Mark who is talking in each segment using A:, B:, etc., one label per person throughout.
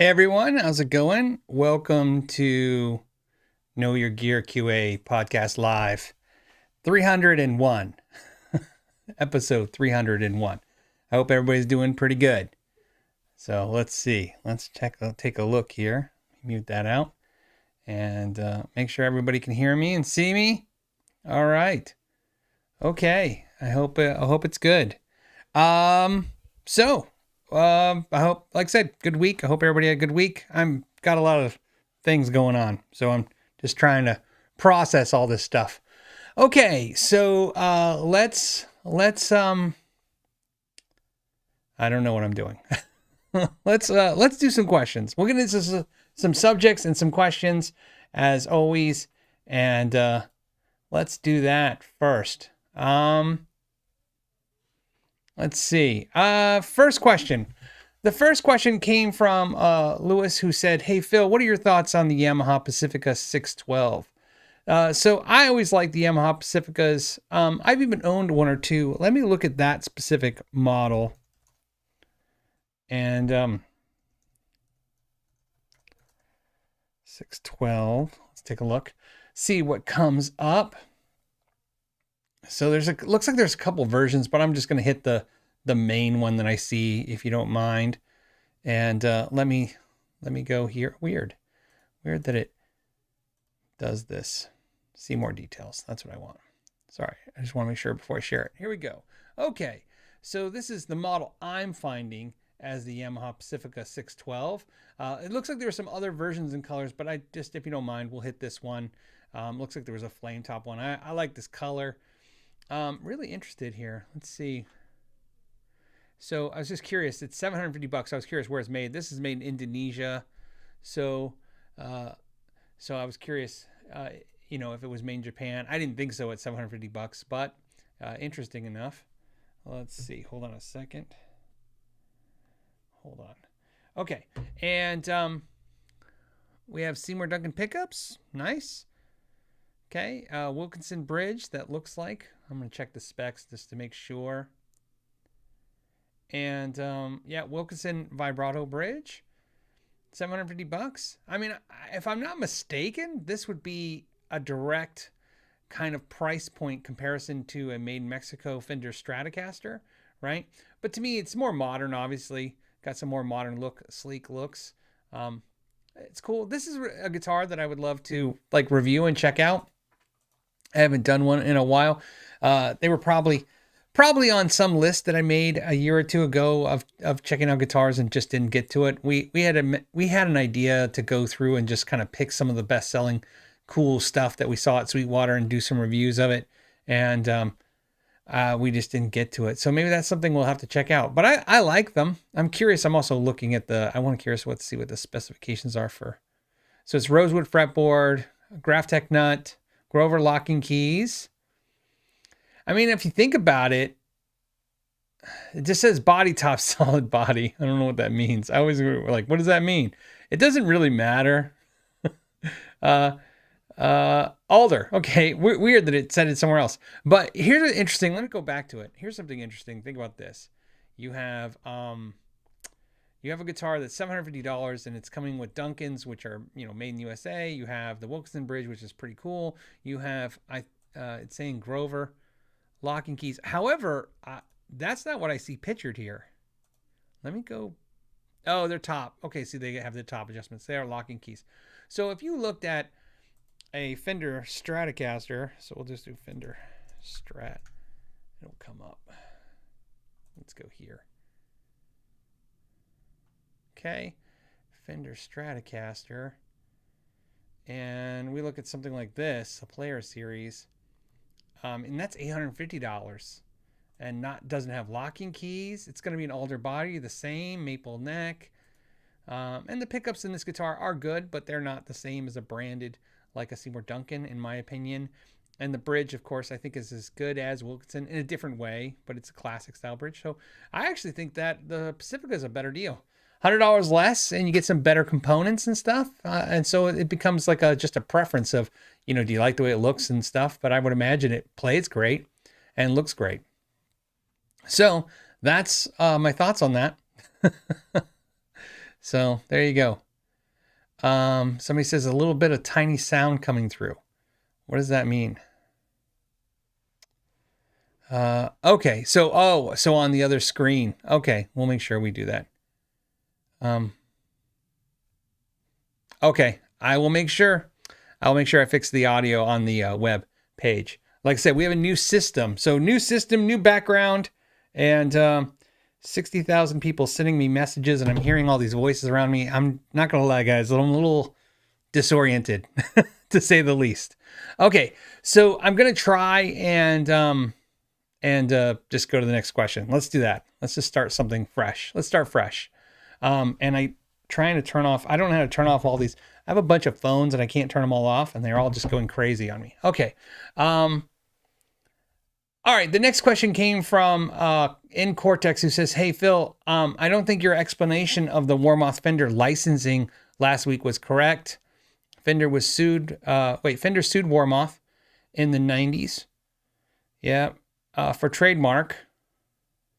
A: Hey everyone, how's it going? Welcome to Know Your Gear QA podcast live 301, episode 301. I hope everybody's doing pretty good. So let's see. Let's take a look here. Mute that out and make sure everybody can hear me and see me. All right. Okay. I hope it's good. I hope, like I said, good week. I hope everybody had a good week. I'm got a lot of things going on, so I'm just trying to process all this stuff. Okay, so let's I don't know what I'm doing. let's do some questions. We'll get into some subjects and some questions as always, and let's do that first. Let's see. First question. The first question came from Lewis, who said, "Hey Phil, what are your thoughts on the Yamaha Pacifica 612?" So I always like the Yamaha Pacificas. I've even owned one or two. Let me look at that specific model. And 612. Let's take a look. See what comes up. So looks like there's a couple versions, but I'm just going to hit the main one that I see, if you don't mind. And let me go here. Weird that it does this. See more details. That's what I want. Sorry, I just want to make sure before I share it. Here we go. Okay, so this is the model I'm finding as the Yamaha Pacifica 612. It looks like there are some other versions and colors, but I just, if you don't mind, we'll hit this one. Looks like there was a flame top one. I like this color. Really interested here. Let's see. So I was just curious. It's $750. I was curious where it's made. This is made in Indonesia. So I was curious, if it was made in Japan. I didn't think so at $750, but interesting enough. Let's see. Hold on a second. Hold on. Okay. And we have Seymour Duncan pickups. Nice. Okay, Wilkinson bridge, that looks like. I'm going to check the specs just to make sure. And yeah, Wilkinson vibrato bridge, $750. I mean, if I'm not mistaken, this would be a direct kind of price point comparison to a made in Mexico Fender Stratocaster, right? But to me, it's more modern, obviously. Got some more modern look, sleek looks. It's cool. This is a guitar that I would love to review and check out. I haven't done one in a while. They were probably on some list that I made a year or two ago of checking out guitars and just didn't get to it. We had an idea to go through and just kind of pick some of the best selling cool stuff that we saw at Sweetwater and do some reviews of it. And we just didn't get to it. So maybe that's something we'll have to check out. But I like them. I'm curious. I'm also looking at to see what the specifications are for. So it's rosewood fretboard, Graphtec nut, Grover locking keys. I mean, if you think about it, it just says body top solid body. I don't know what that means. I always what does that mean? It doesn't really matter. Alder. Okay, weird that it said it somewhere else. But here's an interesting. Let me go back to it. Here's something interesting. Think about this. You have a guitar that's $750 and it's coming with Duncans, which are, made in the USA. You have the Wilkinson bridge, which is pretty cool. You have, it's saying Grover locking keys. However, that's not what I see pictured here. Let me go. Oh, they're top. Okay, see, they have the top adjustments. They are locking keys. So if you looked at a Fender Stratocaster, so we'll just do Fender Strat. It'll come up. Let's go here. Okay, Fender Stratocaster, and we look at something like this, a Player Series, and that's $850, and doesn't have locking keys. It's going to be an alder body, the same maple neck, and the pickups in this guitar are good, but they're not the same as a branded like a Seymour Duncan, in my opinion. And the bridge, of course, I think is as good as Wilkinson in a different way, but it's a classic style bridge. So I actually think that the Pacifica is a better deal. $100 less and you get some better components and stuff. And so it becomes just a preference of, do you like the way it looks and stuff? But I would imagine it plays great and looks great. So that's my thoughts on that. So there you go. Somebody says a little bit of tiny sound coming through. What does that mean? Okay. So on the other screen. Okay. We'll make sure we do that. Okay. I'll make sure I fix the audio on the web page. Like I said, we have a new system. So new system, new background, and 60,000 people sending me messages, and I'm hearing all these voices around me. I'm not going to lie, guys. I'm a little disoriented, to say the least. Okay, so I'm going to try and just go to the next question. Let's do that. Let's just start something fresh. Let's start fresh. And I trying to turn off. I don't know how to turn off all these. I have a bunch of phones and I can't turn them all off, and they're all just going crazy on me. Okay. All right, the next question came from in Cortex, who says, "Hey Phil, I don't think your explanation of the Warmoth Fender licensing last week was correct. Fender sued Warmoth in the 90s. Yep, for trademark.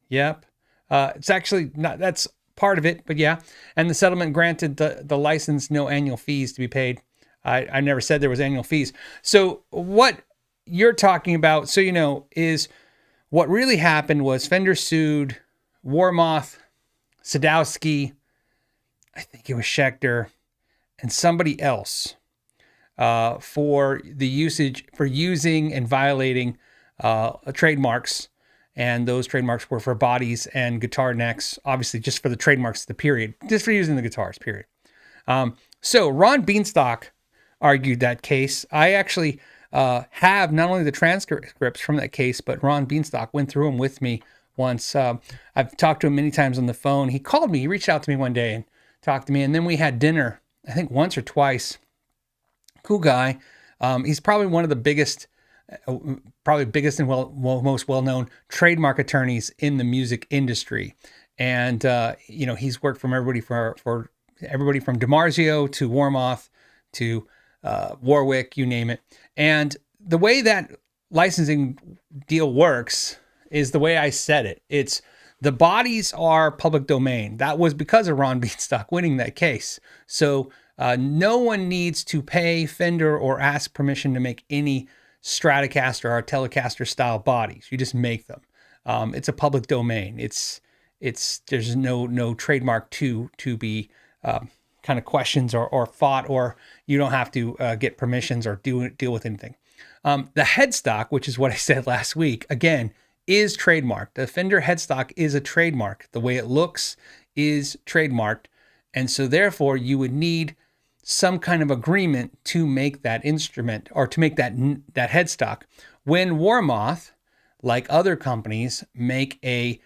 A: Yep, it's actually not. That's part of it, but yeah. And the settlement granted the license no annual fees to be paid. I never said there was annual fees. So what you're talking about, so you know, is what really happened was Fender sued Warmoth, Sadowski, I think it was Schecter, and somebody else for using and violating trademarks. And those trademarks were for bodies and guitar necks, obviously just for the trademarks, the period, just for using the guitars, period. So Ron Beanstalk argued that case. I actually have not only the transcripts from that case, but Ron Beanstalk went through them with me once. I've talked to him many times on the phone. He called me, he reached out to me one day and talked to me, and then we had dinner, I think once or twice. Cool guy. He's probably one of the biggest and most well-known trademark attorneys in the music industry. And, he's worked from everybody for everybody from DiMarzio to Warmoth to Warwick, you name it. And the way that licensing deal works is the way I said it. It's the bodies are public domain. That was because of Ron Beanstalk winning that case. So no one needs to pay Fender or ask permission to make any Stratocaster or Telecaster style bodies. You just make them. It's a public domain. There's no trademark to be kind of questions or fought, or you don't have to get permissions or deal with anything. The headstock, which is what I said last week, again, is trademarked. The Fender headstock is a trademark. The way it looks is trademarked. And so therefore you would need some kind of agreement to make that instrument or to make that headstock. When Warmoth, like other companies, make a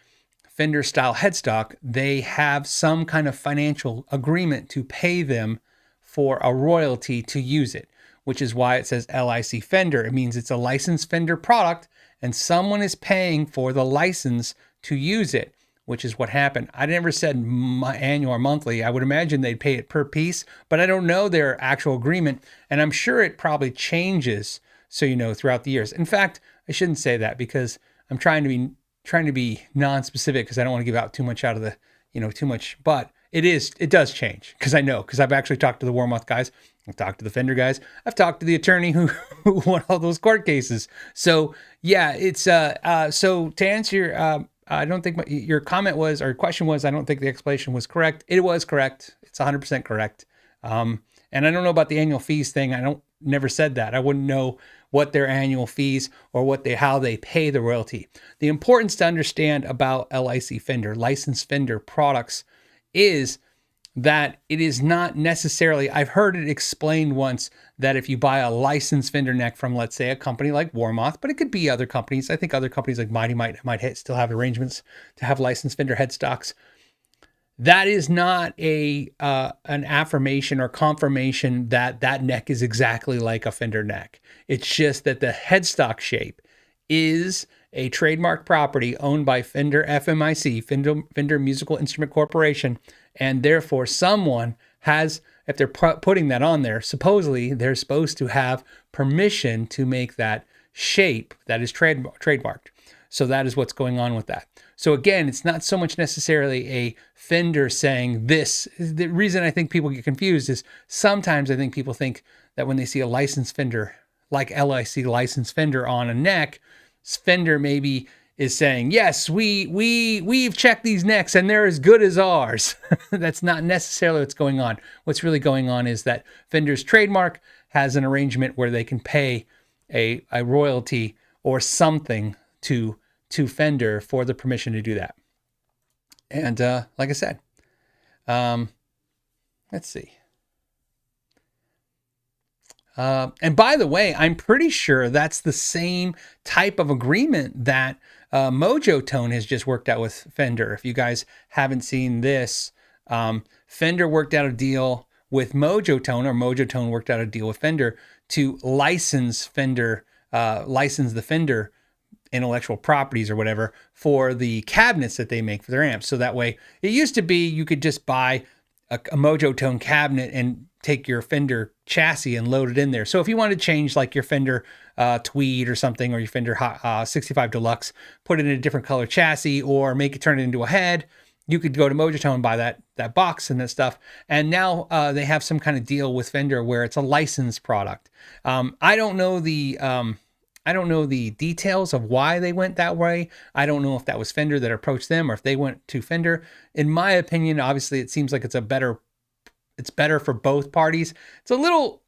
A: Fender style headstock, they have some kind of financial agreement to pay them for a royalty to use it, which is why it says LIC Fender. It means it's a licensed Fender product and someone is paying for the license to use it, which is what happened. I never said annual or monthly. I would imagine they'd pay it per piece, but I don't know their actual agreement, and I'm sure it probably changes, so you know, throughout the years. In fact, I shouldn't say that because I'm trying to be non-specific because I don't want to give out too much out of the, too much, but it does change because I've actually talked to the Warmoth guys. I've talked to the Fender guys. I've talked to the attorney who won all those court cases. So yeah, it's, so to answer your, I don't think your comment was, or question was, I don't think the explanation was correct. It was correct. It's 100% correct. And I don't know about the annual fees thing. Never said that. I wouldn't know what their annual fees or how they pay the royalty. The importance to understand about LIC Fender, licensed Fender products, is that it is not necessarily, I've heard it explained once that if you buy a licensed Fender neck from, let's say, a company like Warmoth, but it could be other companies. I think other companies like Mighty might still have arrangements to have licensed Fender headstocks. That is not an affirmation or confirmation that neck is exactly like a Fender neck. It's just that the headstock shape is a trademark property owned by Fender FMIC, Fender Musical Instrument Corporation, and therefore someone has, if they're putting that on there, supposedly they're supposed to have permission to make that shape that is trademarked. So that is what's going on with that. So again, it's not so much necessarily a Fender saying this. The reason I think people get confused is sometimes I think people think that when they see a licensed Fender, like LIC licensed Fender on a neck, Fender maybe is saying, yes, we've checked these necks and they're as good as ours. That's not necessarily what's going on. What's really going on is that Fender's trademark has an arrangement where they can pay a royalty or something to Fender for the permission to do that. And like I said, let's see. And by the way, I'm pretty sure that's the same type of agreement that Mojo Tone has just worked out with Fender. If you guys haven't seen this, Fender worked out a deal with Mojo Tone, or Mojo Tone worked out a deal with Fender to license Fender, license the Fender intellectual properties or whatever for the cabinets that they make for their amps. So that way, it used to be you could just buy a Mojo Tone cabinet and take your Fender chassis and load it in there. So if you wanted to change like your Fender Tweed or something, or your Fender 65 Deluxe, put it in a different color chassis or make it turn it into a head, you could go to Mojo Tone and buy that box and that stuff. And now they have some kind of deal with Fender where it's a licensed product. I don't know the details of why they went that way. I don't know if that was Fender that approached them or if they went to Fender. In my opinion, obviously, it seems like it's better for both parties. It's a little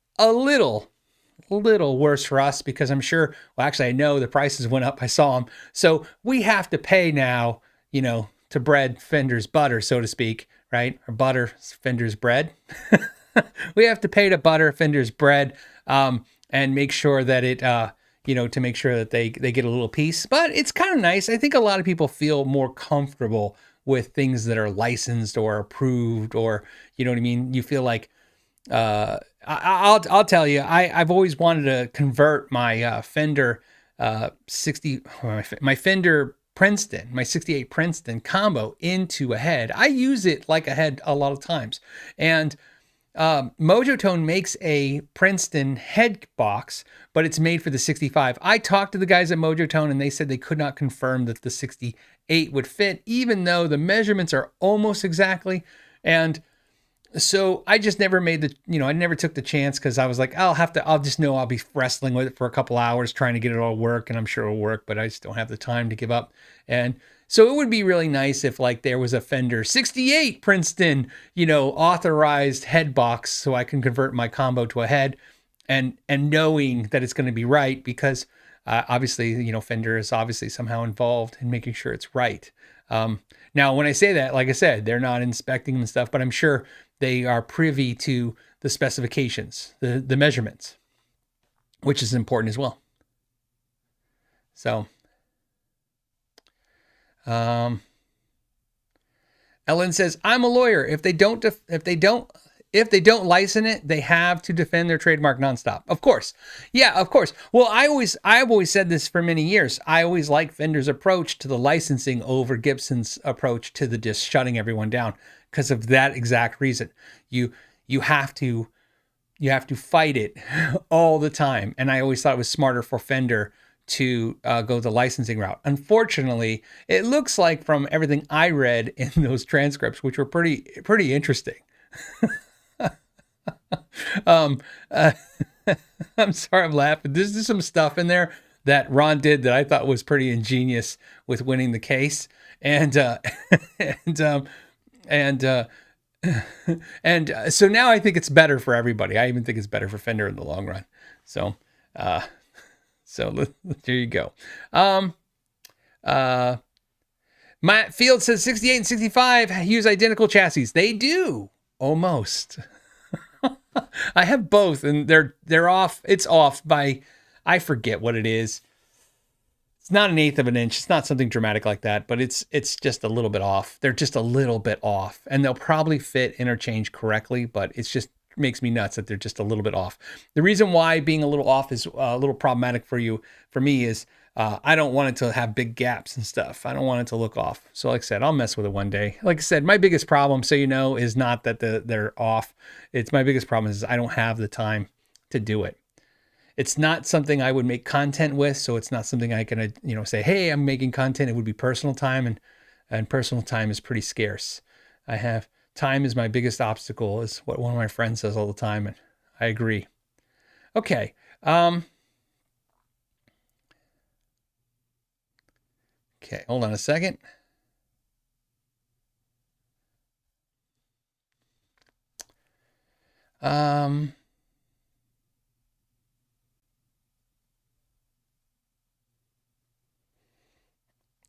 A: worse for us because I'm sure, well, actually, I know the prices went up. I saw them. So we have to pay now, to bread Fender's butter, so to speak, right? Or butter Fender's bread. We have to pay to butter Fender's bread and make sure that it, to make sure that they get a little piece. But it's kind of nice. I think a lot of people feel more comfortable with things that are licensed or approved, or, you know what I mean? You feel like, I'll tell you, I've always wanted to convert my Fender my Fender Princeton, my 68 Princeton combo into a head. I use it like a head a lot of times. And Mojo Tone makes a Princeton head box, but it's made for the 65. I talked to the guys at Mojo Tone and they said they could not confirm that the 68 would fit, even though the measurements are almost exactly. And so I just never made I never took the chance because I was like, I'll just know I'll be wrestling with it for a couple hours trying to get it all work, and I'm sure it'll work, but I just don't have the time to give up. And so it would be really nice if like there was a Fender 68 Princeton, authorized head box so I can convert my combo to a head and knowing that it's going to be right, because obviously, Fender is obviously somehow involved in making sure it's right. Now, when I say that, like I said, they're not inspecting and stuff, but I'm sure they are privy to the specifications, the measurements, which is important as well. So, Ellen says, "I'm a lawyer. If they don't license it, they have to defend their trademark nonstop." Of course. Yeah, of course. Well, I've always said this for many years. I always like Fender's approach to the licensing over Gibson's approach to the just shutting everyone down, because of that exact reason. You have to fight it all the time. And I always thought it was smarter for Fender to go the licensing route. Unfortunately, it looks like from everything I read in those transcripts, which were pretty interesting. I'm sorry I'm laughing. There's some stuff in there that Ron did that I thought was pretty ingenious with winning the case. And so now I think it's better for everybody. I even think it's better for Fender in the long run. So there you go. Matt Field says 68 and 65 use identical chassis. They do, almost. I have both, and they're off. It's off by, I forget what it is. It's not 1/8 of an inch. It's not something dramatic like that, but it's just a little bit off. They're just a little bit off, and they'll probably fit interchange correctly, but it's just makes me nuts that they're just a little bit off. The reason why being a little off is a little problematic for me is I don't want it to have big gaps and stuff. I don't want it to look off. So like I said, I'll mess with it one day. Like I said, my biggest problem, so is not that they're off. It's my biggest problem is I don't have the time to do it. It's not something I would make content with, so it's not something I can, say, hey, I'm making content. It would be personal time, and personal time is pretty scarce. Time is my biggest obstacle, is what one of my friends says all the time, and I agree. Okay. Okay, hold on a second.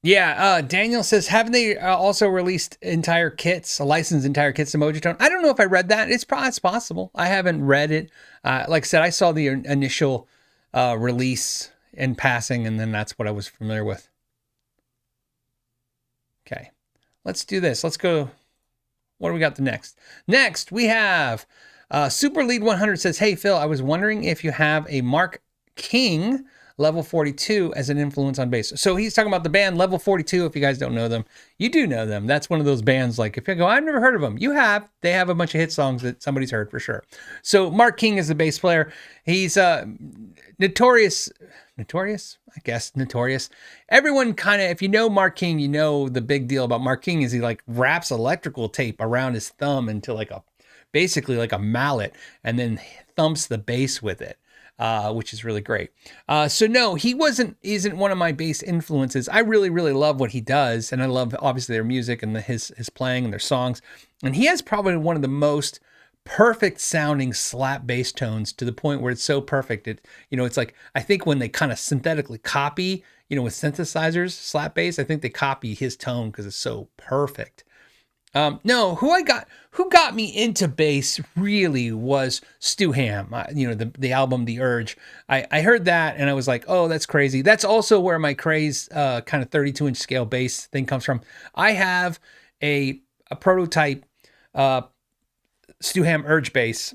A: Yeah, Daniel says, haven't they also released entire kits, licensed entire kits to Mojitone? I don't know if I read that. It's possible. I haven't read it. Like I said, I saw the initial release in passing, and then that's what I was familiar with. Okay, let's do this. Let's go. What do we got the next? Next, we have Super Lead 100 says, hey, Phil, I was wondering if you have a Mark King Level 42 as an influence on bass. So he's talking about the band Level 42. If you guys don't know them, you do know them. That's one of those bands, like, if you go, I've never heard of them, you have. They have a bunch of hit songs that somebody's heard for sure. So Mark King is the bass player. He's notorious. Everyone kind of, if you know Mark King, you know the big deal about Mark King is he like wraps electrical tape around his thumb into basically like a mallet, and then thumps the bass with it. Which is really great. So no, he isn't one of my bass influences. I really, really love what he does, and I love obviously their music and his playing and their songs. And he has probably one of the most perfect sounding slap bass tones, to the point where it's so perfect. It's like, I think when they kind of synthetically copy, with synthesizers, slap bass, I think they copy his tone because it's so perfect. No, who got me into bass really was Stu Ham. The album The Urge. I heard that and I was like, oh, that's crazy. That's also where my craze kind of 32-inch scale bass thing comes from. I have a prototype Stu Ham Urge bass,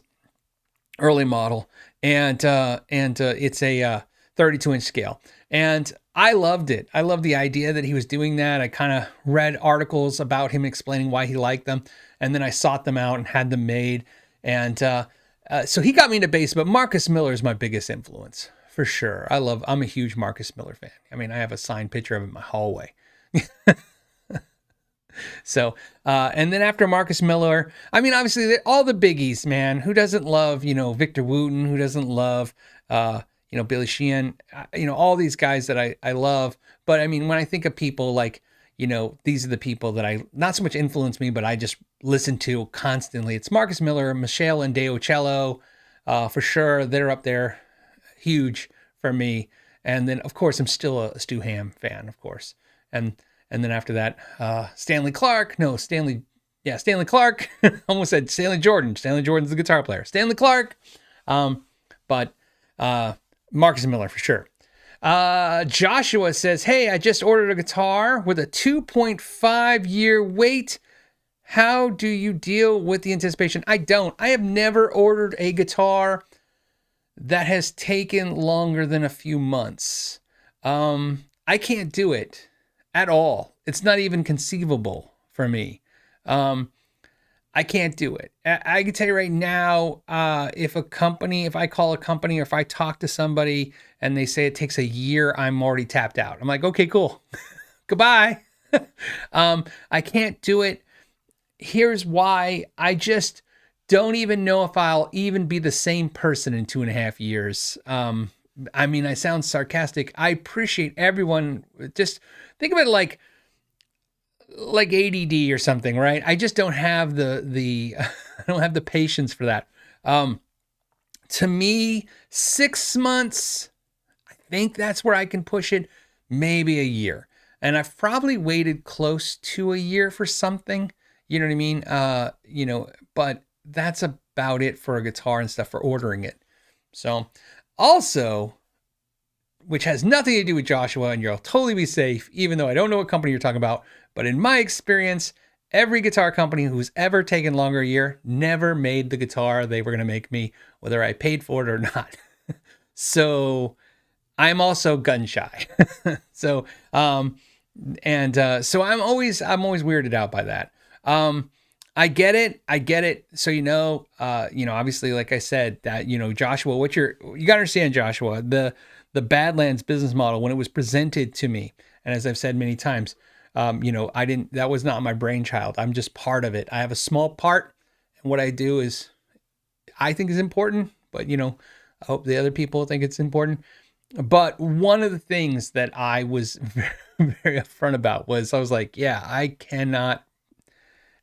A: early model, and it's a 32-inch scale. And I loved it. I loved the idea that he was doing that. I kind of read articles about him explaining why he liked them. And then I sought them out and had them made. And so he got me into bass, but Marcus Miller is my biggest influence for sure. I'm a huge Marcus Miller fan. I mean, I have a signed picture of him in my hallway. So, and then after Marcus Miller, I mean, obviously all the biggies, man. Who doesn't love, Victor Wooten? Who doesn't love, Billy Sheehan, all these guys that I love. But I mean, when I think of people like, these are the people that not so much influence me, but I just listen to constantly. It's Marcus Miller, Michelle and Deocello, for sure. They're up there, huge for me. And then of course, I'm still a Stu Ham fan, of course. And then after that, Stanley Clark. Almost said Stanley Jordan. Stanley Jordan's the guitar player. Stanley Clark. But Marcus Miller for sure. Joshua says, hey, I just ordered a guitar with a 2.5 year wait. How do you deal with the anticipation? I don't. I have never ordered a guitar that has taken longer than a few months. I can't do it at all. It's not even conceivable for me. I can't do it. I can tell you right now, if I call a company or if I talk to somebody and they say it takes a year, I'm already tapped out. I'm like, okay, cool. Goodbye. I can't do it. Here's why. I just don't even know if I'll even be the same person in 2.5 years. I mean, I sound sarcastic. I appreciate everyone. Just think of it like ADD or something, right? I just don't have the I don't have the patience for that. To me, 6 months, I think that's where I can push it, maybe a year. And I've probably waited close to a year for something, you know what I mean? But that's about it for a guitar and stuff, for ordering it. So also, which has nothing to do with Joshua, and you'll totally be safe, even though I don't know what company you're talking about. But in my experience, every guitar company who's ever taken longer a year never made the guitar they were going to make me, whether I paid for it or not. So I'm also gun shy. So I'm always weirded out by that. I get it. I get it. So, obviously, like I said, that, Joshua, you got to understand, Joshua, the Badlands business model, when it was presented to me, and as I've said many times, that was not my brainchild. I'm just part of it. I have a small part, and what I do is, I think is important, but, I hope the other people think it's important. But one of the things that I was very, very upfront about was, I was like, yeah, not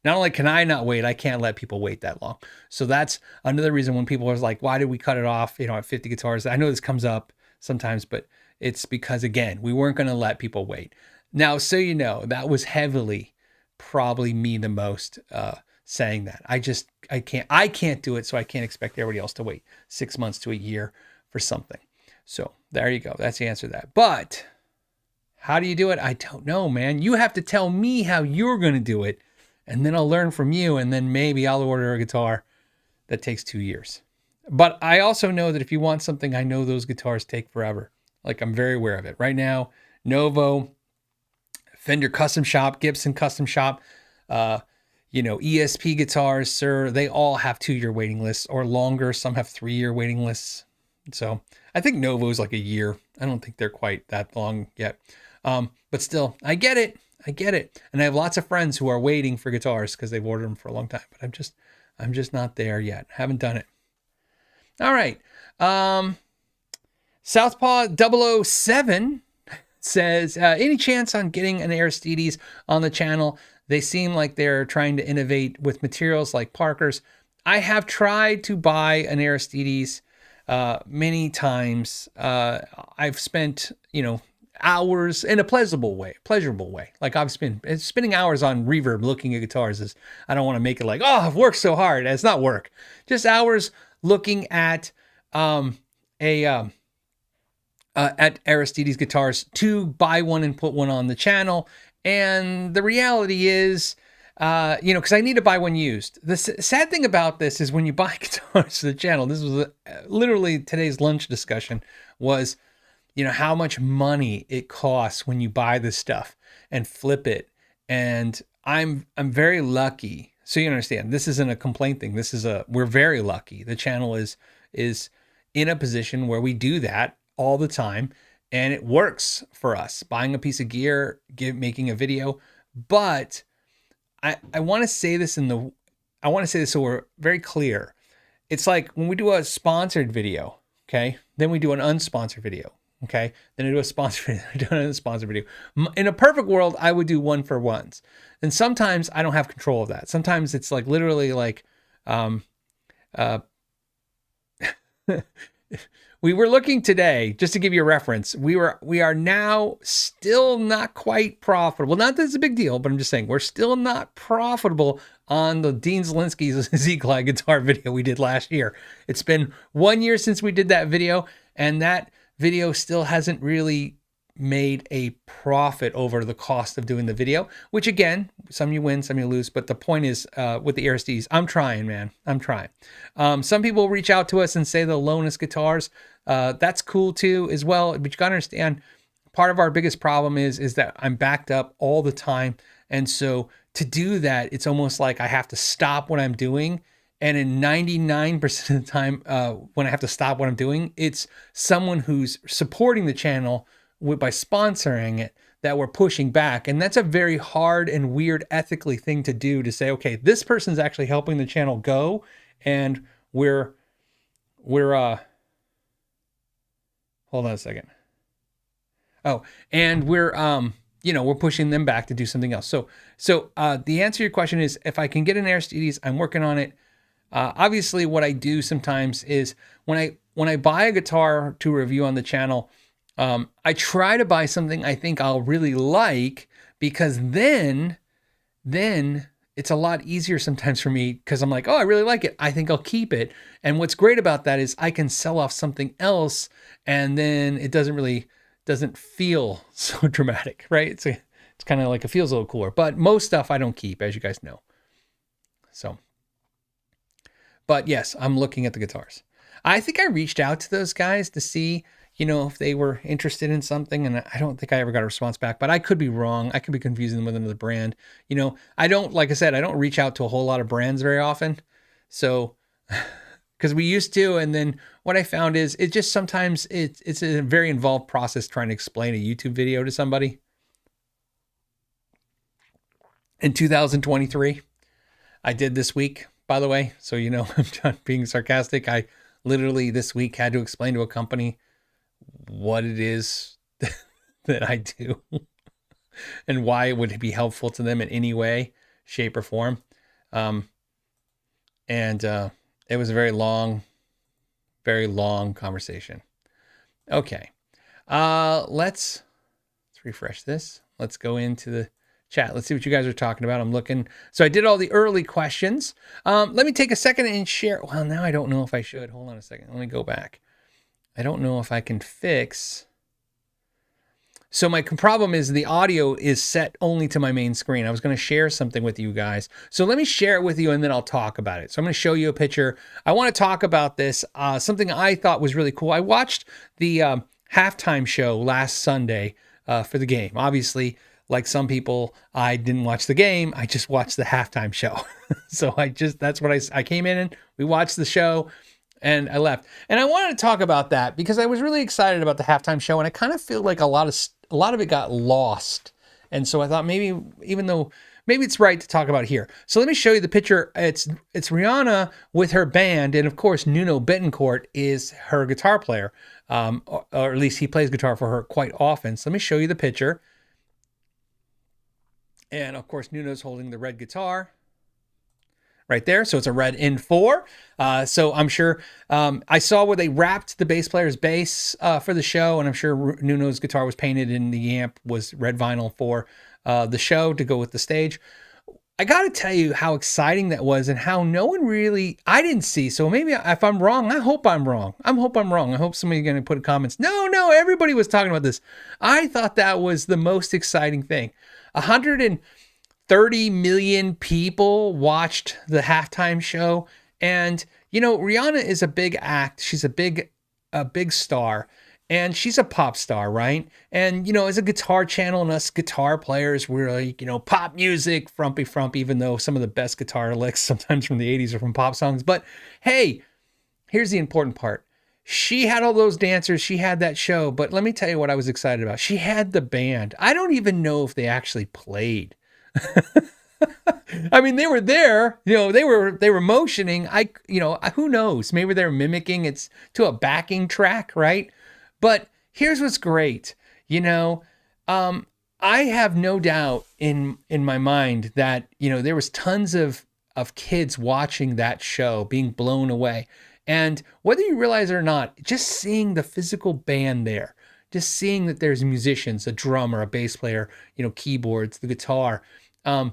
A: only can I not wait, I can't let people wait that long. So that's another reason when people are like, why did we cut it off, at 50 guitars? I know this comes up sometimes, but it's because, again, we weren't going to let people wait. Now, so that was heavily probably me the most saying that. I can't do it, so I can't expect everybody else to wait 6 months to a year for something. So there you go. That's the answer to that. But how do you do it? I don't know, man. You have to tell me how you're going to do it, and then I'll learn from you, and then maybe I'll order a guitar that takes 2 years. But I also know that if you want something, I know those guitars take forever. Like, I'm very aware of it. Right now, Novo, Fender Custom Shop, Gibson Custom Shop, ESP guitars, sir, they all have 2-year waiting lists or longer. Some have 3-year waiting lists. So I think Novo is like a year. I don't think they're quite that long yet. But still, I get it. And I have lots of friends who are waiting for guitars because they've ordered them for a long time, but I'm just not there yet. I haven't done it. All right. Southpaw 007 says, any chance on getting an Aristides on the channel? They seem like they're trying to innovate with materials like Parker's. I have tried to buy an Aristides many times. I've spent, hours in a pleasurable way. Like, I've spending hours on Reverb looking at guitars. I don't want to make it like, oh, I've worked so hard. It's not work. Just hours looking at Aristides guitars to buy one and put one on the channel. And the reality is, because I need to buy one used. The sad thing about this is when you buy guitars to the channel, this was literally today's lunch discussion, was, how much money it costs when you buy this stuff and flip it. And I'm very lucky. So you understand, this isn't a complaint thing. We're very lucky. The channel is in a position where we do that all the time, and it works for us. Buying a piece of gear, making a video. But I want to say this so we're very clear. It's like when we do a sponsored video, okay? Then we do an unsponsored video, okay? Then I do a sponsored video, I do an unsponsored video. In a perfect world, I would do one for ones. And sometimes I don't have control of that. Sometimes it's like literally like, we were looking today, just to give you a reference, we are now still not quite profitable. Not that it's a big deal, but I'm just saying we're still not profitable on the Dean Zielinski's Z-Glide guitar video we did last year. It's been 1 year since we did that video, and that video still hasn't really made a profit over the cost of doing the video, which again, some you win, some you lose. But the point is, with the Aristides, I'm trying, man. I'm trying. Some people reach out to us and say they'll loan us guitars. That's cool too, as well. But you gotta understand, part of our biggest problem is that I'm backed up all the time. And so to do that, it's almost like I have to stop what I'm doing. And in 99% of the time, when I have to stop what I'm doing, it's someone who's supporting the channel by sponsoring it that we're pushing back. And that's a very hard and weird ethically thing to do, to say, okay, this person's actually helping the channel go, and we're hold on a second. Oh, and we're pushing them back to do something else. So the answer to your question is, if I can get an Aristides, I'm working on it. Obviously what I do sometimes is when I buy a guitar to review on the channel, I try to buy something I think I'll really like, because then it's a lot easier sometimes for me, because I'm like, oh, I really like it. I think I'll keep it. And what's great about that is I can sell off something else, and then it doesn't feel so dramatic, right? It's kind of like, it feels a little cooler. But most stuff I don't keep, as you guys know. So, but yes, I'm looking at the guitars. I think I reached out to those guys to see, you know, if they were interested in something, and I don't think I ever got a response back, but I could be wrong. I could be confusing them with another brand. You know, I don't, like I said, I don't reach out to a whole lot of brands very often. So, because we used to, and then what I found is it just sometimes it's a very involved process trying to explain a YouTube video to somebody. In 2023, I did this week, by the way. So, you know, I'm not being sarcastic. I literally this week had to explain to a company what it is that I do and why it would be helpful to them in any way, shape, or form. And it was a very long conversation. Okay. Let's refresh this. Let's go into the chat. Let's see what you guys are talking about. I'm looking. So I did all the early questions. Let me take a second and share. Well, now I don't know if I should. Hold on a second. Let me go back. I don't know if I can fix. So my problem is the audio is set only to my main screen. I was going to share something with you guys. So let me share it with you and then I'll talk about it. So I'm going to show you a picture. I want to talk about this. Something I thought was really cool. I watched the halftime show last Sunday for the game. Obviously, like some people, I didn't watch the game. I just watched the halftime show. So that's what I came in and we watched the show. And I left. And I wanted to talk about that because I was really excited about the halftime show. And I kind of feel like a lot of it got lost. And so I thought maybe it's right to talk about it here. So let me show you the picture. It's Rihanna with her band. And of course, Nuno Bettencourt is her guitar player. Or at least he plays guitar for her quite often. So let me show you the picture. And of course, Nuno's holding the red guitar. Right there. So it's a red N4. So I'm sure I saw where they wrapped the bass player's bass for the show. And I'm sure Nuno's guitar was painted and the amp was red vinyl for the show to go with the stage. I got to tell you how exciting that was and how no one really, I didn't see. So maybe if I'm wrong, I hope I'm wrong. I hope somebody's going to put comments. No, everybody was talking about this. I thought that was the most exciting thing. 130 million people watched the halftime show. And, you know, Rihanna is a big act. She's a big star. And she's a pop star, right? And, you know, as a guitar channel and us guitar players, we're like, you know, pop music, frumpy frump, even though some of the best guitar licks sometimes from the 80s are from pop songs. But hey, here's the important part. She had all those dancers. She had that show. But let me tell you what I was excited about. She had the band. I don't even know if they actually played. I mean, they were there, you know, they were motioning. Who knows? Maybe they're mimicking it's to a backing track, right? But here's what's great. You know, I have no doubt in my mind that, you know, there was tons of kids watching that show, being blown away. And whether you realize it or not, just seeing the physical band there, just seeing that there's musicians, a drummer, a bass player, you know, keyboards, the guitar, to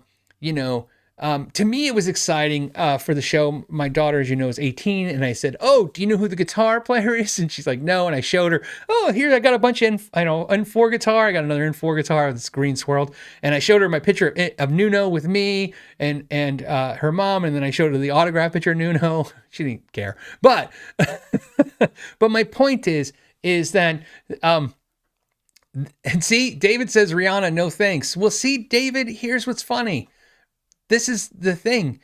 A: me, it was exciting for the show. My daughter, as you know, is 18. And I said, oh, do you know who the guitar player is? And she's like, no. And I showed her, oh, here, I got a bunch of N4 guitar. I got another N4 guitar with this green swirled. And I showed her my picture of Nuno with me and her mom. And then I showed her the autograph picture of Nuno. She didn't care. But, but my point is that, and see, David says, Rihanna, no thanks. Well, see, David, here's what's funny. This is the thing.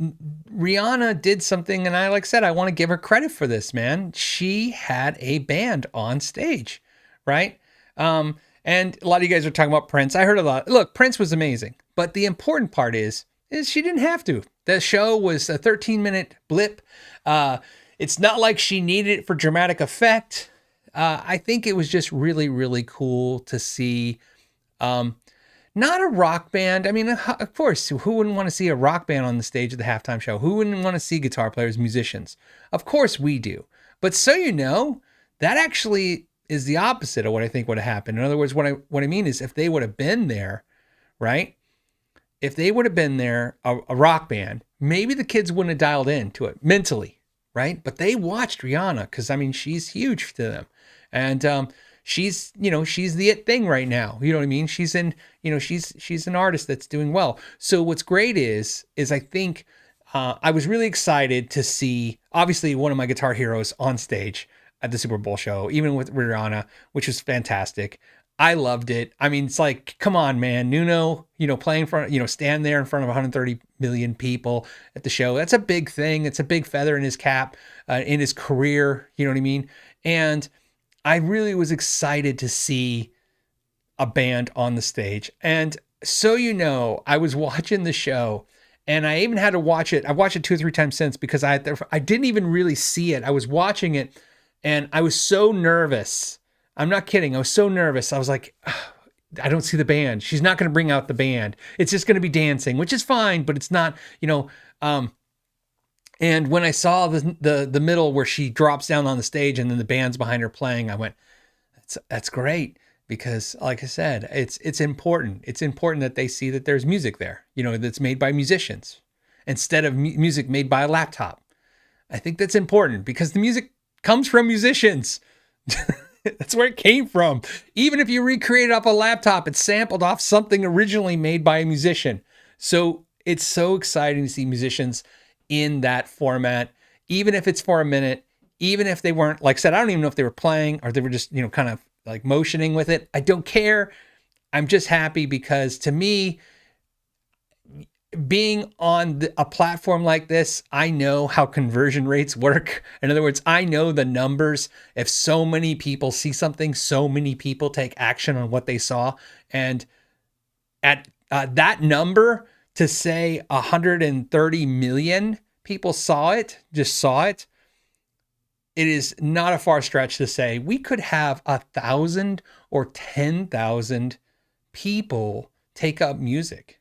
A: Rihanna did something, and like I said, I want to give her credit for this, man. She had a band on stage, right? And a lot of you guys are talking about Prince. I heard a lot. Look, Prince was amazing, but the important part is she didn't have to. The show was a 13-minute blip. It's not like she needed it for dramatic effect. I think it was just really, really cool to see. Not a rock band. I mean, of course, who wouldn't want to see a rock band on the stage of the halftime show? Who wouldn't want to see guitar players, musicians? Of course we do. But so you know, that actually is the opposite of what I think would have happened. In other words, what I mean is if they would have been there, right? If they would have been there, a rock band, maybe the kids wouldn't have dialed into it mentally, right? But they watched Rihanna because, I mean, she's huge to them. And, she's the it thing right now. You know what I mean? She's an artist that's doing well. So what's great is I think I was really excited to see, obviously, one of my guitar heroes on stage. at the Super Bowl show, even with Rihanna, which was fantastic. I loved it. I mean, it's like, come on, man. Nuno, playing for, stand there in front of 130 million people at the show. That's a big thing. It's a big feather in his cap, in his career. You know what I mean? And I really was excited to see a band on the stage. And so, I was watching the show, and I even had to watch it. I've watched it 2 or 3 times since, because I didn't even really see it. I was watching it and I was so nervous. I'm not kidding. I was so nervous. I was like, I don't see the band. She's not going to bring out the band. It's just going to be dancing, which is fine, but it's not, and when I saw the middle where she drops down on the stage and then the band's behind her playing, I went, that's great. Because like I said, it's important. It's important that they see that there's music there, that's made by musicians instead of music made by a laptop. I think that's important because the music comes from musicians. That's where it came from. Even if you recreate it off a laptop, it's sampled off something originally made by a musician. So it's so exciting to see musicians in that format, even if it's for a minute, even if they weren't, like I said, I don't even know if they were playing or they were just, kind of like motioning with it. I don't care. I'm just happy because to me, being on a platform like this, I know how conversion rates work. In other words, I know the numbers. If so many people see something, so many people take action on what they saw. And at that number, to say 130 million people just saw it, it is not a far stretch to say we could have 1,000 or 10,000 people take up music.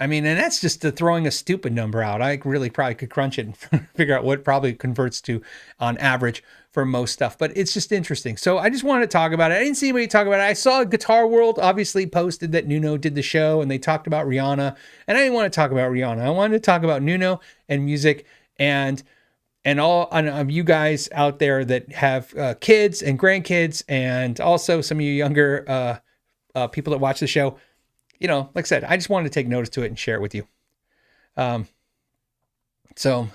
A: I mean, and that's just throwing a stupid number out. I really probably could crunch it and figure out what probably converts to on average for most stuff, but it's just interesting. So I just wanted to talk about it. I didn't see anybody talk about it. I saw Guitar World obviously posted that Nuno did the show and they talked about Rihanna, and I didn't want to talk about Rihanna. I wanted to talk about Nuno and music and all of you guys out there that have kids and grandkids, and also some of you younger people that watch the show. Like I said, I just wanted to take notice to it and share it with you. So,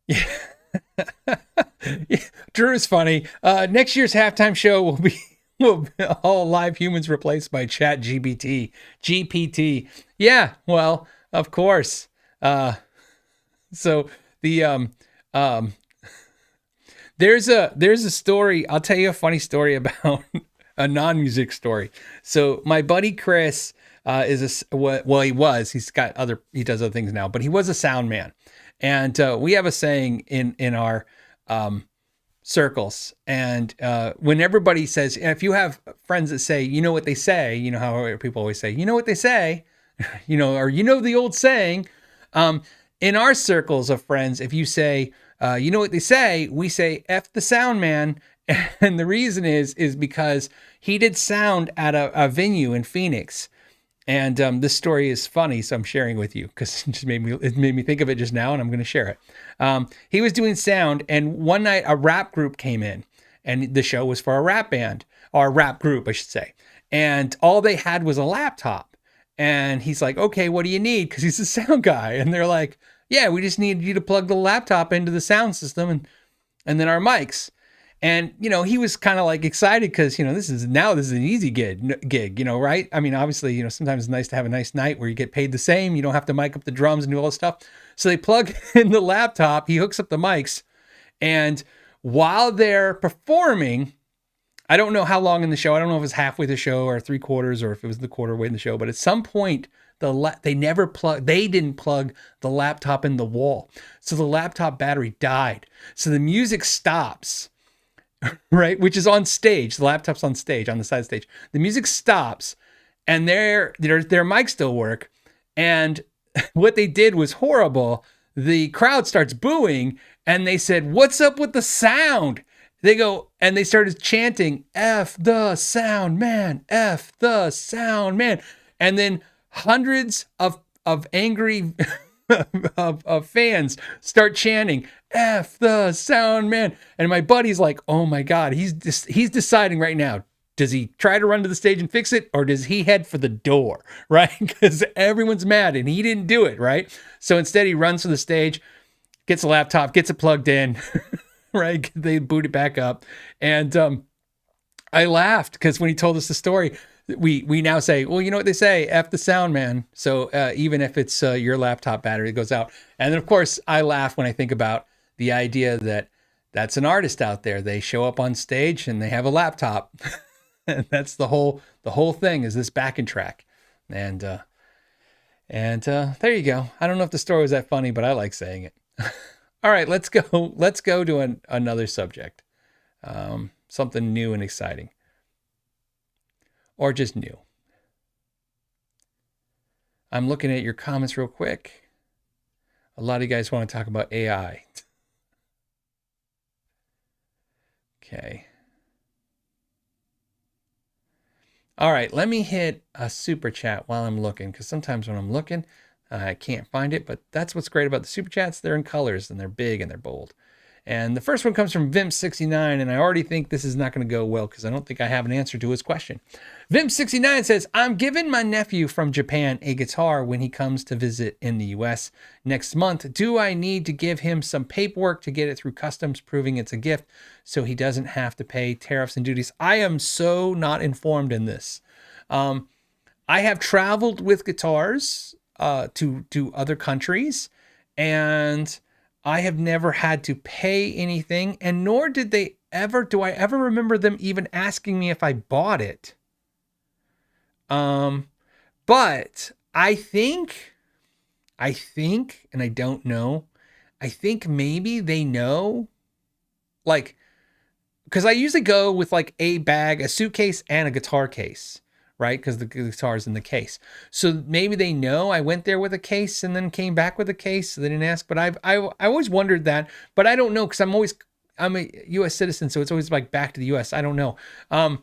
A: yeah. Yeah. Drew is funny. Next year's halftime show will be all live humans replaced by Chat GPT. Yeah, well, of course. So the there's a story. I'll tell you a funny story about a non-music story. So my buddy Chris he does other things now, but he was a sound man. And we have a saying in our circles. And when everybody says, if you have friends that say, what they say, how people always say, what they say, or the old saying, in our circles of friends, if you say, what they say, we say, F the sound man. And the reason is because he did sound at a venue in Phoenix. And this story is funny, so I'm sharing with you because it made me think of it just now, and I'm going to share it. He was doing sound, and one night a rap group came in, and the show was for a rap band, or a rap group, I should say. And all they had was a laptop. And he's like, okay, what do you need? Because he's a sound guy. And they're like, yeah, we just need you to plug the laptop into the sound system and then our mics. And, he was kind of like excited because, this is an easy gig, right? I mean, obviously, sometimes it's nice to have a nice night where you get paid the same. You don't have to mic up the drums and do all this stuff. So they plug in the laptop, he hooks up the mics. And while they're performing, I don't know how long in the show. I don't know if it was halfway the show or 3/4 or if it was the quarter way in the show. But at some point, they didn't plug the laptop in the wall. So the laptop battery died. So the music stops. Right, which is on stage. The laptop's on stage, on the side stage. The music stops, and their mics still work. And what they did was horrible. The crowd starts booing, and they said, "What's up with the sound?" They go, and they started chanting, "F the sound man, F the sound man," and then hundreds of angry of fans start chanting, F the sound man. And my buddy's like, oh my God, he's deciding right now. Does he try to run to the stage and fix it, or does he head for the door, right? Because everyone's mad and he didn't do it, right? So instead he runs to the stage gets a laptop, gets it plugged in, right? They boot it back up. And I laughed because when he told us the story, we now say, well, you know what they say, F the sound, man. So even if it's your laptop battery that goes out. And then, of course, I laugh when I think about the idea that that's an artist out there. They show up on stage and they have a laptop. And that's the whole thing is this backing track. And there you go. I don't know if the story was that funny, but I like saying it. All right, let's go to another subject. Something new and exciting. Or just new. I'm looking at your comments real quick. A lot of you guys want to talk about AI. Okay. All right, let me hit a super chat while I'm looking, because sometimes when I'm looking, I can't find it, but that's what's great about the super chats. They're in colors and they're big and they're bold. And the first one comes from Vim69, and I already think this is not going to go well because I don't think I have an answer to his question. Vim69 says, I'm giving my nephew from Japan a guitar when he comes to visit in the US next month. Do I need to give him some paperwork to get it through customs proving it's a gift so he doesn't have to pay tariffs and duties? I am so not informed in this. I have traveled with guitars to other countries, and I have never had to pay anything, and nor do I ever remember them even asking me if I bought it. But I think, and I don't know, I think maybe they know, like, because I usually go with like a bag, a suitcase, and a guitar case. Right? Because the guitar's in the case. So maybe they know I went there with a case and then came back with a case. So they didn't ask, but I always wondered that, but I don't know. Cause I'm a US citizen. So it's always like back to the US. I don't know. I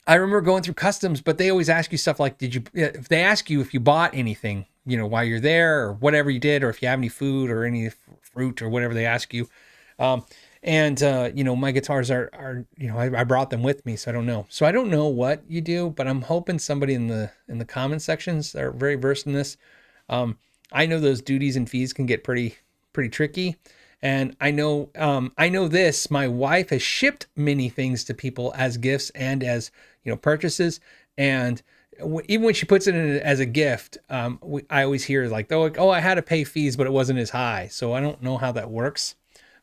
A: remember going through customs, but they always ask you stuff like, if they ask you if you bought anything, while you're there or whatever you did, or if you have any food or any fruit or whatever they ask you. My guitars are I brought them with me, so I don't know. So I don't know what you do, but I'm hoping somebody in the comment sections are very versed in this. I know those duties and fees can get pretty tricky. And I know this, my wife has shipped many things to people as gifts and as, purchases. And even when she puts it in as a gift, I always hear like, oh, I had to pay fees, but it wasn't as high. So I don't know how that works.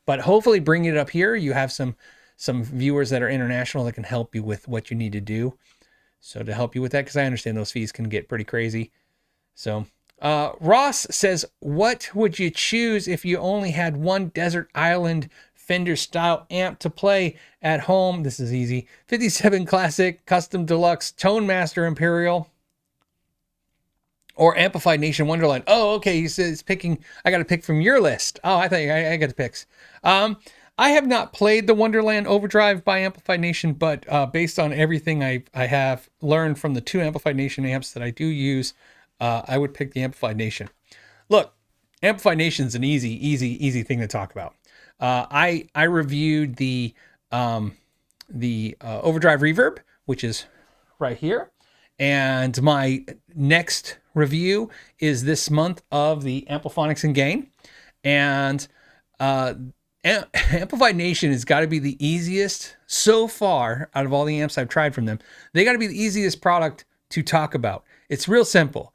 A: But hopefully bringing it up here, you have some viewers that are international that can help you with what you need to do. So to help you with that, because I understand those fees can get pretty crazy. So Ross says, what would you choose if you only had one desert island Fender style amp to play at home? This is easy. 57 Classic, Custom Deluxe, Tone Master Imperial, or Amplified Nation Wonderland. Oh, okay. He says I got to pick from your list. Oh, I thought I got the picks. I have not played the Wonderland Overdrive by Amplified Nation, but based on everything I have learned from the two Amplified Nation amps that I do use, I would pick the Amplified Nation. Look, Amplified Nation is an easy thing to talk about. I reviewed the Overdrive Reverb, which is right here. And my next review is this month of the Ampliphonics and Gain. And Amplified Nation has got to be the easiest so far out of all the amps I've tried from them. They got to be the easiest product to talk about. It's real simple.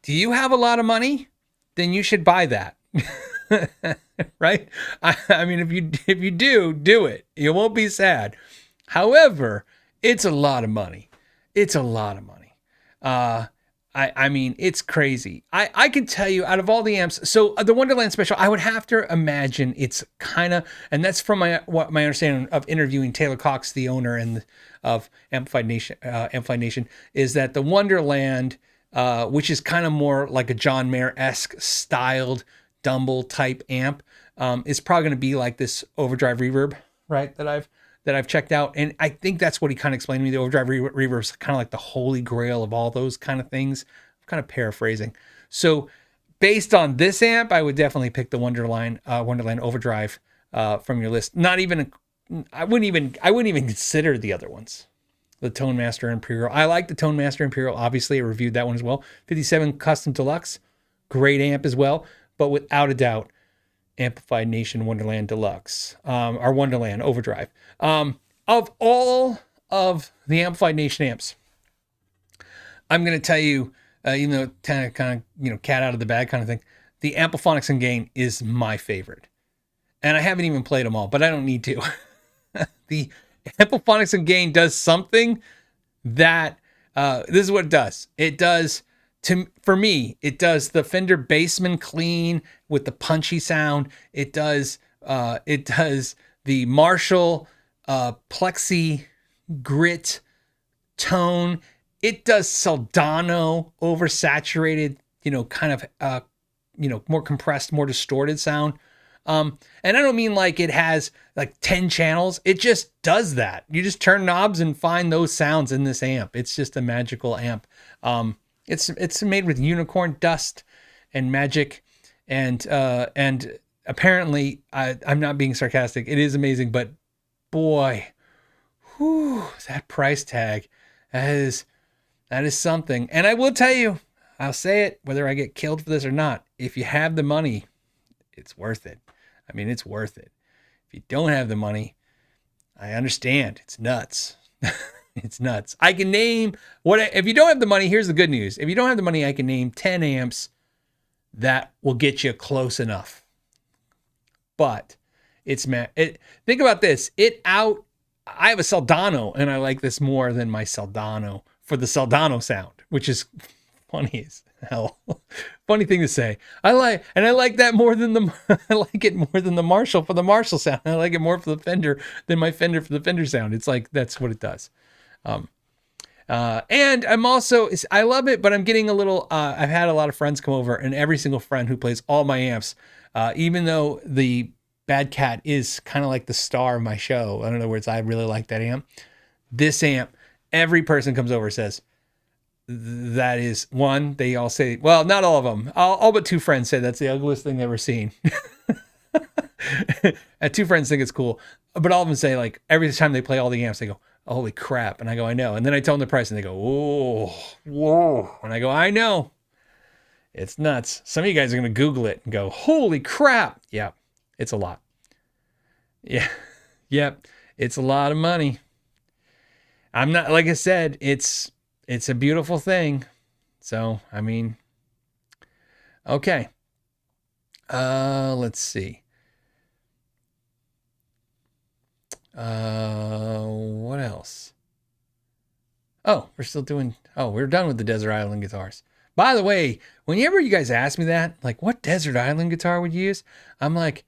A: Do you have a lot of money? Then you should buy that. Right? I mean, if you do it. You won't be sad. However, it's a lot of money. It's a lot of money. I mean, it's crazy. I can tell you out of all the amps, so the Wonderland Special, I would have to imagine it's kind of, and that's from my understanding of interviewing Taylor Cox, the owner of Amplified Nation, is that the Wonderland, which is kind of more like a John Mayer-esque styled Dumble type amp, is probably going to be like this Overdrive Reverb, right? That I've checked out. And I think that's what he kind of explained to me. The Overdrive Reverb is kind of like the holy grail of all those kind of things. I'm kind of paraphrasing. So based on this amp, I would definitely pick the Wonderland Overdrive from your list. I wouldn't even consider the other ones. The Tone Master Imperial. I like the Tone Master Imperial. Obviously, I reviewed that one as well. 57 Custom Deluxe. Great amp as well. but without a doubt, Amplified Nation Wonderland Deluxe, or Wonderland Overdrive. Of all of the Amplified Nation amps, I'm going to tell you, kind of, cat out of the bag kind of thing. The Ampliphonics and Gain is my favorite. And I haven't even played them all, but I don't need to. The Ampliphonics and Gain does something that, this is what it does. It does, for me, it does the Fender Bassman clean with the punchy sound. It does the Marshall plexi grit tone. It does Soldano oversaturated, kind of, more compressed, more distorted sound. And I don't mean like it has like 10 channels. It just does that. You just turn knobs and find those sounds in this amp. It's just a magical amp. It's made with unicorn dust and magic, and apparently I'm not being sarcastic. It is amazing, but boy, that price tag, that is something. And I will tell you, I'll say it, whether I get killed for this or not, if you have the money, it's worth it. I mean, it's worth it. If you don't have the money, I understand. It's nuts. It's nuts. I can name if you don't have the money, here's the good news. If you don't have the money, I can name 10 amps that will get you close enough. But think about this. I have a Soldano, and I like this more than my Soldano for the Soldano sound, which is funny as hell. Funny thing to say. I like that more than I like it more than the Marshall for the Marshall sound. I like it more for the Fender than my Fender for the Fender sound. It's like, that's what it does. And I'm also, I love it, but I'm getting a little, I've had a lot of friends come over, and every single friend who plays all my amps, even though the Bad Cat is kind of like the star of my show. In other words, I really like that amp. This amp, every person comes over and says, that is one, they all say, well, not all of them. All but two friends say that's the ugliest thing they've ever seen. And two friends think it's cool. But all of them say, like, every time they play all the amps, they go, holy crap. And I go, I know. And then I tell them the price, and they go, oh, whoa. And I go, I know. It's nuts. Some of you guys are going to Google it and go, holy crap. Yeah, it's a lot. Yeah. Yep. It's a lot of money. I'm not, like I said, it's a beautiful thing. So, I mean, okay. Let's see. What else? Oh, we're done with the Desert Island guitars. By the way, whenever you guys ask me that, like, what Desert Island guitar would you use? I'm like,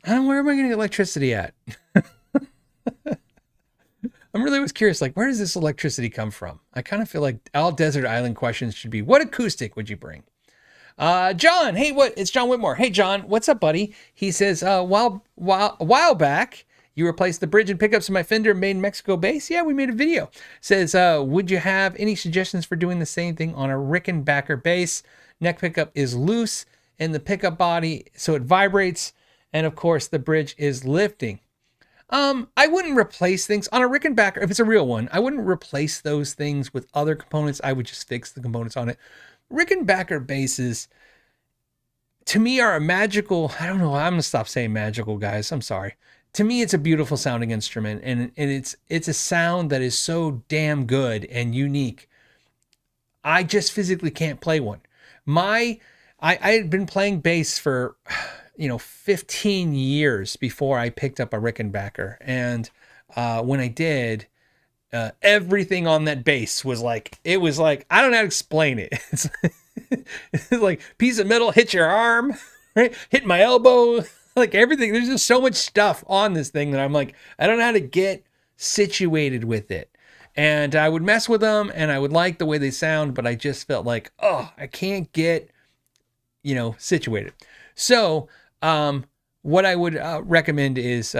A: where am I going to get electricity at? I'm really was curious, like, where does this electricity come from? I kind of feel like all Desert Island questions should be, what acoustic would you bring? John, hey, it's John Whitmore. Hey, John, what's up, buddy? He says, a while back, you replaced the bridge and pickups in my Fender made in Mexico bass. Yeah, we made a video. Says, would you have any suggestions for doing the same thing on a Rickenbacker bass? Neck pickup is loose in the pickup body, so it vibrates. And of course, the bridge is lifting. I wouldn't replace things on a Rickenbacker. If it's a real one, I wouldn't replace those things with other components. I would just fix the components on it. Rickenbacker basses, to me, are a magical, I don't know, I'm going to stop saying magical, guys. I'm sorry. To me, it's a beautiful sounding instrument, and it's a sound that is so damn good and unique. I just physically can't play one. I had been playing bass for 15 years before I picked up a Rickenbacker. And when I did, everything on that bass was like, I don't know how to explain it. It's like piece of metal hit your arm, right? Hit my elbow, like everything. There's just so much stuff on this thing that I'm like, I don't know how to get situated with it. And I would mess with them, and I would like the way they sound, but I just felt like, I can't get, situated. So, what I would recommend is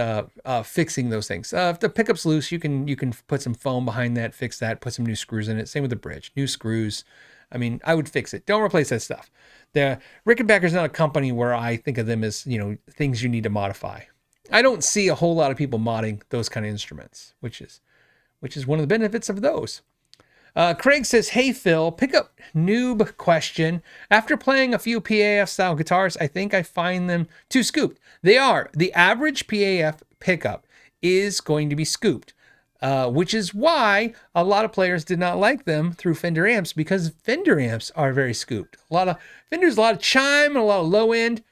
A: fixing those things. If the pickup's loose, you can put some foam behind that, fix that, put some new screws in it. Same with the bridge, new screws. I mean, I would fix it. Don't replace that stuff. The Rickenbacker is not a company where I think of them as, things you need to modify. I don't see a whole lot of people modding those kind of instruments, which is one of the benefits of those. Craig says, hey, Phil, pickup noob question. After playing a few PAF style guitars, I think I find them too scooped. They are. The average PAF pickup is going to be scooped, which is why a lot of players did not like them through Fender amps, because Fender amps are very scooped. Fender's a lot of chime and a lot of low end,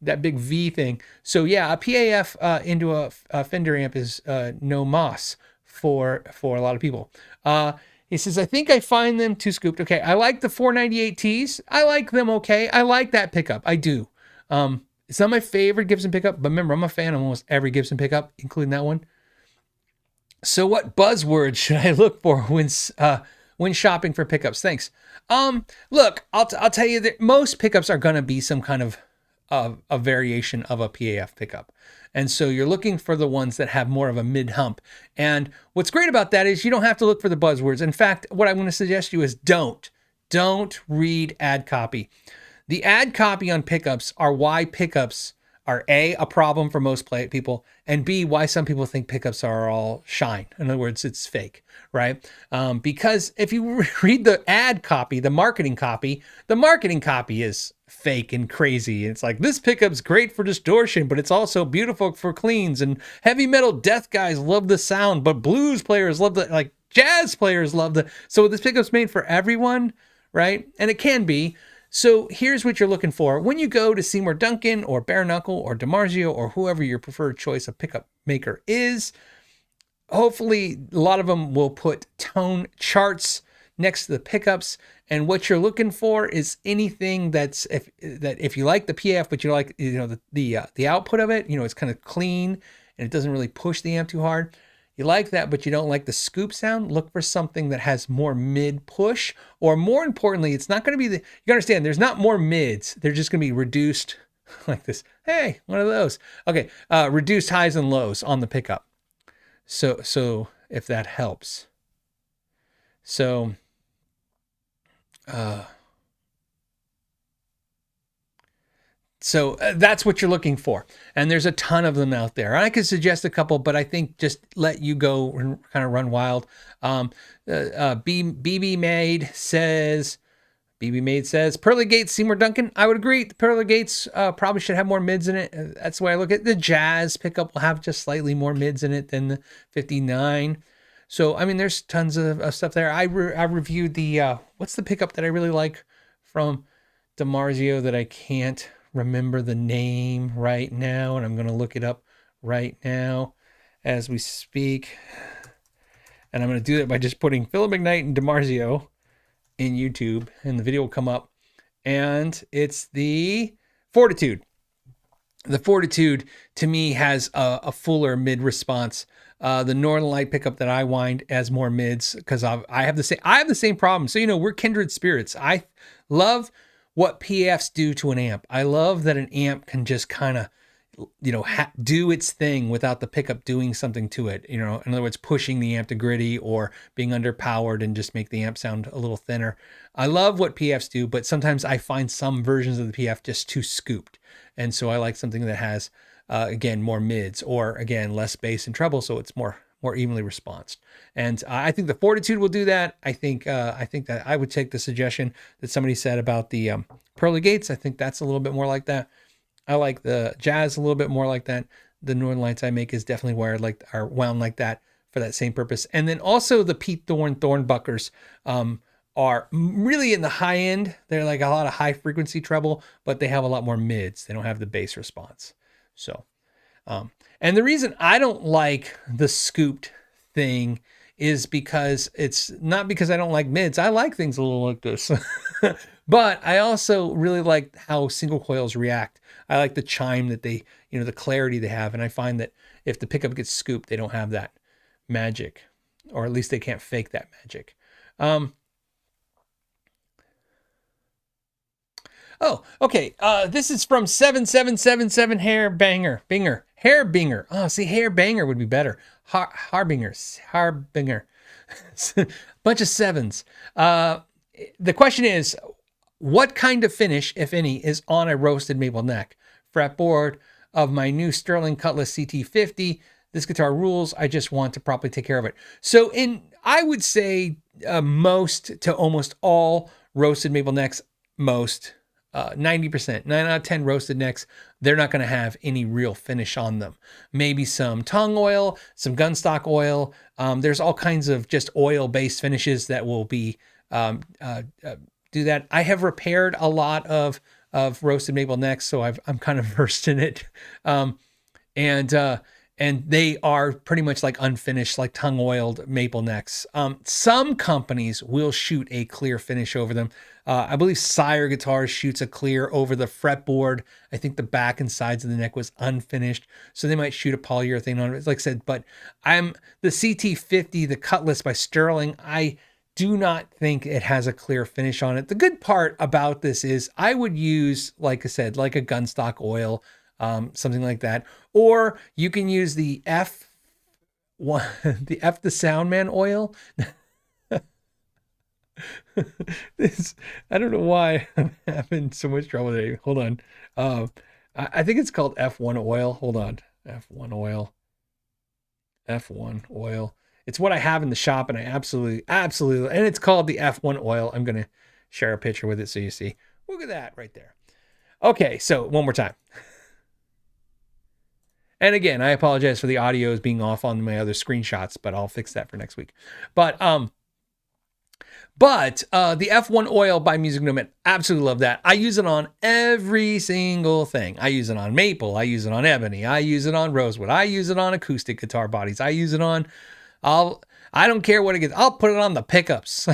A: that big V thing. So yeah, a PAF into a Fender amp is no moss for a lot of people. He says, I think I find them too scooped. Okay, I like the 498Ts. I like them okay. I like that pickup. I do. It's not my favorite Gibson pickup, but remember, I'm a fan of almost every Gibson pickup, including that one. So what buzzwords should I look for when shopping for pickups? Thanks. Look, I'll tell you that most pickups are going to be some kind of a variation of a PAF pickup. And so you're looking for the ones that have more of a mid hump. And what's great about that is you don't have to look for the buzzwords. In fact, what I'm going to suggest you is don't read ad copy. The ad copy on pickups are why pickups are A, a problem for most people, and B, why some people think pickups are all shine. In other words, it's fake, right? Because if you read the ad copy, the marketing copy is fake and crazy. It's like, this pickup's great for distortion, but it's also beautiful for cleans, and heavy metal death guys love the sound, but blues players love the, like jazz players love the, so this pickup's made for everyone, right? And it can be. So here's what you're looking for. When you go to Seymour, Duncan, or Bare Knuckle, or DiMarzio, or whoever your preferred choice of pickup maker is, hopefully a lot of them will put tone charts next to the pickups. And what you're looking for is anything if you like the PF, but you like, the output of it, it's kind of clean and it doesn't really push the amp too hard. You like that, but you don't like the scoop sound, look for something that has more mid push, or more importantly, it's not going to be you understand, there's not more mids. They're just going to be reduced like this. Hey, one of those. Okay. Reduced highs and lows on the pickup. So if that helps. So, that's what you're looking for. And there's a ton of them out there. I could suggest a couple, but I think just let you go and kind of run wild. BB Maid says, Pearly Gates, Seymour Duncan. I would agree. The Pearly Gates probably should have more mids in it. That's the way I look at it. The Jazz pickup will have just slightly more mids in it than the 59. So, I mean, there's tons of stuff there. I reviewed the, what's the pickup that I really like from DiMarzio that I can't remember the name right now, and I'm going to look it up right now as we speak. And I'm going to do that by just putting Philip McKnight and DiMarzio in YouTube, and the video will come up. And it's the Fortitude. The Fortitude, to me, has a fuller mid response. The Northern Light pickup that I wind as more mids, because I have the same problem. So, we're kindred spirits. I love what PFs do to an amp. I love that an amp can just kind of, do its thing without the pickup doing something to it. In other words, pushing the amp to gritty or being underpowered and just make the amp sound a little thinner. I love what PFs do, but sometimes I find some versions of the PF just too scooped. And so I like something that has, again, more mids, or again, less bass and treble, so it's more evenly responsed. And I think the Fortitude will do that. I think that I would take the suggestion that somebody said about the Pearly Gates. I think that's a little bit more like that. I like the Jazz a little bit more like that. The Northern Lights I make is definitely are wound like that for that same purpose. And then also the Pete Thornbuckers are really in the high end. They're like a lot of high frequency treble, but they have a lot more mids. They don't have the bass response. So, and the reason I don't like the scooped thing is because it's not because I don't like mids. I like things a little like this, but I also really like how single coils react. I like the chime that they, the clarity they have. And I find that if the pickup gets scooped, they don't have that magic, or at least they can't fake that magic. Oh, okay. This is from 7777 Hair Binger. Oh, see, Hair Banger would be better. Harbinger. Bunch of sevens. The question is, what kind of finish, if any, is on a roasted maple neck? Fretboard of my new Sterling Cutlass CT50. This guitar rules. I just want to properly take care of it. So I would say most to almost all roasted maple necks, 90%, 9 out of 10 roasted necks, they're not going to have any real finish on them. Maybe some tongue oil, some gunstock oil. There's all kinds of just oil-based finishes that will be do that. I have repaired a lot of roasted maple necks, so I'm kind of versed in it. And they are pretty much like unfinished, like tongue oiled maple necks. Some companies will shoot a clear finish over them. I believe Sire Guitars shoots a clear over the fretboard. I think the back and sides of the neck was unfinished, so they might shoot a polyurethane on it. Like I said, but the CT50, the Cutlass by Sterling, I do not think it has a clear finish on it. The good part about this is I would use, like I said, like a gunstock oil, something like that, or you can use the F1, the Soundman oil. I don't know why I'm having so much trouble today. Hold on. I think it's called F1 oil. Hold on. F1 oil. It's what I have in the shop, and I absolutely, and it's called the F1 oil. I'm going to share a picture with it so you see. Look at that right there. Okay, so one more time. And again, I apologize for the audios being off on my other screenshots, but I'll fix that for next week. But the F1 oil by Music Nomad, absolutely love that. I use it on every single thing. I use it on maple. I use it on ebony. I use it on rosewood. I use it on acoustic guitar bodies. I use it on, I don't care what it gets. I'll put it on the pickups,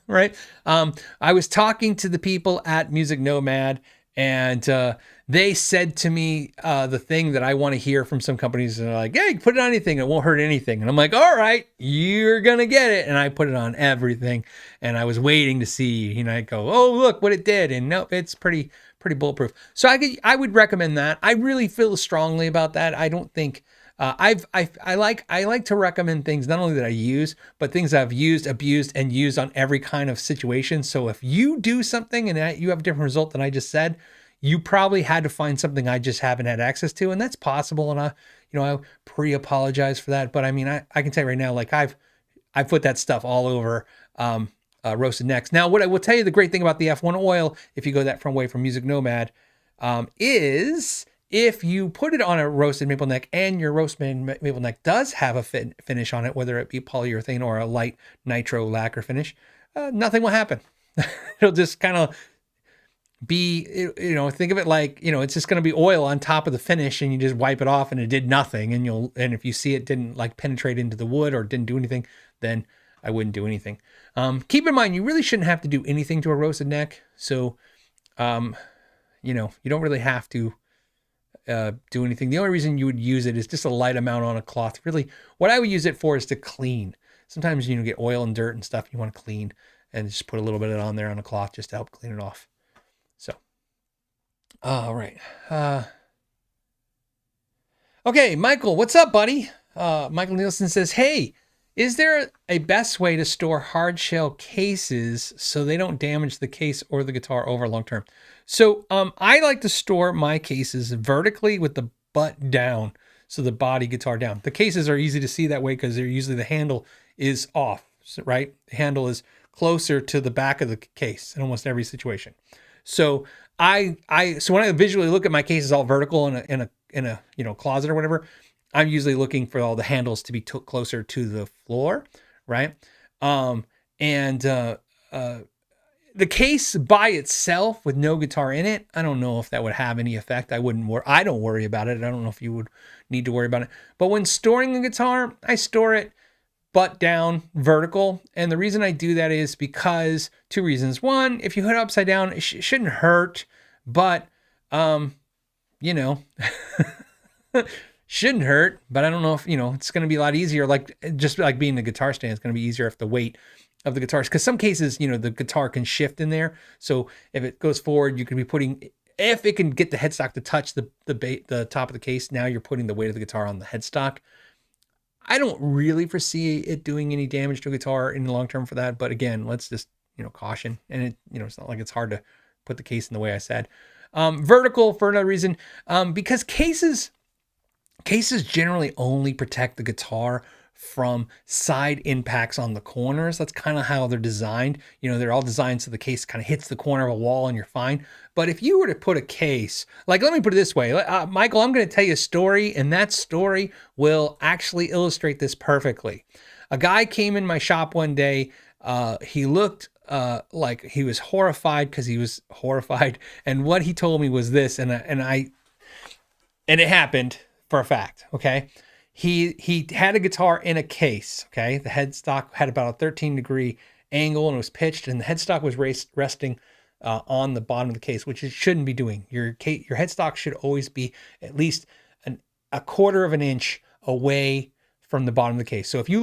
A: right? I was talking to the people at Music Nomad, and they said to me the thing that I want to hear from some companies. And they're like, hey, put it on anything. It won't hurt anything. And I'm like, all right, you're going to get it. And I put it on everything. And I was waiting to see, I go, oh, look what it did. And nope, it's pretty bulletproof. So I would recommend that. I really feel strongly about that. I don't think I like to recommend things not only that I use, but things I've used, abused, and used on every kind of situation. So if you do something and you have a different result than I just said, you probably had to find something I just haven't had access to, and that's possible. And I pre-apologize for that. But I mean, I can tell you right now, like I've put that stuff all over roasted necks. Now, what I will tell you, the great thing about the F1 oil, if you go that from Music Nomad, is if you put it on a roasted maple neck and your roasted maple neck does have a finish on it, whether it be polyurethane or a light nitro lacquer finish, nothing will happen. It'll just kind of be, think of it like, it's just going to be oil on top of the finish, and you just wipe it off and it did nothing. And if you see it didn't like penetrate into the wood or didn't do anything, then I wouldn't do anything. Keep in mind, you really shouldn't have to do anything to a roasted neck. So, you don't really have to do anything. The only reason you would use it is just a light amount on a cloth. Really, what I would use it for is to clean. Sometimes, get oil and dirt and stuff you want to clean, and just put a little bit of it on there on a cloth just to help clean it off. So, all right. Okay, Michael, what's up, buddy? Michael Nielsen says, hey, is there a best way to store hard shell cases so they don't damage the case or the guitar over long term? So I like to store my cases vertically with the butt down, so the body guitar down. The cases are easy to see that way because they're usually the handle is off, right? The handle is closer to the back of the case in almost every situation. So so when I visually look at my cases all vertical in a closet or whatever, I'm usually looking for all the handles to be closer to the floor, right? The case by itself with no guitar in it, I don't know if that would have any effect. I don't worry about it. I don't know if you would need to worry about it. But when storing a guitar, I store it butt down vertical. And the reason I do that is because two reasons. One, if you hit it upside down, it shouldn't hurt, but, shouldn't hurt, but I don't know if, it's going to be a lot easier. Like just like being the guitar stand, it's going to be easier if the weight of the guitars, because some cases, the guitar can shift in there. So if it goes forward, you can be putting, if it can get the headstock to touch the top of the case, now you're putting the weight of the guitar on the headstock. I don't really foresee it doing any damage to a guitar in the long term for that. But again, let's just, caution. And it, it's not like it's hard to put the case in the way I said. Vertical for another reason, because cases generally only protect the guitar from side impacts on the corners. That's kind of how they're designed. You know, they're all designed so the case kind of hits the corner of a wall and you're fine. But if you were to put a case, like, let me put it this way, Michael, I'm going to tell you a story, and that story will actually illustrate this perfectly. A guy came in my shop one day. He looked like he was horrified because he was horrified. And what he told me was this, and it happened for a fact. Okay. He had a guitar in a case. Okay. The headstock had about a 13-degree angle and it was pitched, and the headstock was resting on the bottom of the case, which it shouldn't be doing. Your headstock should always be at least a quarter of an inch away from the bottom of the case. So if you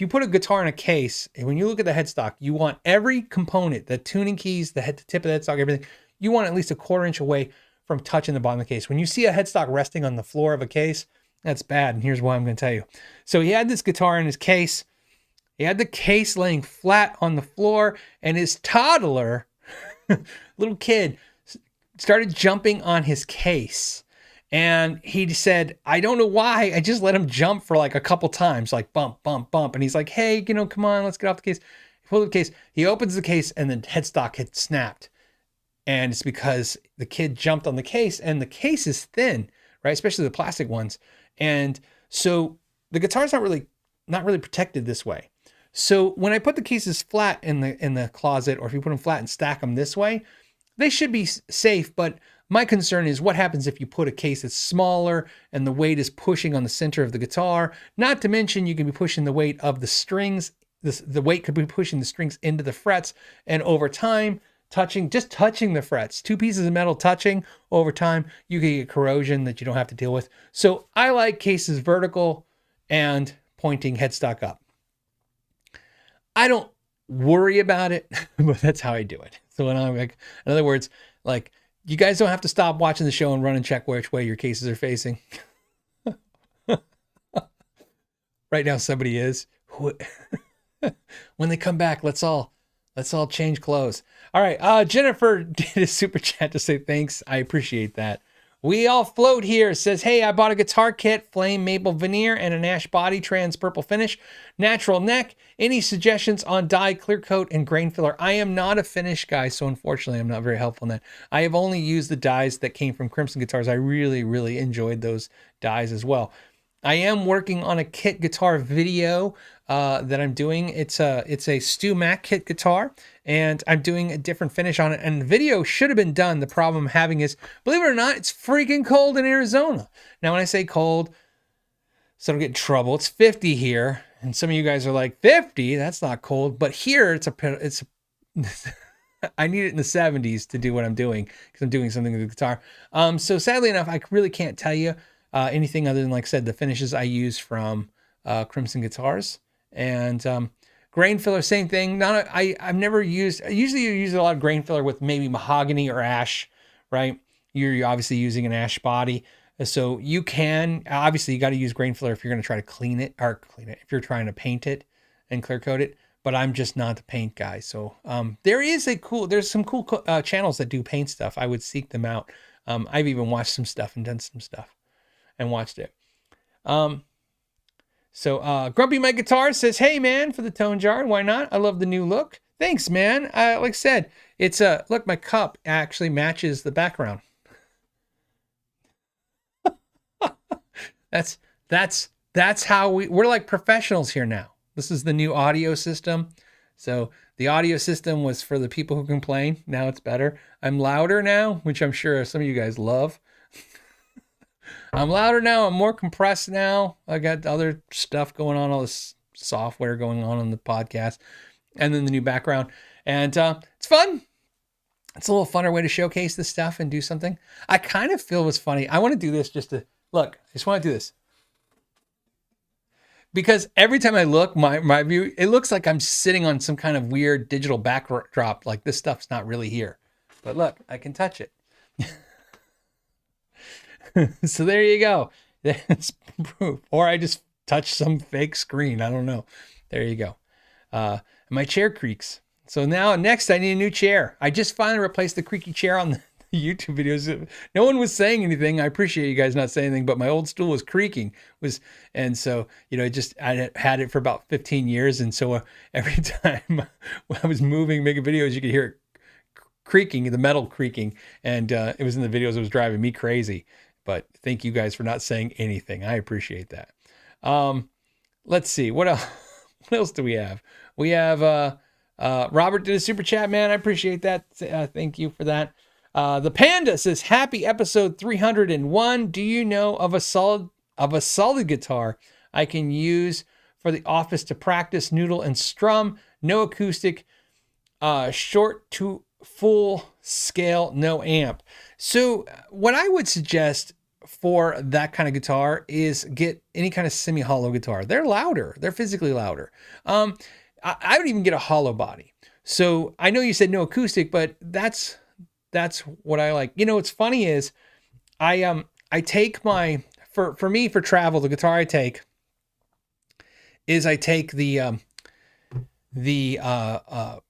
A: put a guitar in a case, and when you look at the headstock, you want every component, the tuning keys, the tip of the headstock, everything, you want at least a quarter inch away from touching the bottom of the case. When you see a headstock resting on the floor of a case, that's bad. And here's why I'm going to tell you. So he had this guitar in his case. He had the case laying flat on the floor, and his toddler, little kid, started jumping on his case. And he said, I don't know why, I just let him jump for like a couple times, like bump, bump, bump. And he's like, hey, come on, let's get off the case. He pulls the case. He opens the case, and the headstock had snapped. And it's because the kid jumped on the case, and the case is thin, right? Especially the plastic ones. And so the guitar's not really protected this way. So when I put the cases flat in the closet, or if you put them flat and stack them this way, they should be safe. But my concern is what happens if you put a case that's smaller and the weight is pushing on the center of the guitar. Not to mention you can be pushing the weight of the strings. The weight could be pushing the strings into the frets, and over time, just touching the frets, two pieces of metal touching over time, you can get corrosion that you don't have to deal with. So I like cases vertical and pointing headstock up. I don't worry about it, but that's how I do it. So when I'm like, in other words, like, you guys don't have to stop watching the show and run and check which way your cases are facing. Right now, somebody is. When they come back, let's all change clothes. All right. Jennifer did a super chat to say thanks. I appreciate that. We all float here. Says, hey, I bought a guitar kit, flame maple veneer, and an ash body, trans purple finish, natural neck. Any suggestions on dye, clear coat, and grain filler? I am not a finish guy, so unfortunately, I'm not very helpful in that. I have only used the dyes that came from Crimson Guitars. I really, really enjoyed those dyes as well. I am working on a kit guitar video that I'm doing. It's a Stu Mac kit guitar, and I'm doing a different finish on it. And the video should have been done. The problem I'm having is, believe it or not, it's freaking cold in Arizona. Now, when I say cold, so I don't get in trouble, it's 50 here, and some of you guys are like, 50? That's not cold. But here, I need it in the 70s to do what I'm doing because I'm doing something with the guitar. So sadly enough, I really can't tell you anything other than, like I said, the finishes I use from Crimson Guitars. And grain filler, same thing. I've never used, usually you use a lot of grain filler with maybe mahogany or ash, right? You're obviously using an ash body. So you can, obviously you got to use grain filler if you're going to try to clean it, if you're trying to paint it and clear coat it. But I'm just not the paint guy. So there's some cool channels that do paint stuff. I would seek them out. I've even watched some stuff and done some stuff and watched it. So Grumpy My Guitar says, hey man, for the tone jar, why not? I love the new look. Thanks, man. Like I said, it's look, my cup actually matches the background. That's how we're like professionals here now. This is the new audio system. So the audio system was for the people who complain. Now it's better. I'm louder now, which I'm sure some of you guys love. I'm louder now. I'm more compressed now. I got other stuff going on, all this software going on the podcast, and then the new background. And it's fun. It's a little funner way to showcase this stuff and do something. I kind of feel it's funny. I want to do this just to look. I just want to do this. Because every time I look, my view, it looks like I'm sitting on some kind of weird digital backdrop. Like this stuff's not really here. But look, I can touch it. So there you go. That's proof. Or I just touched some fake screen. I don't know. There you go. My chair creaks. So now next I need a new chair. I just finally replaced the creaky chair on YouTube videos. No one was saying anything. I appreciate you guys not saying anything, but my old stool was creaking. And so, I had it for about 15 years. And so every time I was moving, making videos, you could hear it creaking, the metal creaking. And it was in the videos. It was driving me crazy. But thank you guys for not saying anything. I appreciate that. Let's see. What else? What else do we have? We have Robert did a super chat, man. I appreciate that. Thank you for that. The Panda says, happy episode 301. Do you know of a solid guitar I can use for the office to practice, noodle, and strum? No acoustic, short to full scale, no amp. So what I would suggest for that kind of guitar is get any kind of semi-hollow guitar. They're louder. They're physically louder. I would even get a hollow body. So I know you said no acoustic, but that's what I like. What's funny is I take my, for me, for travel, the guitar I take the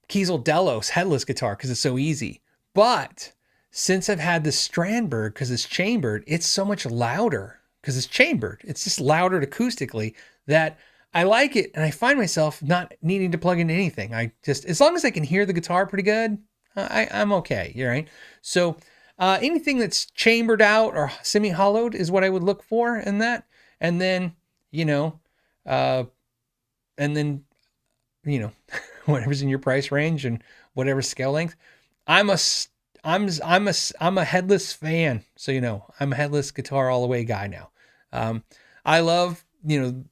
A: Kiesel Delos headless guitar because it's so easy. But since I've had the Strandberg, because it's chambered, it's so much louder because it's chambered. It's just louder acoustically that I like it. And I find myself not needing to plug in anything. As long as I can hear the guitar pretty good, I'm okay. You're right. So anything that's chambered out or semi-hollowed is what I would look for in that. And then, whatever's in your price range and whatever scale length. I'm a headless fan. So, I'm a headless guitar all the way guy now. I love,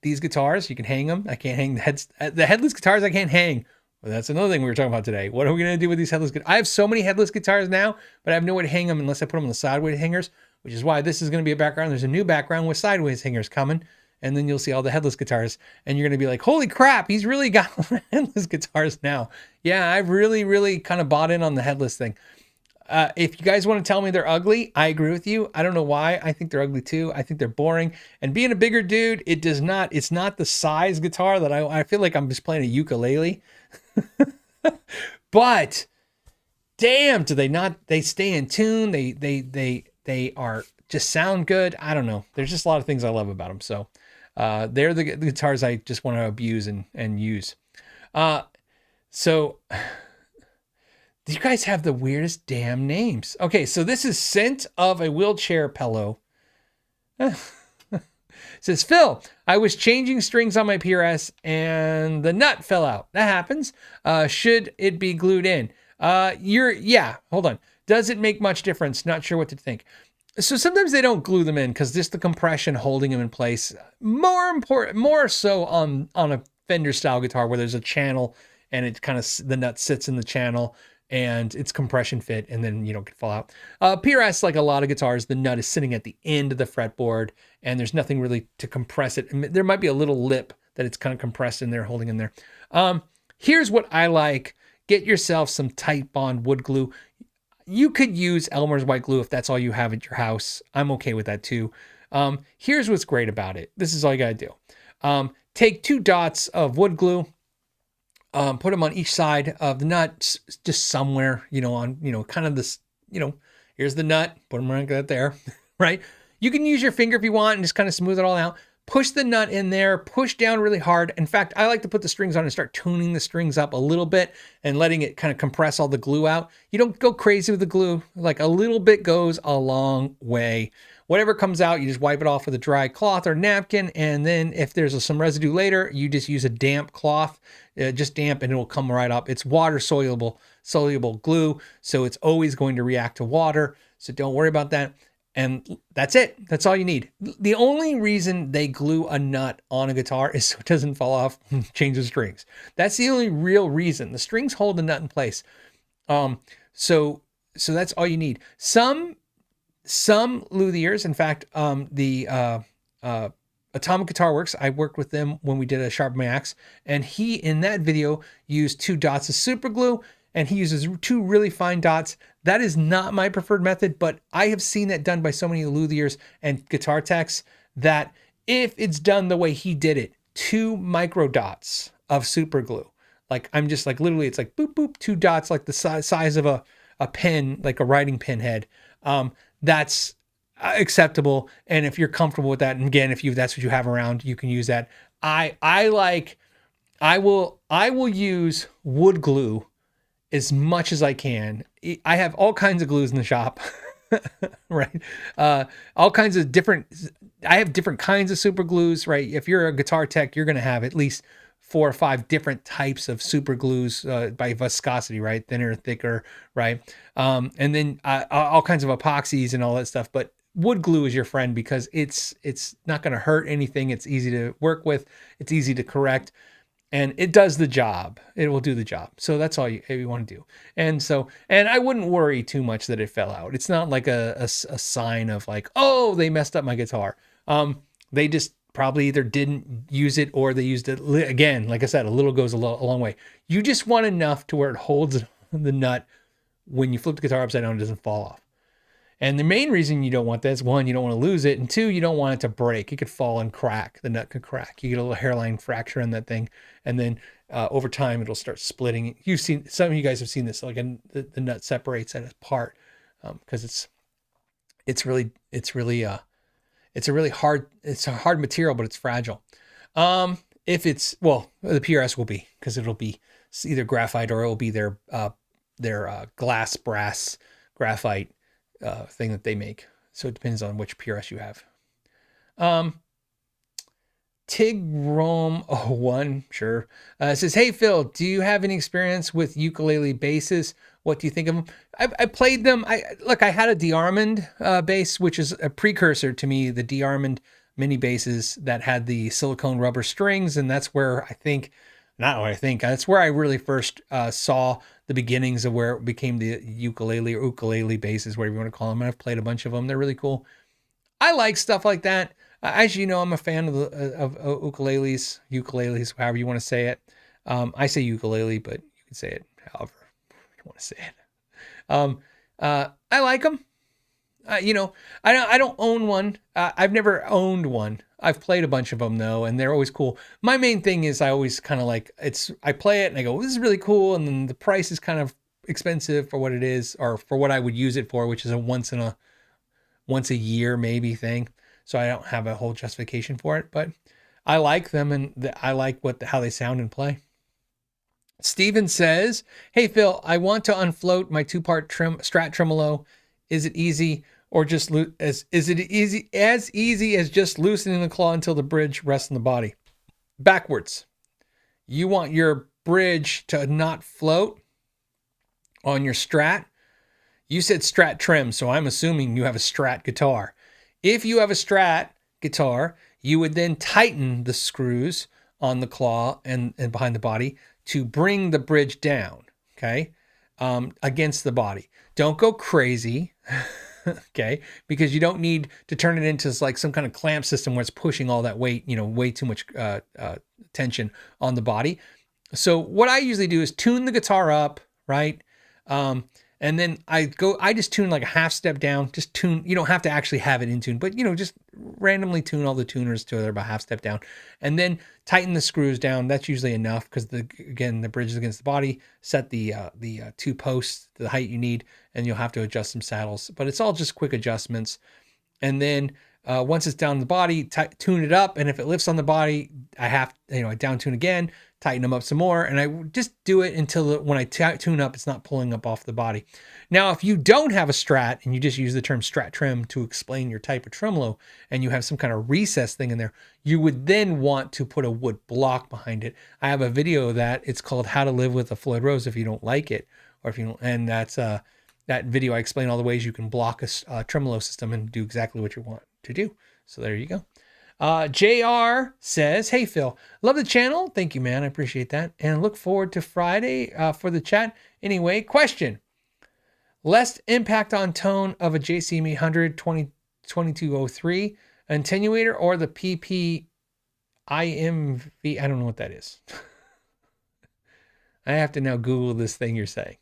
A: these guitars. You can hang them. I can't hang the headless guitars. I can't hang. Well, that's another thing we were talking about today. What are we going to do with these headless guitars? I have so many headless guitars now, but I have no way to hang them unless I put them on the sideways hangers, which is why this is going to be a background. There's a new background with sideways hangers coming. And then you'll see all the headless guitars and you're going to be like, holy crap, he's really got headless guitars now. Yeah, I've really, really kind of bought in on the headless thing. If you guys want to tell me they're ugly, I agree with you. I don't know why. I think they're ugly too. I think they're boring. And being a bigger dude, it's not the size guitar that I feel like I'm just playing a ukulele. But damn, do they stay in tune. They are just sound good. I don't know. There's just a lot of things I love about them. So they're the guitars I just want to abuse and use. So you guys have the weirdest damn names. Okay, so this is Scent of a Wheelchair Pillow. Says, Phil, I was changing strings on my PRS and the nut fell out. That happens. Should it be glued in? Hold on. Does it make much difference? Not sure what to think. So sometimes they don't glue them in because just the compression holding them in place. More so on a Fender style guitar where there's a channel and it kind of, the nut sits in the channel and it's compression fit and then you don't get fall out. PRS, like a lot of guitars, the nut is sitting at the end of the fretboard and there's nothing really to compress it. And there might be a little lip that it's kind of compressed in there, holding in there. Here's what I like. Get yourself some tight bond wood glue. You could use Elmer's white glue if that's all you have at your house. I'm okay with that too. Here's what's great about it. This is all you gotta do. Take 2 dots of wood glue, put them on each side of the nut, just somewhere, kind of this, here's the nut, put them right there, right? You can use your finger if you want and just kind of smooth it all out. Push the nut in there, push down really hard. In fact, I like to put the strings on and start tuning the strings up a little bit and letting it kind of compress all the glue out. You don't go crazy with the glue. Like a little bit goes a long way. Whatever comes out, you just wipe it off with a dry cloth or napkin. And then if there's some residue later, you just use a damp cloth, just damp, and it will come right up. It's water soluble glue. So it's always going to react to water. So don't worry about that. And that's it. That's all you need. The only reason they glue a nut on a guitar is so it doesn't fall off and change the strings. That's the only real reason. The strings hold the nut in place. So that's all you need. Some luthiers, in fact, the Atomic Guitar Works, I worked with them when we did a Sharp Max, and he, in that video, used 2 dots of super glue, and he uses 2 really fine dots. That is not my preferred method, but I have seen that done by so many luthiers and guitar techs that if it's done the way he did it, 2 micro dots of super glue. Like I'm just like literally, it's like boop boop, 2 dots like the size of a a pin, like a riding pin head, that's acceptable. And if you're comfortable with that, and again, if that's what you have around, you can use that. I will use wood glue as much as I can. I have all kinds of glues in the shop, right? All kinds of different, I have different kinds of super glues, right? If you're a guitar tech, you're going to have at least 4 or 5 different types of super glues by viscosity, right? Thinner, thicker, right? And then all kinds of epoxies and all that stuff. But wood glue is your friend because it's not going to hurt anything. It's easy to work with. It's easy to correct. And it does the job. It will do the job. So that's all you want to do. And I wouldn't worry too much that it fell out. It's not like a sign of like, oh, they messed up my guitar. They just probably either didn't use it or they used it. Again, like I said, a little goes a long way. You just want enough to where it holds the nut when you flip the guitar upside down, it doesn't fall off. And the main reason you don't want that is, one, you don't want to lose it. And two, you don't want it to break. It could fall and crack. The nut could crack. You get a little hairline fracture in that thing. And then over time, it'll start splitting. Some of you guys have seen this, like the nut separates at a part because it's a hard material, but it's fragile. If it's, well, the PRS will be, because it'll be either graphite or it'll be their glass brass graphite thing that they make. So it depends on which PRS you have. Tig Rome 01, sure. Says, hey Phil, do you have any experience with ukulele basses? What do you think of them? I played them. I had a DeArmond bass, which is a precursor to me, the DeArmond mini basses that had the silicone rubber strings. And that's where that's where I really first saw the beginnings of where it became the ukulele or ukulele basses, whatever you want to call them. And I've played a bunch of them. They're really cool. I like stuff like that. As you know, I'm a fan of ukuleles, however you want to say it. I say ukulele, but you can say it however you want to say it. I like them. I don't own one. I've never owned one. I've played a bunch of them though, and they're always cool. My main thing is I always kind of like I play it and I go, this is really cool, and then the price is kind of expensive for what it is, or for what I would use it for, which is a once a year maybe thing. So I don't have a whole justification for it, but I like them and I like how they sound and play. Steven says, hey Phil, I want to unfloat my 2-part Strat tremolo. Is it easy or just as easy as just loosening the claw until the bridge rests on the body? Backwards. You want your bridge to not float on your Strat. You said Strat trim, so I'm assuming you have a Strat guitar. If you have a Strat guitar, you would then tighten the screws on the claw and behind the body to bring the bridge down, okay, against the body. Don't go crazy, okay, because you don't need to turn it into like some kind of clamp system where it's pushing all that weight, way too much tension on the body. So what I usually do is tune the guitar up, right? And then I just tune like a half step down, just tune. You don't have to actually have it in tune, but just randomly tune all the tuners to about half step down, and then tighten the screws down. That's usually enough because the bridge is against the body. Set the 2 posts to the height you need, and you'll have to adjust some saddles, but it's all just quick adjustments. And then once it's down the body, tune it up. And if it lifts on the body, I down tune again, tighten them up some more. And I just do it until when I tune up, it's not pulling up off the body. Now, if you don't have a Strat and you just use the term Strat trim to explain your type of tremolo, and you have some kind of recess thing in there, you would then want to put a wood block behind it. I have a video of that. It's called How to Live with a Floyd Rose If You Don't Like It. Or if you don't, and that's that video. I explain all the ways you can block a tremolo system and do exactly what you want to do. So there you go. JR says, hey Phil, love the channel. Thank you, man. I appreciate that. And look forward to Friday for the chat. Anyway, question. Less impact on tone of a JCM 100 2203 attenuator or the PP IMV? I don't know what that is. I have to now Google this thing you're saying.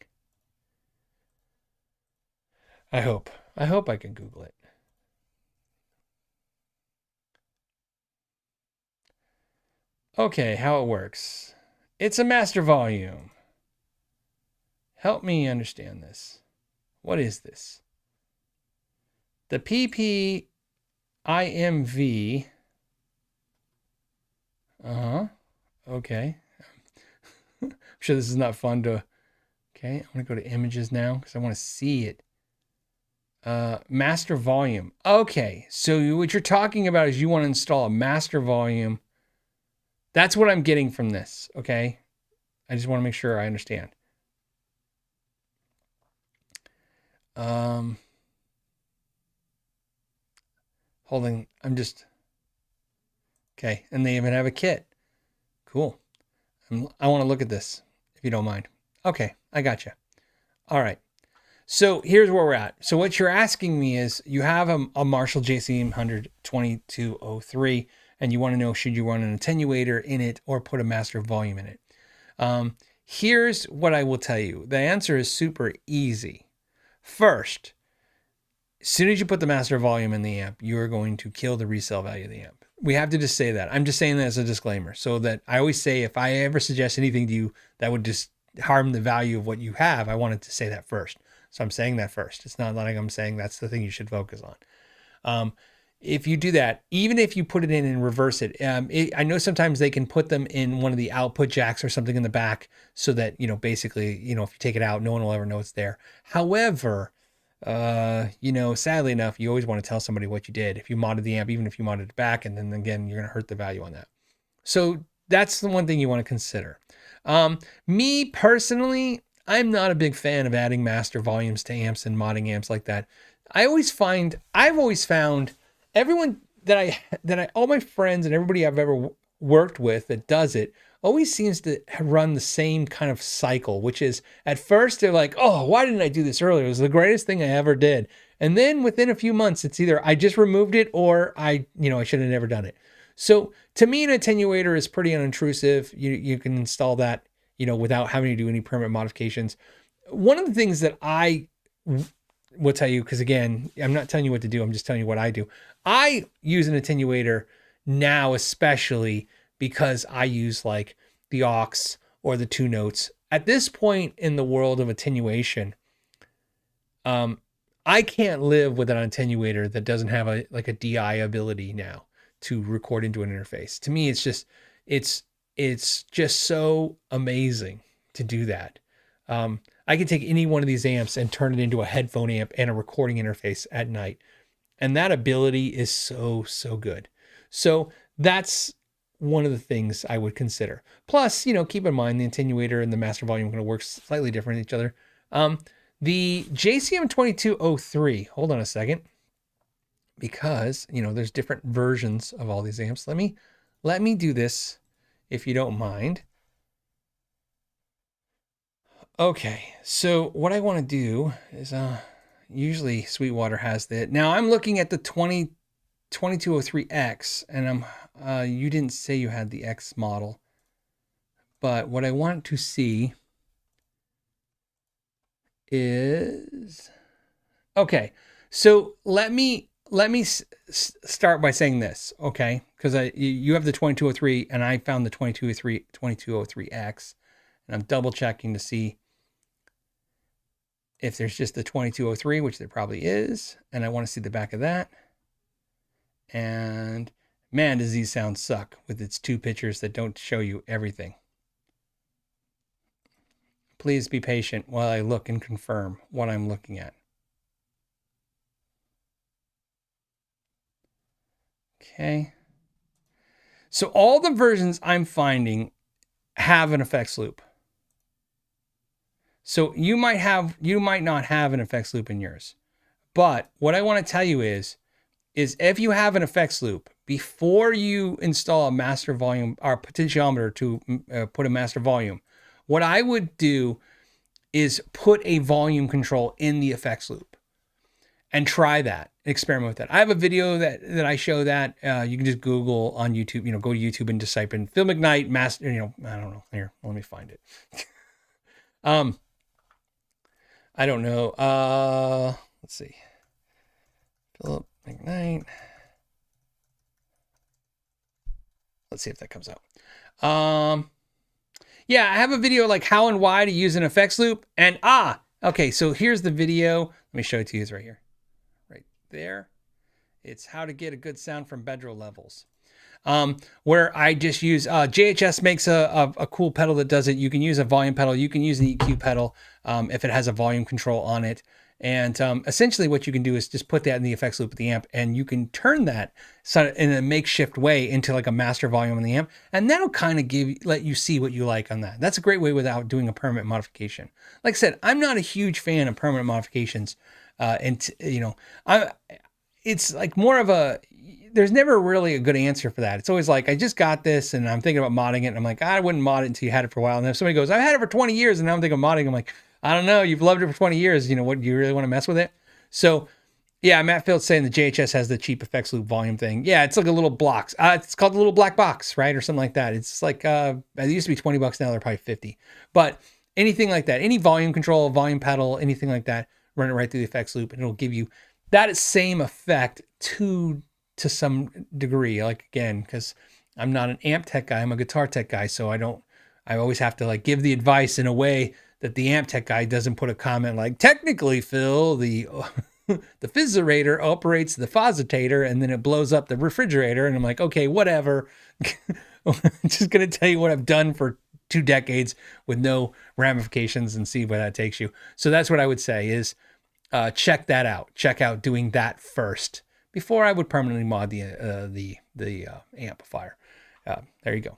A: I hope I can Google it. Okay, how it works. It's a master volume. Help me understand this. What is this? The PPIMV. Okay. I'm sure this is not fun to... Okay, I'm going to go to images now because I want to see it. Master volume. Okay, so what you're talking about is you want to install a master volume. That's what I'm getting from this, okay? I just want to make sure I understand. Holding, I'm just... Okay, and they even have a kit. Cool. I want to look at this, if you don't mind. Okay, I got you. All right. So here's where we're at. So what you're asking me is you have a Marshall JCM 100 2203 and you want to know, should you run an attenuator in it or put a master volume in it? Here's what I will tell you. The answer is super easy. First, as soon as you put the master volume in the amp, you're going to kill the resale value of the amp. We have to just say that. I'm just saying that as a disclaimer, so that I always say if I ever suggest anything to you that would just harm the value of what you have, I wanted to say that first. So I'm saying that first. It's not like I'm saying that's the thing you should focus on. If you do that, even if you put it in and reverse it, I know sometimes they can put them in one of the output jacks or something in the back so that, basically, if you take it out, no one will ever know it's there. However, sadly enough, you always want to tell somebody what you did. If you modded the amp, even if you modded it back, and then again, you're going to hurt the value on that. So that's the one thing you want to consider. Me personally, I'm not a big fan of adding master volumes to amps and modding amps like that. I've always found everyone all my friends and everybody I've ever worked with that does it always seems to run the same kind of cycle, which is at first they're like, oh, why didn't I do this earlier? It was the greatest thing I ever did. And then within a few months, it's either I just removed it or I should have never done it. So to me, an attenuator is pretty unintrusive. You can install that, without having to do any permanent modifications. One of the things that I will tell you, because again, I'm not telling you what to do, I'm just telling you what I do. I use an attenuator now, especially because I use like the aux or the 2 notes. At this point in the world of attenuation, I can't live with an attenuator that doesn't have a DI ability now to record into an interface. To me, it's just so amazing to do that. I can take any one of these amps and turn it into a headphone amp and a recording interface at night. And that ability is so, so good. So that's one of the things I would consider. Plus, keep in mind the attenuator and the master volume are going to work slightly different than each other. The JCM 2203, hold on a second, because, there's different versions of all these amps. Let me do this, if you don't mind. Okay, so what I want to do is, usually Sweetwater has that. Now I'm looking at the 2203X, and you didn't say you had the X model, but what I want to see is, okay, so let me start by saying this, okay? Because you have the 2203, and I found the 2203X, and I'm double checking to see if there's just the 2203, which there probably is, and I want to see the back of that. And man, does these sounds suck with its 2 pictures that don't show you everything. Please be patient while I look and confirm what I'm looking at. Okay. So all the versions I'm finding have an effects loop. So you might not have an effects loop in yours. But what I want to tell you is if you have an effects loop, before you install a master volume or potentiometer to put a master volume, what I would do is put a volume control in the effects loop and try that, experiment with that. I have a video that I show that. You can just Google on YouTube, go to YouTube and just type in Phil McKnight master, I don't know. Here, let me find it. I don't know. Let's see. Philip McKnight. Let's see if that comes out. Yeah, I have a video like how and why to use an effects loop. And Okay, so here's the video. Let me show it to you. It's right here. Right there. It's how to get a good sound from bedroll levels. Where I just use, JHS makes a cool pedal that does it. You can use a volume pedal. You can use an EQ pedal if it has a volume control on it. And essentially what you can do is just put that in the effects loop of the amp, and you can turn that in a makeshift way into like a master volume on the amp. And that'll kind of let you see what you like on that. That's a great way without doing a permanent modification. Like I said, I'm not a huge fan of permanent modifications. It's like more of there's never really a good answer for that. It's always like, I just got this and I'm thinking about modding it. And I'm like, I wouldn't mod it until you had it for a while. And if somebody goes, I've had it for 20 years and now I'm thinking of modding, I'm like, I don't know. You've loved it for 20 years. You know what? Do you really want to mess with it? So yeah, Matt Field's saying the JHS has the cheap effects loop volume thing. Yeah, it's like a little box. It's called the little black box, right? Or something like that. It's like, it used to be $20. Now they're probably 50. But anything like that, any volume control, volume pedal, anything like that, run it right through the effects loop and it'll give you that same effect to some degree. Like, again, because I'm not an amp tech guy, I'm a guitar tech guy. So I always have to like give the advice in a way that the amp tech guy doesn't put a comment like, technically, Phil, the fizzerator operates the fositator and then it blows up the refrigerator. And I'm like, okay, whatever. I'm just going to tell you what I've done for 2 decades with no ramifications and see where that takes you. So that's what I would say is check that out. Check out doing that first before I would permanently mod the amplifier. There you go.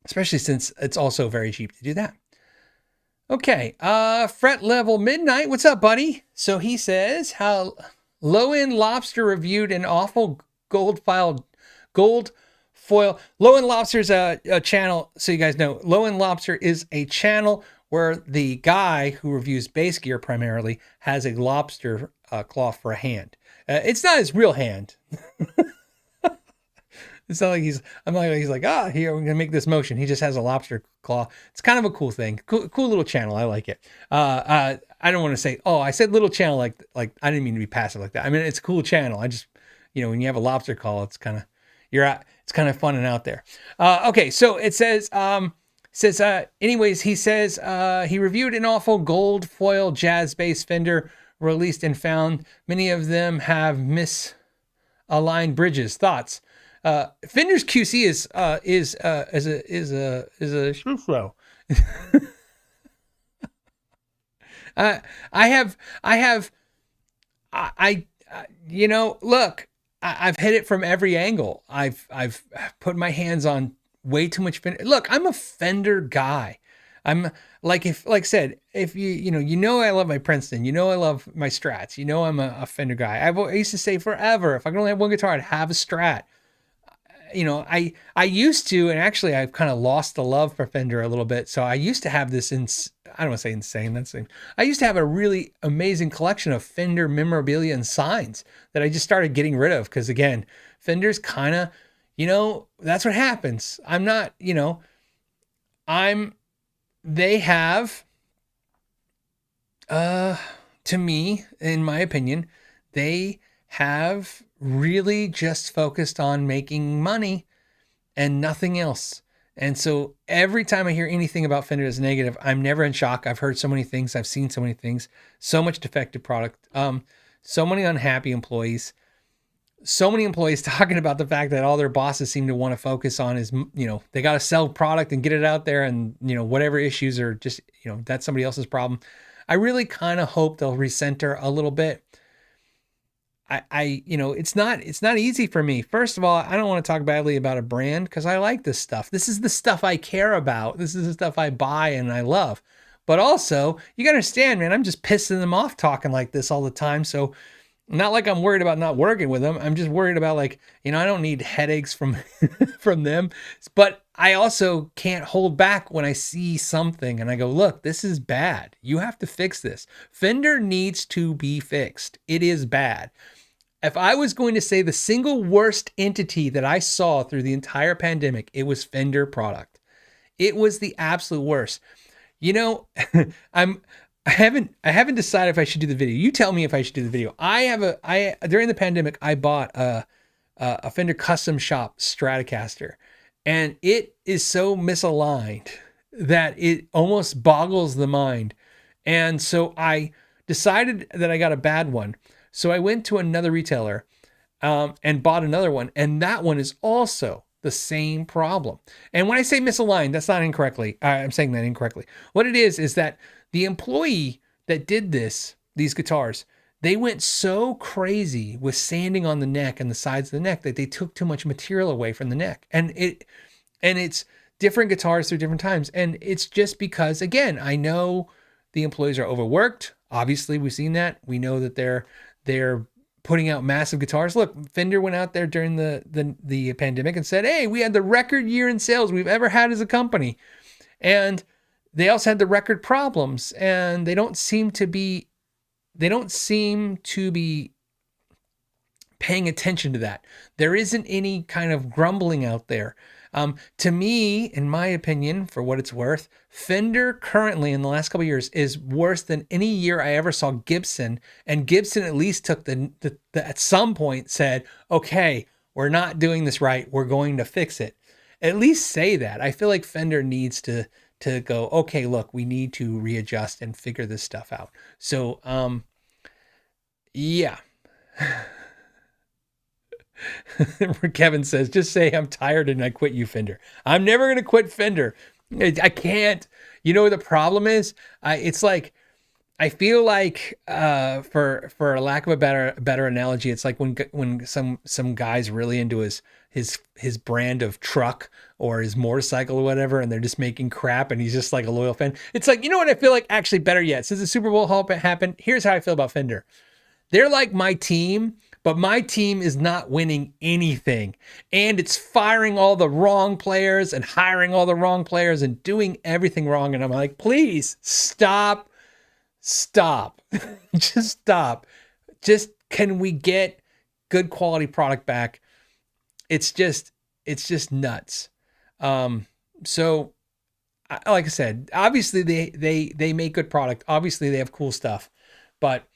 A: Especially since it's also very cheap to do that. Okay, Fret Level Midnight, what's up, buddy? So he says, how Low-End Lobster reviewed an awful gold foil. Low-End Lobster is a channel, so you guys know, Low-End Lobster is a channel where the guy who reviews bass gear primarily has a lobster claw for a hand. It's not his real hand. It's not like he's like, here, we're going to make this motion. He just has a lobster claw. It's kind of a cool thing. Cool little channel. I like it. I don't want to say, I said little channel like I didn't mean to be passive like that. I mean, it's a cool channel. I just, when you have a lobster claw, it's kind of, it's kind of fun and out there. Okay, so it says, anyways, he says he reviewed an awful gold foil jazz bass Fender released and found many of them have misaligned bridges. Thoughts? Fender's QC is a show. Look, I've hit it from every angle. I've put my hands on way too much Fender. Look, I'm a Fender guy. I'm like, I said, if I love my Princeton, I love my Strats, I'm a Fender guy. I used to say forever, if I could only have one guitar, I'd have a Strat. I used to, and actually I've kind of lost the love for Fender a little bit. So I used to have this, I don't want to say insane. I used to have a really amazing collection of Fender memorabilia and signs that I just started getting rid of. Cause again, Fender's kind of, that's what happens. I'm not, they have, to me, in my opinion, they have really just focused on making money and nothing else. And so every time I hear anything about Fender as negative, I'm never in shock. I've heard so many things. I've seen so many things, so much defective product, so many unhappy employees, so many employees talking about the fact that all their bosses seem to want to focus on is, they got to sell product and get it out there. And, whatever issues are just, that's somebody else's problem. I really kind of hope they'll recenter a little bit. It's not easy for me. First of all, I don't want to talk badly about a brand because I like this stuff. This is the stuff I care about. This is the stuff I buy and I love. But also, you got to understand, man, I'm just pissing them off talking like this all the time. So not like I'm worried about not working with them. I'm just worried about I don't need headaches from from them. But I also can't hold back when I see something and I go, look, this is bad. You have to fix this. Fender needs to be fixed. It is bad. If I was going to say the single worst entity that I saw through the entire pandemic, it was Fender product. It was the absolute worst. I haven't decided if I should do the video. You tell me if I should do the video. During the pandemic, I bought a Fender Custom Shop Stratocaster, and it is so misaligned that it almost boggles the mind. And so I decided that I got a bad one. So I went to another retailer and bought another one. And that one is also the same problem. And when I say misaligned, that's not incorrectly. I'm saying that incorrectly. What it is that the employee that did these guitars, they went so crazy with sanding on the neck and the sides of the neck that they took too much material away from the neck. And it's different guitars through different times. And it's just because, again, I know the employees are overworked. Obviously, we've seen that. We know that they're putting out massive guitars. Look, Fender went out there during the pandemic and said, hey, we had the record year in sales we've ever had as a company. And they also had the record problems, and they don't seem to be paying attention to that. There isn't any kind of grumbling out there. To me, in my opinion, for what it's worth, Fender currently in the last couple of years is worse than any year I ever saw Gibson. And Gibson at least took the at some point said, okay, we're not doing this right. We're going to fix it. At least say that. I feel like Fender needs to go, okay, look, we need to readjust and figure this stuff out. So, yeah. Kevin says, just say I'm tired and I quit you, Fender. I'm never going to quit Fender. I can't. You know what the problem is? It's like, I feel like, for a lack of a better analogy, it's like when some guy's really into his brand of truck or his motorcycle or whatever, and they're just making crap, and he's just like a loyal fan. It's like, you know what I feel like? Actually, better yet, since the Super Bowl happened, here's how I feel about Fender. They're like my team, but my team is not winning anything. And it's firing all the wrong players and hiring all the wrong players and doing everything wrong. And I'm like, please stop. Just stop. Just, can we get good quality product back? It's just nuts. So like I said, obviously they make good product. Obviously they have cool stuff, but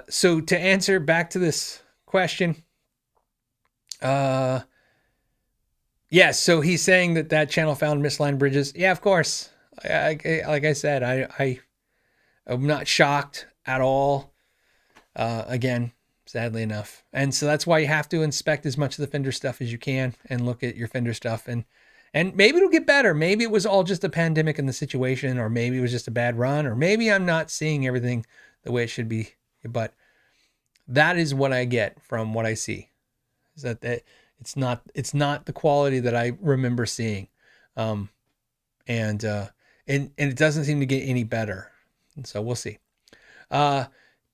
A: so to answer back to this question, yes. So he's saying that channel found misaligned bridges. Yeah, of course. Like I said, I'm not shocked at all. Again, sadly enough. And so that's why you have to inspect as much of the Fender stuff as you can and look at your Fender stuff, and maybe it'll get better. Maybe it was all just a pandemic in the situation, or maybe it was just a bad run, or maybe I'm not seeing everything the way it should be. But that is what I get from what I see, is that it's not the quality that I remember seeing. And it doesn't seem to get any better. And so we'll see.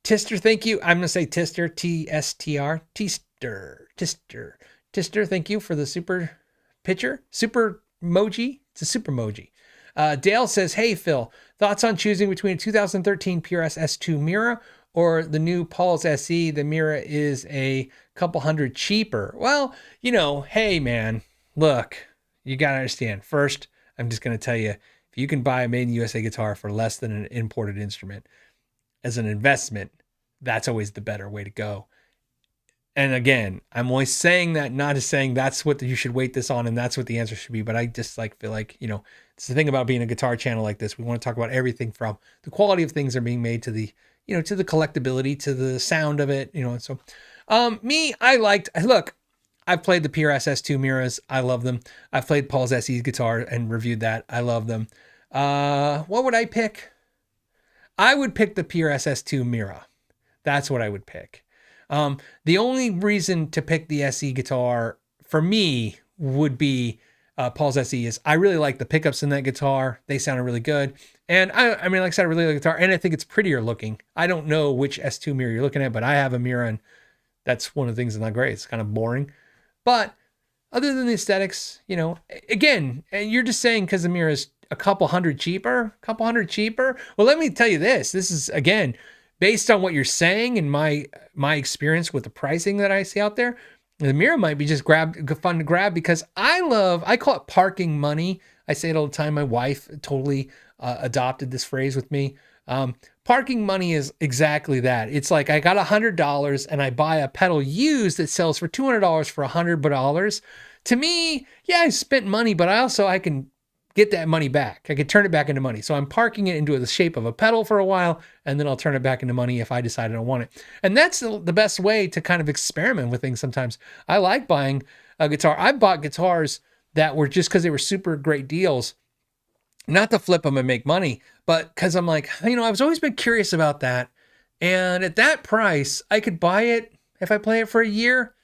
A: Tister, thank you. I'm going to say Tister, T-S-T-R, Tister, thank you for the super picture. Super emoji. It's a super emoji. Dale says, hey, Phil, thoughts on choosing between a 2013 PRS S2 Mira or the new Pauls SE? The Mira is a couple hundred cheaper. Well, hey, man, look, you got to understand. First, I'm just going to tell you, if you can buy a made in USA guitar for less than an imported instrument as an investment, that's always the better way to go. And again, I'm only saying that not as saying that's what you should weight this on and that's what the answer should be. But I just feel like, it's the thing about being a guitar channel like this. We want to talk about everything from the quality of things that are being made to the, to the collectability, to the sound of it, and so, I've played the PRS S2 Miras. I love them. I've played Pauls SE's guitar and reviewed that. I love them. What would I pick? I would pick the PRS S2 Mira. That's what I would pick. The only reason to pick the SE guitar for me would be Pauls SE is I really like the pickups in that guitar. They sounded really good. And I mean, like I said, I really like the guitar, and I think it's prettier looking. I don't know which S2 Mira you're looking at, but I have a Mira, and that's one of the things that's not great. It's kind of boring. But other than the aesthetics, again, and you're just saying because the Mira is a couple hundred cheaper. Well, let me tell you this. This is, again, based on what you're saying and my experience with the pricing that I see out there, the Mira might be just fun to grab, because I call it parking money. I say it all the time. My wife totally adopted this phrase with me. Parking money is exactly that. It's like I got $100 and I buy a pedal used that sells for $200 for $100. To me, yeah, I spent money, but I can get that money back. I could turn it back into money. So I'm parking it into the shape of a pedal for a while, and then I'll turn it back into money if I decide I don't want it. And that's the best way to kind of experiment with things sometimes. I like buying a guitar. I bought guitars that were just because they were super great deals, not to flip them and make money, but because I'm like, I was always been curious about that. And at that price, I could buy it if I play it for a year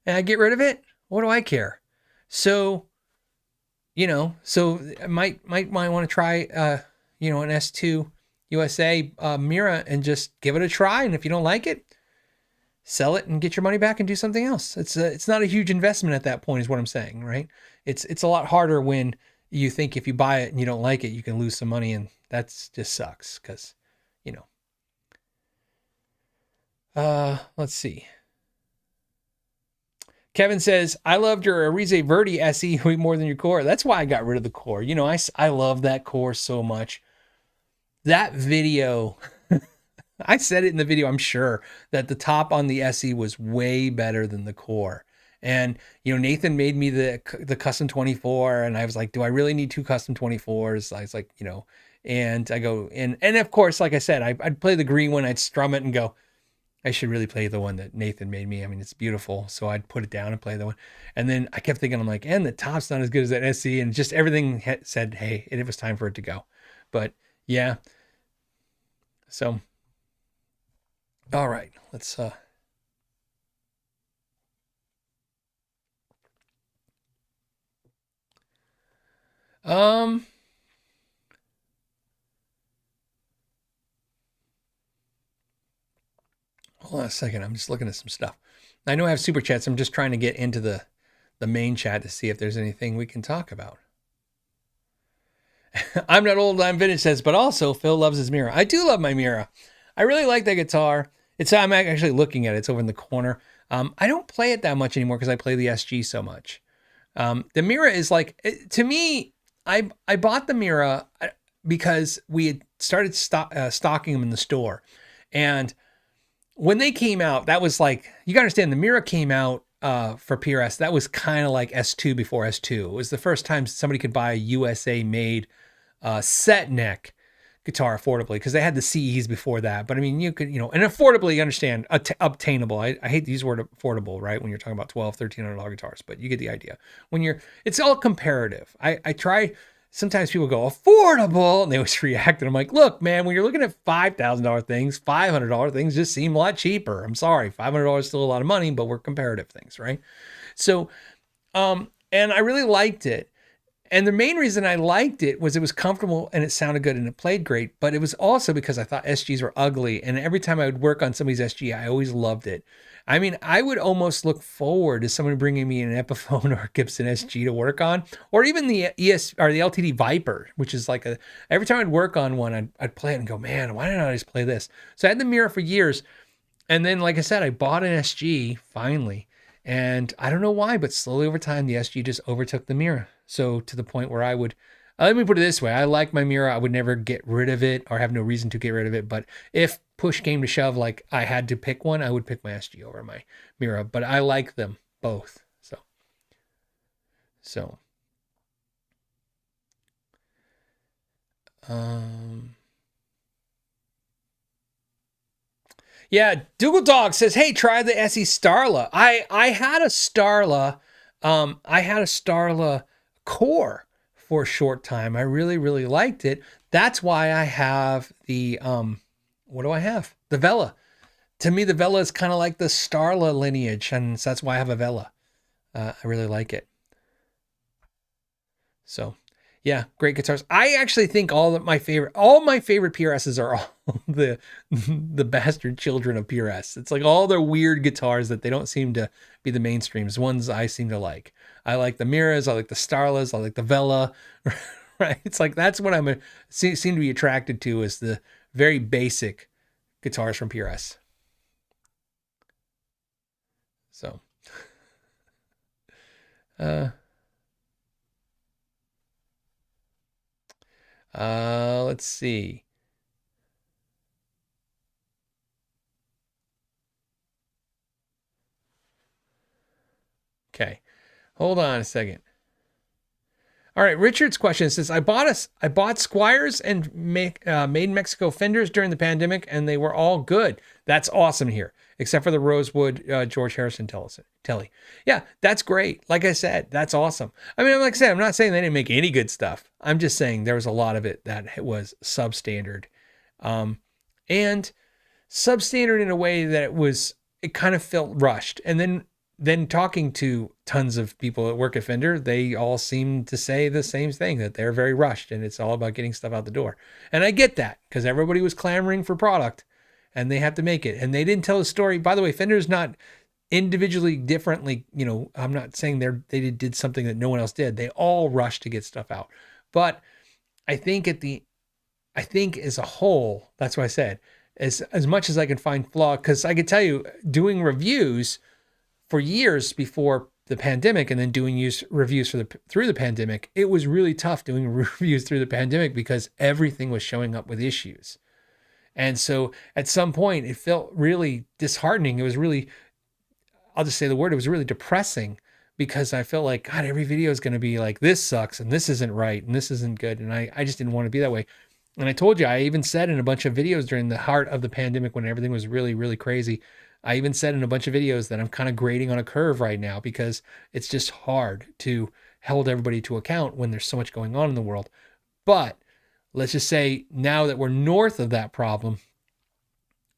A: and I get rid of it. What do I care? So, so I might want to try, an S2 USA Mira and just give it a try. And if you don't like it, sell it and get your money back and do something else. It's not a huge investment at that point is what I'm saying, right? It's a lot harder when you think if you buy it and you don't like it, you can lose some money, and that's just sucks because, let's see. Kevin says, I loved your Aristides Verde SE way more than your core. That's why I got rid of the core. I love that core so much. That video, I said it in the video, I'm sure, that the top on the SE was way better than the core. And, Nathan made me the custom 24, and I was like, do I really need 2 custom 24s? I was like, and I go, and of course, like I said, I'd play the green one, I'd strum it and go, I should really play the one that Nathan made me. I mean, it's beautiful. So I'd put it down and play the one. And then I kept thinking, I'm like, and the top's not as good as that SE. And just everything said, hey, it was time for it to go. But yeah. So, all right, let's, hold on a second. I'm just looking at some stuff. I know I have super chats. I'm just trying to get into the main chat to see if there's anything we can talk about. I'm not old, I'm vintage says, but also Phil loves his Mira. I do love my Mira. I really like that guitar. I'm actually looking at it. It's over in the corner. I don't play it that much anymore because I play the SG so much. The Mira is like, to me, I bought the Mira because we had started stocking them in the store. And when they came out, that was like, you gotta understand, the Mira came out for PRS. That was kind of like S2 before S2. It was the first time somebody could buy a USA made set neck guitar affordably, because they had the CEs before that. But I mean, you could, and affordably, you understand, obtainable. I hate to use the word affordable, right? When you're talking about $1,200, $1,300 guitars, but you get the idea. It's all comparative. I try. Sometimes people go affordable and they always react. And I'm like, look, man, when you're looking at $5,000 things, $500 things just seem a lot cheaper. I'm sorry. $500 is still a lot of money, but we're comparative things, right? So, and I really liked it. And the main reason I liked it was it was comfortable and it sounded good and it played great. But it was also because I thought SGs were ugly. And every time I would work on somebody's SG, I always loved it. I mean, I would almost look forward to someone bringing me an Epiphone or a Gibson SG to work on, or even the ES or the LTD Viper, which is like every time I'd work on one, I'd play it and go, man, why didn't I just play this? So I had the Mira for years. And then, like I said, I bought an SG finally. And I don't know why, but slowly over time, the SG just overtook the Mira. So to the point where I would, let me put it this way. I like my Mira. I would never get rid of it or have no reason to get rid of it. But if push came to shove, like I had to pick one, I would pick my SG over my Mira. But I like them both. So. Yeah, Dougal Dog says, hey, try the SE Starla. I had a Starla. I had a Starla core for a short time. I really, really liked it. That's why I have the, what do I have? The Vela. To me, the Vela is kind of like the Starla lineage, and so that's why I have a Vela. I really like it. So, yeah, great guitars. I actually think all my favorite PRSs are all the bastard children of PRS. It's like all their weird guitars that they don't seem to be the mainstreams. Ones I seem to like. I like the Miras. I like the Starlas. I like the Vela. Right? It's like that's what I'm seem to be attracted to, is the very basic guitars from PRS. So, let's see. Okay, hold on a second. All right, Richard's question says, I bought Squires and made in Mexico Fenders during the pandemic, and they were all good. That's awesome here, except for the Rosewood George Harrison Telly. Yeah, that's great. Like I said, that's awesome. I mean, like I said, I'm not saying they didn't make any good stuff. I'm just saying there was a lot of it that was substandard, and substandard in a way that it kind of felt rushed. And then talking to tons of people that work at Fender, they all seem to say the same thing, that they're very rushed and it's all about getting stuff out the door. And I get that, because everybody was clamoring for product and they have to make it. And they didn't tell a story. By the way, Fender's not individually differently, I'm not saying they did something that no one else did. They all rushed to get stuff out. But I think as a whole, that's what I said, as much as I can find flaw, because I could tell you, doing reviews for years before the pandemic and then doing reviews through the pandemic, it was really tough doing reviews through the pandemic because everything was showing up with issues. And so at some point it felt really disheartening. It was really, I'll just say the word, it was really depressing, because I felt like, God, every video is going to be like, this sucks and this isn't right and this isn't good. And I just didn't want to be that way. And I told you, I even said in a bunch of videos during the heart of the pandemic, when everything was really, really crazy, I even said in a bunch of videos that I'm kind of grading on a curve right now, because it's just hard to hold everybody to account when there's so much going on in the world. But let's just say now that we're north of that problem,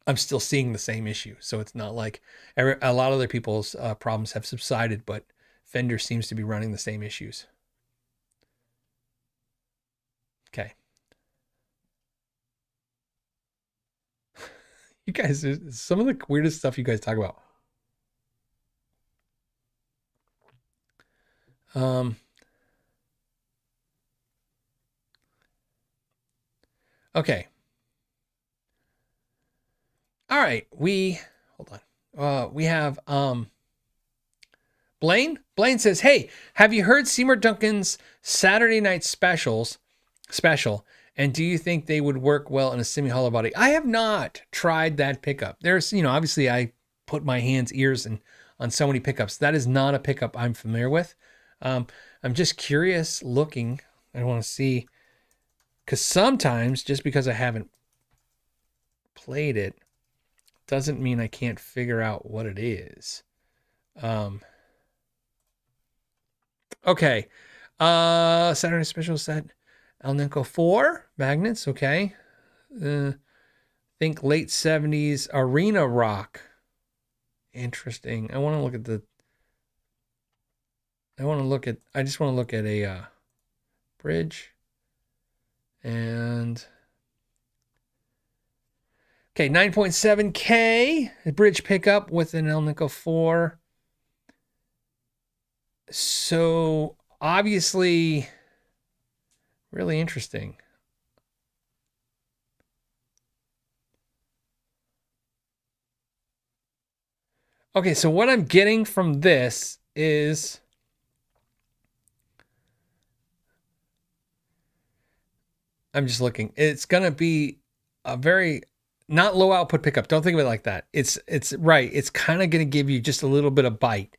A: I'm still seeing the same issue. So it's not like a lot of other people's problems have subsided, but Fender seems to be running the same issues. Okay. You guys, some of the weirdest stuff you guys talk about. Okay. All right. Hold on. We have Blaine. Blaine says, hey, have you heard Seymour Duncan's Saturday night special? And do you think they would work well in a semi-hollow body? I have not tried that pickup. There's, obviously I put my ears on so many pickups. That is not a pickup I'm familiar with. I'm just curious looking. I want to see, because sometimes just because I haven't played it doesn't mean I can't figure out what it is. Okay. Saturday special set. Alnico 4 magnets, okay. Think late 70s arena rock. Interesting. I just want to look at a bridge. And okay, 9.7K, a bridge pickup with an Alnico 4. So obviously really interesting. Okay, so what I'm getting from this is I'm just looking. It's going to be a very not low output pickup. Don't think of it like that. It's right. It's kind of going to give you just a little bit of bite.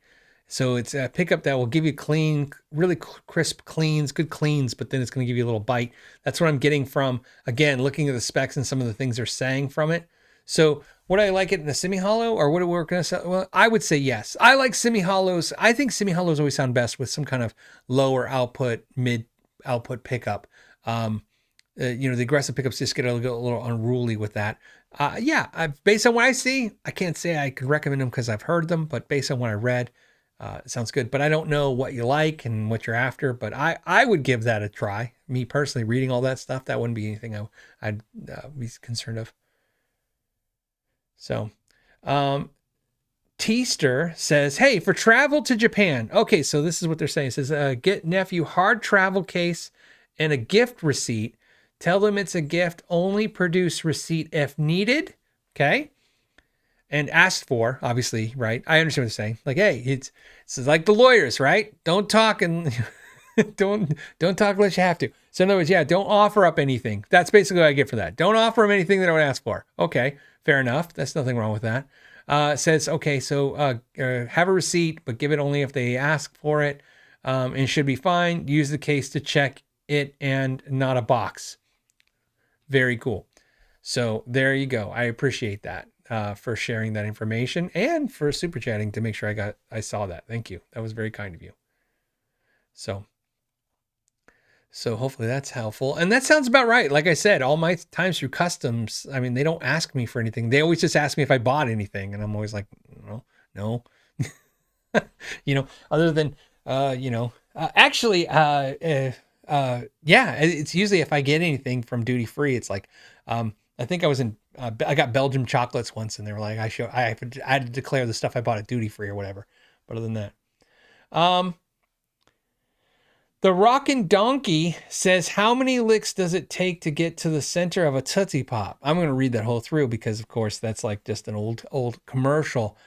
A: So it's a pickup that will give you clean, really crisp cleans, good cleans, but then it's going to give you a little bite. That's what I'm getting from, again, looking at the specs and some of the things they're saying from it. So would I like it in a semi-hollow, or would it work in a, well, I would say yes. I like semi-hollows. I think semi-hollows always sound best with some kind of lower output, mid output pickup. The aggressive pickups just get a little unruly with that. Based on what I see, I can't say I could recommend them because I've heard them, but based on what I read, it sounds good. But I don't know what you like and what you're after, but I would give that a try. Me personally, reading all that stuff, that wouldn't be anything I'd be concerned of. So, Teaster says, hey, for travel to Japan. Okay, so this is what they're saying. It says, get nephew hard travel case and a gift receipt. Tell them it's a gift. Only produce receipt if needed. Okay. And asked for, obviously, right? I understand what they're saying. Like, hey, it's like the lawyers, right? Don't talk and don't talk unless you have to. So in other words, don't offer up anything. That's basically what I get for that. Don't offer them anything they don't ask for. Okay, fair enough. That's nothing wrong with that. It says, okay, so have a receipt, but give it only if they ask for it. and should be fine. Use the case to check it and not a box. Very cool. So there you go. I appreciate that for sharing that information and for super chatting to make sure I saw that. Thank you. That was very kind of you. So hopefully that's helpful. And that sounds about right. Like I said, all my times through customs, I mean, they don't ask me for anything. They always just ask me if I bought anything. And I'm always like, no. Other than, it's usually if I get anything from duty free, it's like, I think I got Belgium chocolates once and they were like, I had to declare the stuff I bought at duty free or whatever. But other than that, the Rockin' Donkey says, how many licks does it take to get to the center of a Tootsie Pop? I'm going to read that whole through because, of course, that's like just an old commercial.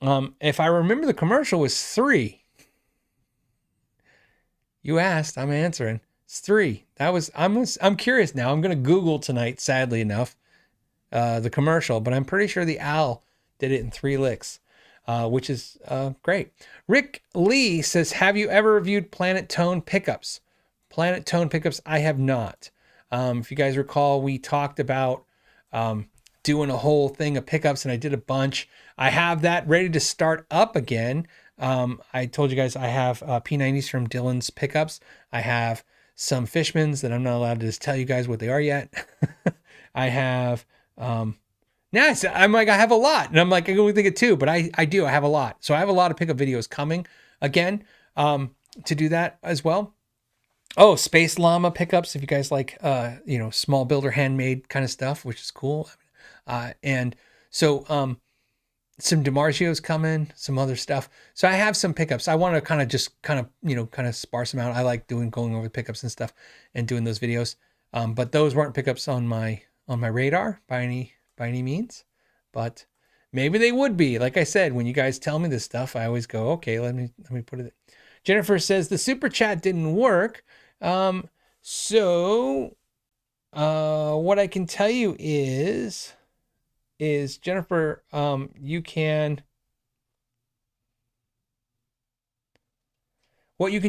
A: If I remember, the commercial was 3. You asked, I'm answering. It's 3. I'm curious now. I'm going to Google tonight, sadly enough, the commercial, but I'm pretty sure the owl did it in 3 licks. Which is great. Rick Lee says, have you ever reviewed Planet Tone pickups? Planet Tone pickups, I have not. If you guys recall, we talked about doing a whole thing of pickups, and I did a bunch. I have that ready to start up again. I told you guys I have P90s from Dylan's pickups. I have some Fishmans that I'm not allowed to just tell you guys what they are yet. I have... I'm like, I have a lot. And I'm like, I only think of 2, but I do. I have a lot. So I have a lot of pickup videos coming again to do that as well. Oh, Space Llama pickups. If you guys like, small builder handmade kind of stuff, which is cool. And so some DiMarzio's coming, some other stuff. So I have some pickups. I want to kind of sparse them out. I like going over the pickups and stuff and doing those videos. But those weren't pickups on my radar by any means, but maybe they would be. Like I said, when you guys tell me this stuff, I always go, okay, let me put it. Jennifer says the super chat didn't work. So what I can tell you is Jennifer, what you can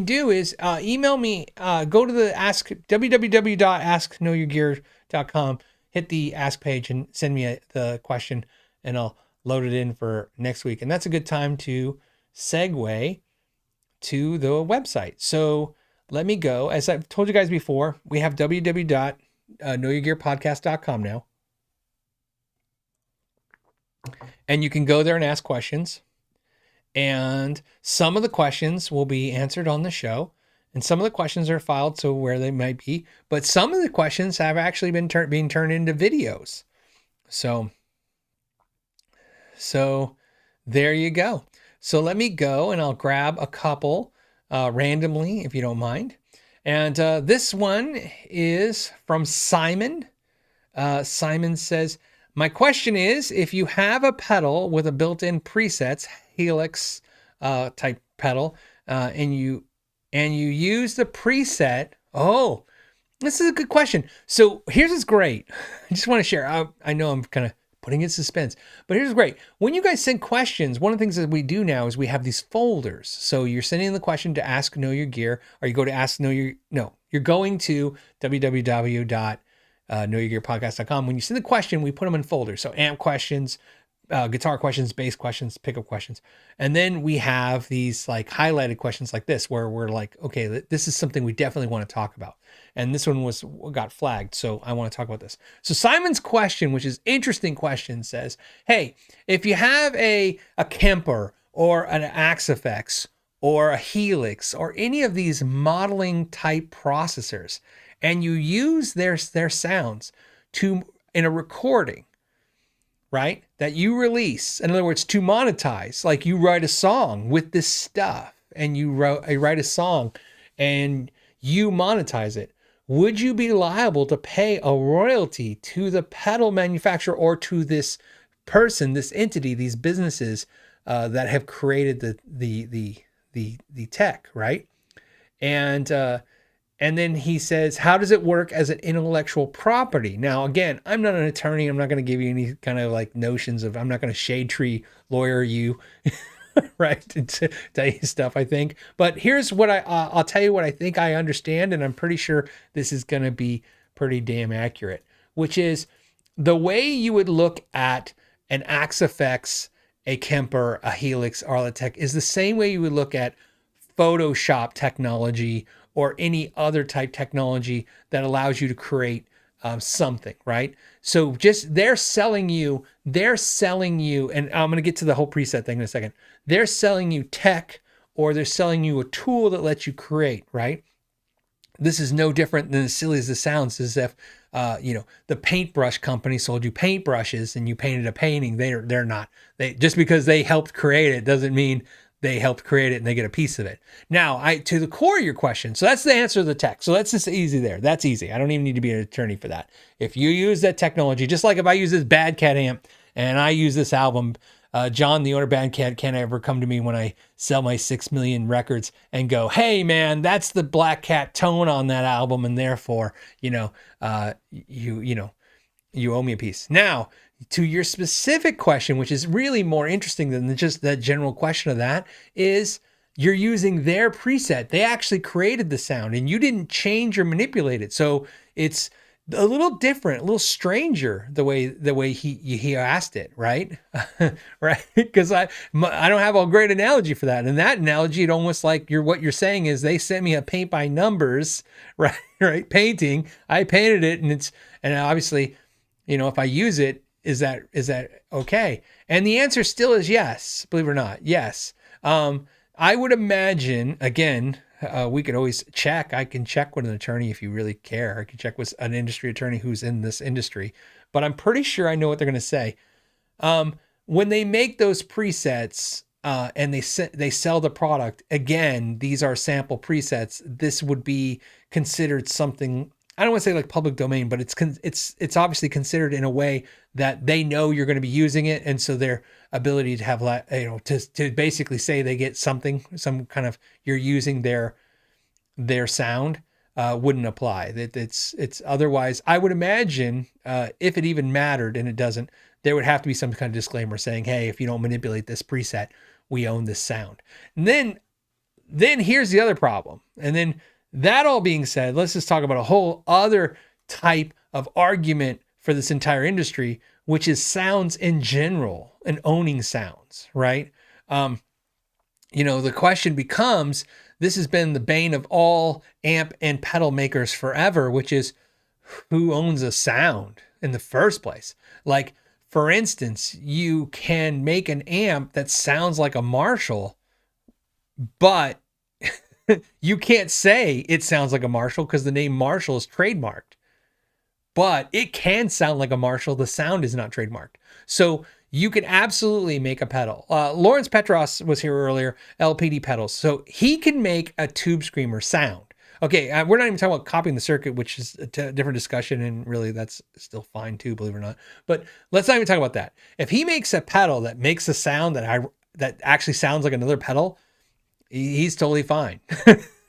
A: do is email me, go to the www.askknowyourgear.com, hit the ask page and send me the question and I'll load it in for next week. And that's a good time to segue to the website. So let me go. As I've told you guys before, we have www.knowyourgearpodcast.com now. And you can go there and ask questions. And some of the questions will be answered on the show. And some of the questions are filed so where they might be. But some of the questions have actually been being turned into videos. So there you go. So let me go and I'll grab a couple randomly, if you don't mind. And this one is from Simon. Simon says, my question is, if you have a pedal with a built-in presets, Helix type pedal, and you use the preset. Oh, this is a good question. So here's what's great. I just want to share. I know I'm kind of putting in suspense, but here's great. When you guys send questions, one of the things that we do now is we have these folders. So you're sending the question to Ask Know Your Gear, or you go to you're going to www.knowyourgearpodcast.com. When you send the question, we put them in folders. So amp questions, guitar questions, bass questions, pickup questions. And then we have these like highlighted questions like this, where we're like, okay, this is something we definitely want to talk about. And this one got flagged. So I want to talk about this. So Simon's question, which is interesting question, says, hey, if you have a Kemper or an Axe-Fx or a Helix or any of these modeling type processors, and you use their sounds in a recording, right, that you release, in other words, to monetize, like you write a song with this stuff and you write a song and you monetize it, would you be liable to pay a royalty to the pedal manufacturer or to this person, this entity, these businesses that have created the tech, right? And then he says, how does it work as an intellectual property? Now, again, I'm not an attorney. I'm not going to give you any kind of like notions of, I'm not going to shade tree lawyer you right? To tell you stuff, I think. But here's what I'll tell you what I think I understand, and I'm pretty sure this is going to be pretty damn accurate, which is the way you would look at an Axe FX, a Kemper, a Helix, Arletech is the same way you would look at Photoshop technology or any other type technology that allows you to create something, right? So just they're selling you, and I'm going to get to the whole preset thing in a second. They're selling you tech, or they're selling you a tool that lets you create, right? This is no different than as silly as it sounds, as if the paintbrush company sold you paintbrushes and you painted a painting. They're not. They just because they helped create it doesn't mean they helped create it and they get a piece of it. Now, to the core of your question, so that's the answer to the tech. So that's just easy there. That's easy. I don't even need to be an attorney for that. If you use that technology, just like if I use this Bad Cat amp and I use this album, John, the owner of Bad Cat, can't ever come to me when I sell my 6 million records and go, hey man, that's the Black Cat tone on that album, and therefore, you owe me a piece. Now, to your specific question, which is really more interesting than just that general question of that, is you're using their preset. They actually created the sound and you didn't change or manipulate it. So it's a little different, a little stranger the way he asked it, right? Right? Because I don't have a great analogy for that. And that analogy, it almost like what you're saying is they sent me a paint by numbers, right? Right? Painting. I painted it, and obviously, if I use it, is that okay? And the answer still is yes, believe it or not. Yes. I would imagine, again, we could always check. I can check with an attorney if you really care. I can check with an industry attorney who's in this industry, but I'm pretty sure I know what they're going to say. When they make those presets and they sell the product, again, these are sample presets. This would be considered something, I don't want to say like public domain, but it's obviously considered in a way that they know you're going to be using it, and so their ability to have to basically say they get some kind of you're using their sound wouldn't apply. It's otherwise. I would imagine if it even mattered, and it doesn't, there would have to be some kind of disclaimer saying, hey, if you don't manipulate this preset, we own this sound. And then here's the other problem, and then. That all being said, let's just talk about a whole other type of argument for this entire industry, which is sounds in general and owning sounds, right? The question becomes, this has been the bane of all amp and pedal makers forever, which is who owns a sound in the first place? Like, for instance, you can make an amp that sounds like a Marshall, but you can't say it sounds like a Marshall because the name Marshall is trademarked, but it can sound like a Marshall. The sound is not trademarked. So you can absolutely make a pedal. Lawrence Petros was here earlier, LPD pedals. So he can make a tube screamer sound. Okay, we're not even talking about copying the circuit, which is a different discussion, and really that's still fine too, believe it or not. But let's not even talk about that. If he makes a pedal that makes a sound that actually sounds like another pedal, he's totally fine.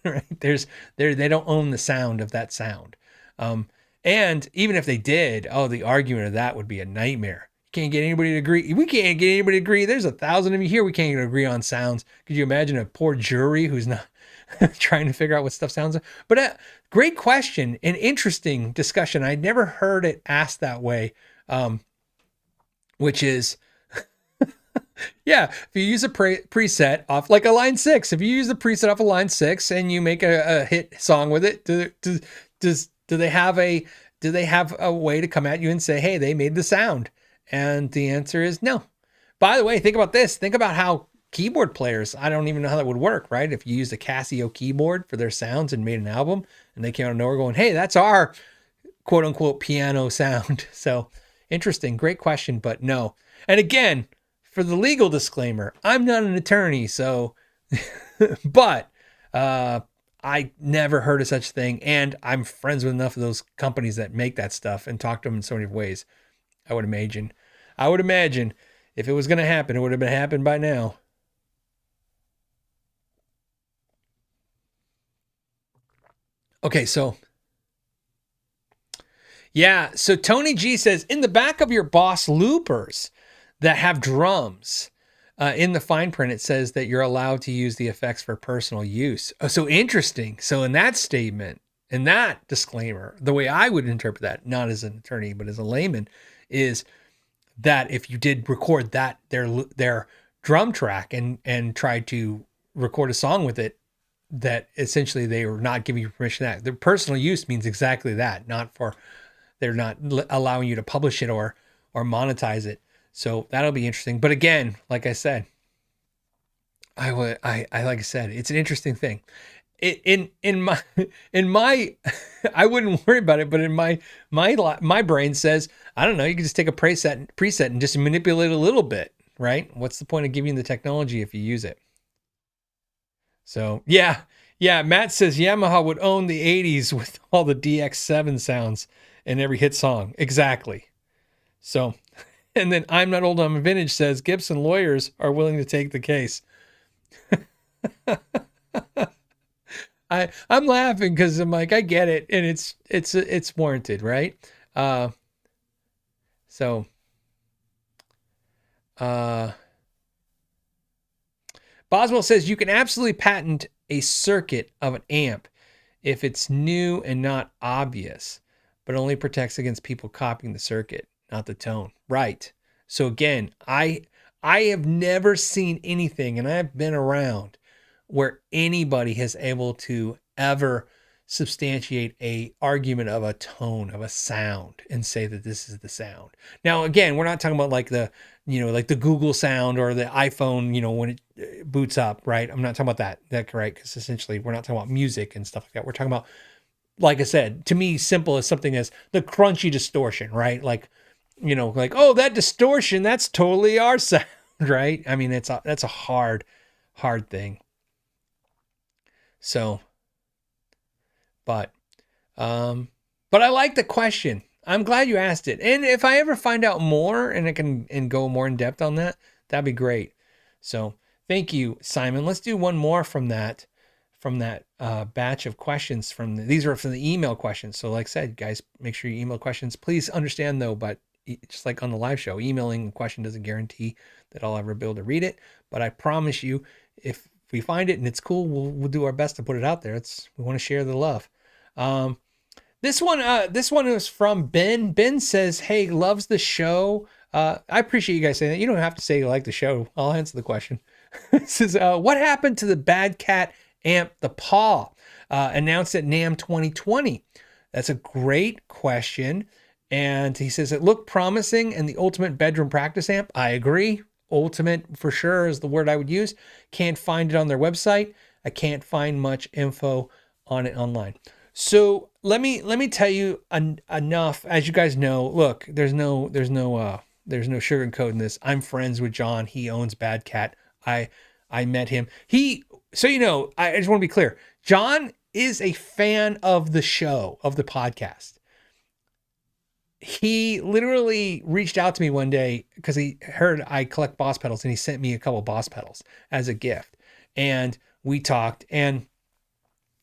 A: Right? They don't own the sound of that sound. And even if they did, the argument of that would be a nightmare. You can't get anybody to agree. We can't get anybody to agree. There's 1,000 of you here. We can't even agree on sounds. Could you imagine a poor jury who's not trying to figure out what stuff sounds like? But great question, an interesting discussion. I'd never heard it asked that way, which is, yeah, if you use a preset off like a line 6, if you use the preset off a line 6 and you make a hit song with it, do they have a way to come at you and say, hey, they made the sound? And the answer is no. By the way, think about this. Think about how keyboard players, I don't even know how that would work, right? If you used a Casio keyboard for their sounds and made an album and they came out of nowhere going, hey, that's our quote unquote piano sound. So interesting. Great question, but no. And again, for the legal disclaimer, I'm not an attorney, so, but I never heard of such a thing, and I'm friends with enough of those companies that make that stuff and talk to them in so many ways. I would imagine if it was going to happen, it would have been happened by now. Okay, so yeah, so Tony G says, in the back of your Boss loopers that have drums, In the fine print, it says that you're allowed to use the effects for personal use. Oh, so interesting. So in that statement, in that disclaimer, the way I would interpret that, not as an attorney, but as a layman, is that if you did record that their drum track and tried to record a song with it, that essentially they were not giving you permission to that. Their personal use means exactly that, they're not allowing you to publish it or monetize it. So that'll be interesting. But again, like I said, like I said, it's an interesting thing. In my I wouldn't worry about it, but in my brain says, I don't know, you can just take a preset and just manipulate a little bit, right? What's the point of giving the technology if you use it? So yeah, Matt says Yamaha would own the 80s with all the DX7 sounds in every hit song. Exactly. So, and then I'm Not Old, I'm Vintage says Gibson lawyers are willing to take the case. I'm laughing because I'm like, I get it, and it's warranted, right? Boswell says you can absolutely patent a circuit of an amp if it's new and not obvious, but only protects against people copying the circuit, not the tone. Right. So again, I have never seen anything, and I have been around, where anybody has able to ever substantiate a argument of a tone, of a sound, and say that this is the sound. Now, again, we're not talking about like the Google sound or the iPhone, when it boots up, right? I'm not talking about that. That's right. Because essentially we're not talking about music and stuff like that. We're talking about, like I said, to me, simple as something as the crunchy distortion, right? Like, oh, that distortion, that's totally our sound, right? I mean, that's a hard thing. So, but I like the question. I'm glad you asked it. And if I ever find out more and I can go more in depth on that, that'd be great. So thank you, Simon. Let's do one more from that batch of questions these are from the email questions. So like I said, guys, make sure you email questions. Please understand though, but just like on the live show, emailing a question doesn't guarantee that I'll ever be able to read it. But I promise you, if we find it and it's cool, we'll do our best to put it out there. We want to share the love. This one is from Ben. Ben says, hey, loves the show. I appreciate you guys saying that. You don't have to say you like the show. I'll answer the question. It says, what happened to the Bad Cat amp, the Paw, announced at NAMM 2020? That's a great question. And he says, it looked promising and the ultimate bedroom practice amp. I agree. Ultimate for sure is the word I would use. Can't find it on their website. I can't find much info on it online. So let me tell you enough. As you guys know, look, there's no sugarcoating this. I'm friends with John. He owns Bad Cat. I met him. I just want to be clear. John is a fan of the show, of the podcast. He literally reached out to me one day because he heard I collect Boss pedals, and he sent me a couple Boss pedals as a gift. And we talked, and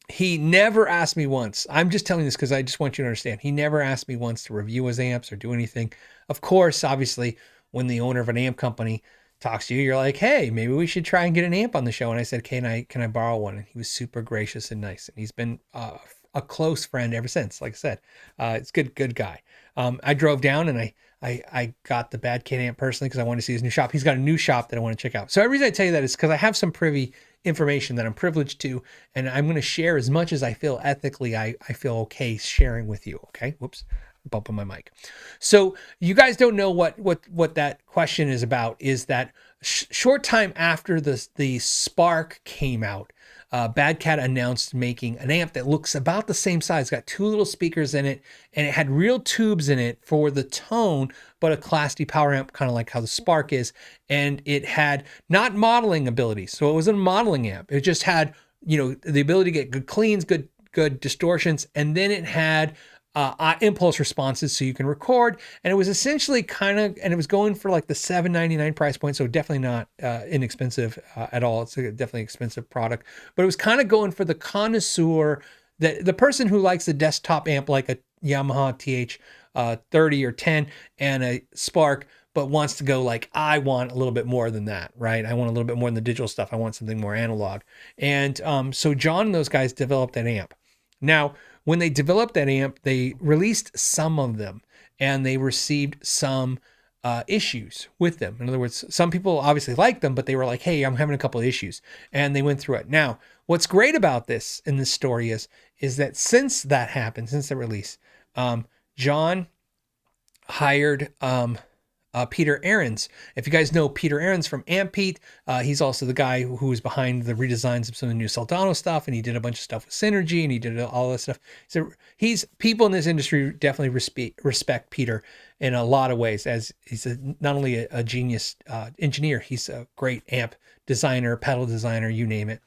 A: he never asked me once. I'm just telling this because I just want you to understand. He never asked me once to review his amps or do anything. Of course, obviously, when the owner of an amp company talks to you, you're like, hey, maybe we should try and get an amp on the show. And I said, can I borrow one? And he was super gracious and nice. And he's been a close friend ever since. Like I said, it's good guy. I drove down and I got the Bad Cat amp personally because I wanted to see his new shop. He's got a new shop that I want to check out. So the reason I tell you that is because I have some privy information that I'm privileged to, and I'm going to share as much as I feel ethically I feel okay sharing with you. Okay. Whoops. Bumping my mic. So you guys don't know what that question is about. Is that short time after the Spark came out, Bad Cat announced making an amp that looks about the same size, got two little speakers in it, and it had real tubes in it for the tone, but a Class D power amp, kind of like how the Spark is. And it had not modeling abilities. So it wasn't a modeling amp. It just had, the ability to get good cleans, good distortions. And then it had impulse responses so you can record. And it was essentially and it was going for like the $799 price point. So definitely not inexpensive at all. It's a definitely expensive product, but it was kind of going for the connoisseur, the person who likes the desktop amp, like a Yamaha TH 30 or 10 and a Spark, but wants to go like, I want a little bit more than that, right? I want a little bit more than the digital stuff. I want something more analog. And so John and those guys developed that amp. Now, when they developed that amp, they released some of them and they received some issues with them. In other words, some people obviously liked them, but they were like, hey, I'm having a couple of issues. And they went through it. Now, what's great about this in this story is that since that happened, since the release, John hired Peter Ahrens. If you guys know Peter Ahrens from Amp Pete, he's also the guy who was behind the redesigns of some of the new Soldano stuff, and he did a bunch of stuff with Synergy, and he did all this stuff. So people in this industry definitely respect Peter in a lot of ways, as he's not only a genius engineer, he's a great amp designer, pedal designer, you name it.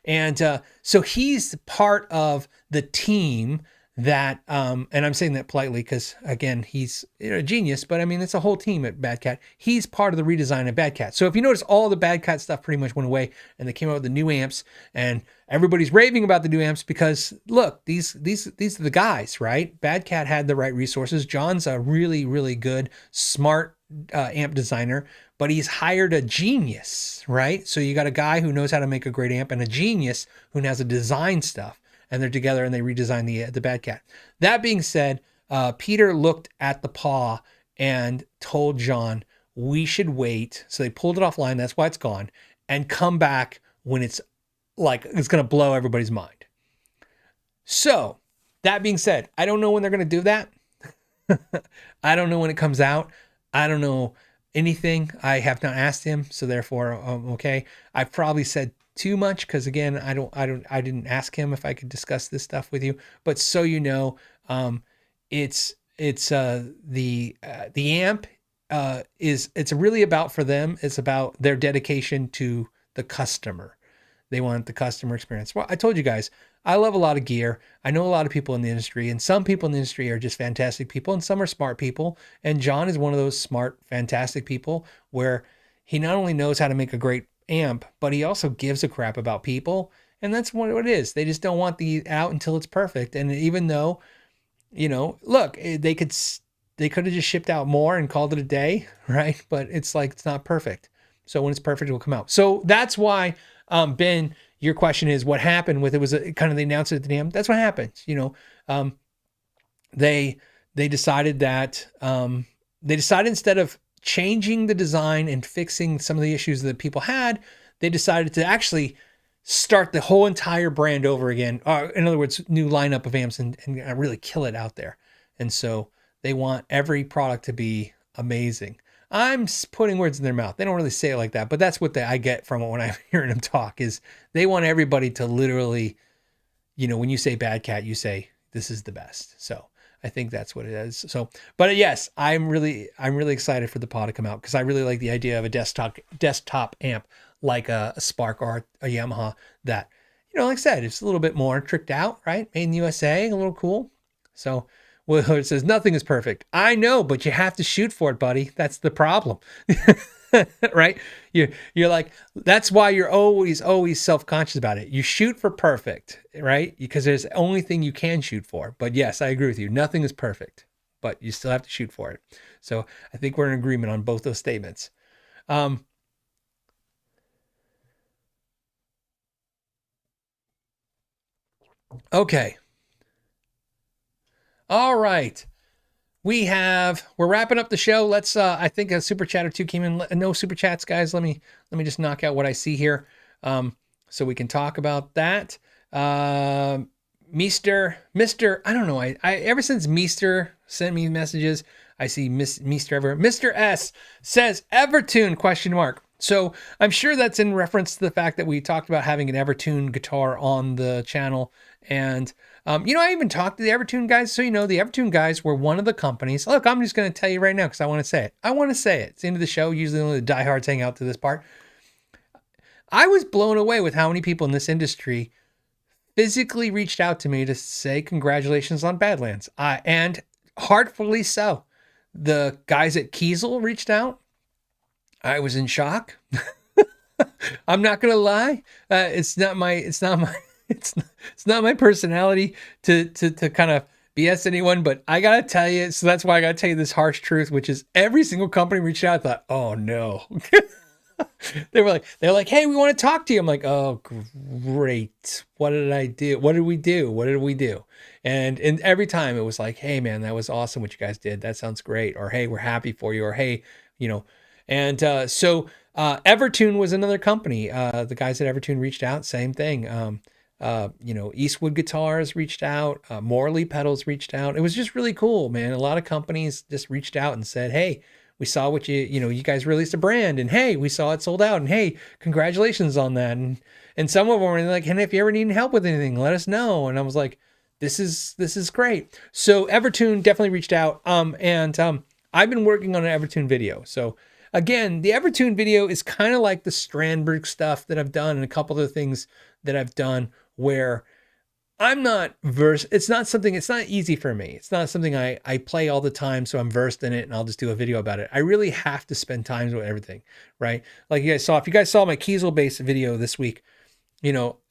A: And so he's part of the team that, and I'm saying that politely because, again, he's a genius, but I mean, it's a whole team at Bad Cat. He's part of the redesign of Bad Cat. So if you notice, all the Bad Cat stuff pretty much went away and they came out with the new amps, and everybody's raving about the new amps because, look, these are the guys, right? Bad Cat had the right resources. John's a really, really good, smart amp designer, but he's hired a genius, right? So you got a guy who knows how to make a great amp and a genius who knows how to design stuff. And they're together and they redesigned the Bad Cat. That being said, Peter looked at the Paw and told John, we should wait. So they pulled it offline. That's why it's gone. And come back when it's like, it's going to blow everybody's mind. So that being said, I don't know when they're going to do that. I don't know when it comes out. I don't know anything. I have not asked him. So therefore, okay. I've probably said too much because, again, I didn't ask him if I could discuss this stuff with you. But so you know, it's the amp it's really about, for them, it's about their dedication to the customer. They want the customer experience. Well, I told you guys, I love a lot of gear. I know a lot of people in the industry, and some people in the industry are just fantastic people, and some are smart people. And John is one of those smart, fantastic people where he not only knows how to make a great amp, but he also gives a crap about people. And that's what it is. They just don't want the out until it's perfect. And even though, look, they could have just shipped out more and called it a day, right? But it's like, it's not perfect. So when it's perfect, it will come out. So that's why, Ben, your question is what happened with it was kind of, they announced it at the amp. That's what happens. They decided that, instead of changing the design and fixing some of the issues that people had, they decided to actually start the whole entire brand over again. In other words, new lineup of amps and really kill it out there. And so they want every product to be amazing. I'm putting words in their mouth. They don't really say it like that, but that's what I get from it when I'm hearing them talk, is they want everybody to literally, when you say Bad Cat, you say, this is the best. So I think that's what it is. So, but yes, I'm really excited for the Paw to come out because I really like the idea of a desktop amp like a Spark or a Yamaha that, like I said, it's a little bit more tricked out, right? Made in the USA, a little cool. So, well, it says nothing is perfect. I know, but you have to shoot for it, buddy. That's the problem. Right? You're like, that's why you're always self-conscious about it. You shoot for perfect, right? Because there's the only thing you can shoot for. But yes, I agree with you. Nothing is perfect, but you still have to shoot for it. So I think we're in agreement on both those statements. Okay. All right. We're wrapping up the show. Let's, I think a super chat or two came in. No super chats, guys. Let me just knock out what I see here. So we can talk about that. Mr. I don't know. I ever since Mr. sent me messages, I see Mr. everywhere. Mr. S says Evertune ? So I'm sure that's in reference to the fact that we talked about having an Evertune guitar on the channel. And, I even talked to the Evertune guys. So, the Evertune guys were one of the companies. Look, I'm just going to tell you right now because I want to say it. It's the end of the show. Usually only the diehards hang out to this part. I was blown away with how many people in this industry physically reached out to me to say congratulations on Badlands. And heartfully so. The guys at Kiesel reached out. I was in shock. I'm not going to lie. It's not my personality to kind of BS anyone, but I gotta tell you, so that's why I gotta tell you this harsh truth, which is every single company reached out. I thought, oh no. They're like, hey, we want to talk to you. I'm like, oh great. What did I do? What did we do? What did we do? And every time it was like, hey man, that was awesome what you guys did. That sounds great. Or hey, we're happy for you. Or hey, and so Evertune was another company. The guys at Evertune reached out, same thing. Eastwood Guitars reached out, Morley Pedals reached out. It was just really cool, man. A lot of companies just reached out and said, hey, we saw what you guys released a brand, and hey, we saw it sold out, and hey, congratulations on that. And some of them were like, and if you ever need help with anything, let us know. And I was like, this is great. So Evertune definitely reached out. I've been working on an Evertune video. So again, the Evertune video is kind of like the Strandberg stuff that I've done and a couple of the things that I've done where I'm not versed. It's not easy for me. It's not something I play all the time, so I'm versed in it and I'll just do a video about it. I really have to spend time with everything, right? Like you guys saw, if you guys saw my Kiesel bass video this week,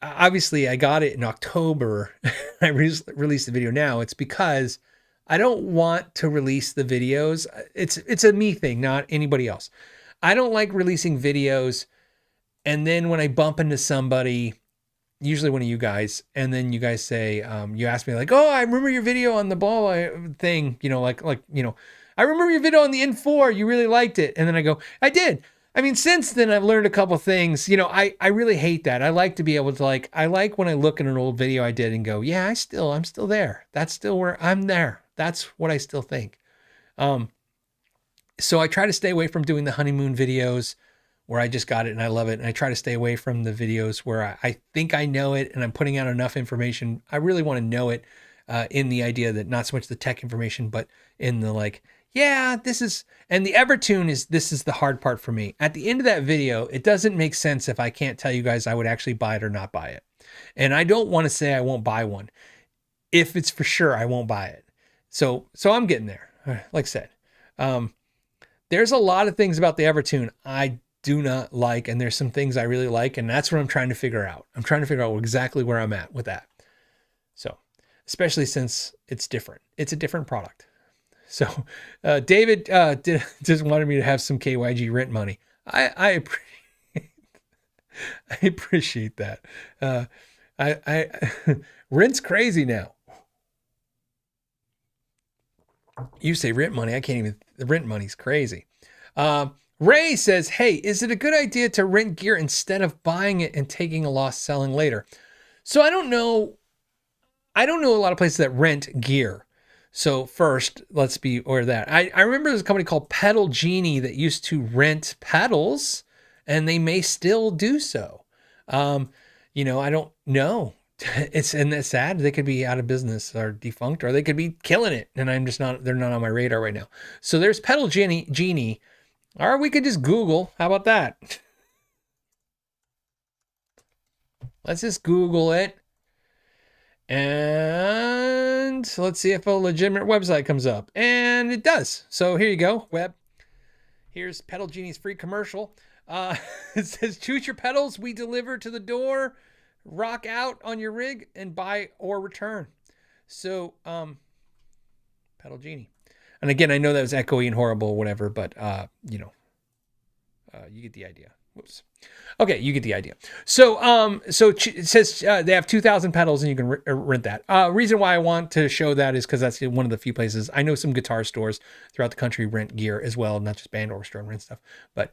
A: obviously I got it in October. I released the video now. It's because I don't want to release the videos. It's a me thing, not anybody else. I don't like releasing videos and then when I bump into somebody, usually one of you guys, and then you guys say, you ask me like, oh, I remember your video on the blah thing, I remember your video on the N4, you really liked it. And then I go, I did. I mean, since then I've learned a couple things, I really hate that. I like to be able to I like when I look at an old video I did and go, yeah, I'm still there. That's still where I'm there. That's what I still think. So I try to stay away from doing the honeymoon videos where I just got it and I love it. And I try to stay away from the videos where I think I know it and I'm putting out enough information. I really want to know it in the idea that not so much the tech information, but in the and the Evertune this is the hard part for me. At the end of that video, it doesn't make sense if I can't tell you guys I would actually buy it or not buy it. And I don't want to say I won't buy one. If it's for sure, I won't buy it. So I'm getting there. Like I said, there's a lot of things about the Evertune I do not like, and there's some things I really like, and that's what I'm trying to figure out. I'm trying to figure out exactly where I'm at with that. So, especially since it's different. It's a different product. So, David just wanted me to have some KYG rent money. I appreciate that. Rent's crazy now. You say rent money, the rent money's crazy. Ray says, hey, is it a good idea to rent gear instead of buying it and taking a loss selling later? So I don't know a lot of places that rent gear. So first, let's be aware of that. I remember there's a company called Pedal Genie that used to rent pedals, and they may still do so. I don't know. It's sad. They could be out of business or defunct, or they could be killing it. And they're not on my radar right now. So there's Pedal Genie. Or we could just Google. How about that? Let's just Google it. And let's see if a legitimate website comes up. And it does. So here you go, web. Here's Pedal Genie's free commercial. It says, choose your pedals. We deliver to the door. Rock out on your rig and buy or return. So, Pedal Genie. And again, I know that was echoey and horrible or whatever, but, you get the idea. Whoops. Okay, you get the idea. So it says they have 2,000 pedals and you can rent that. Reason why I want to show that is because that's one of the few places. I know some guitar stores throughout the country rent gear as well, not just band orchestra and rent stuff. But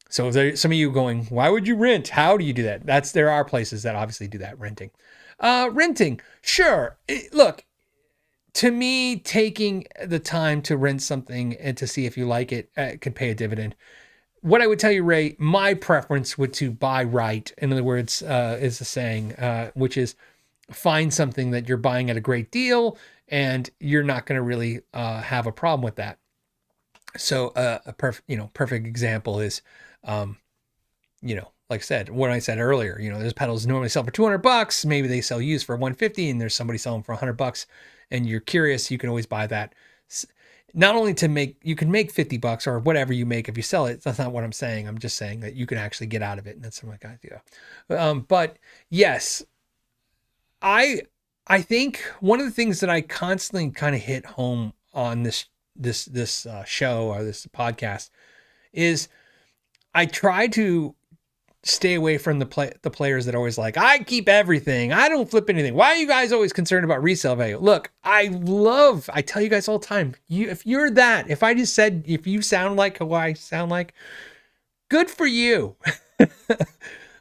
A: so if there's some of you going, why would you rent? How do you do that? There are places that obviously do that, renting. Renting, sure. Look, to me, taking the time to rent something and to see if you like it could pay a dividend. What I would tell you, Ray, my preference would to buy right. In other words, is the saying, which is find something that you're buying at a great deal and you're not going to really have a problem with that. So a perfect example is, like I said, what I said earlier, there's pedals normally sell for $200. Maybe they sell used for $150 and there's somebody selling for $100 and you're curious, you can always buy that. Not only you can make $50 or whatever you make if you sell it. That's not what I'm saying. I'm just saying that you can actually get out of it. And that's what I got to do. But yes, I I think one of the things that I constantly kind of hit home on this show or this podcast is I try to stay away from the players that are always like, I keep everything, I don't flip anything. Why are you guys always concerned about resale value? Look, I tell you guys all the time, if you sound like who I sound like, good for you.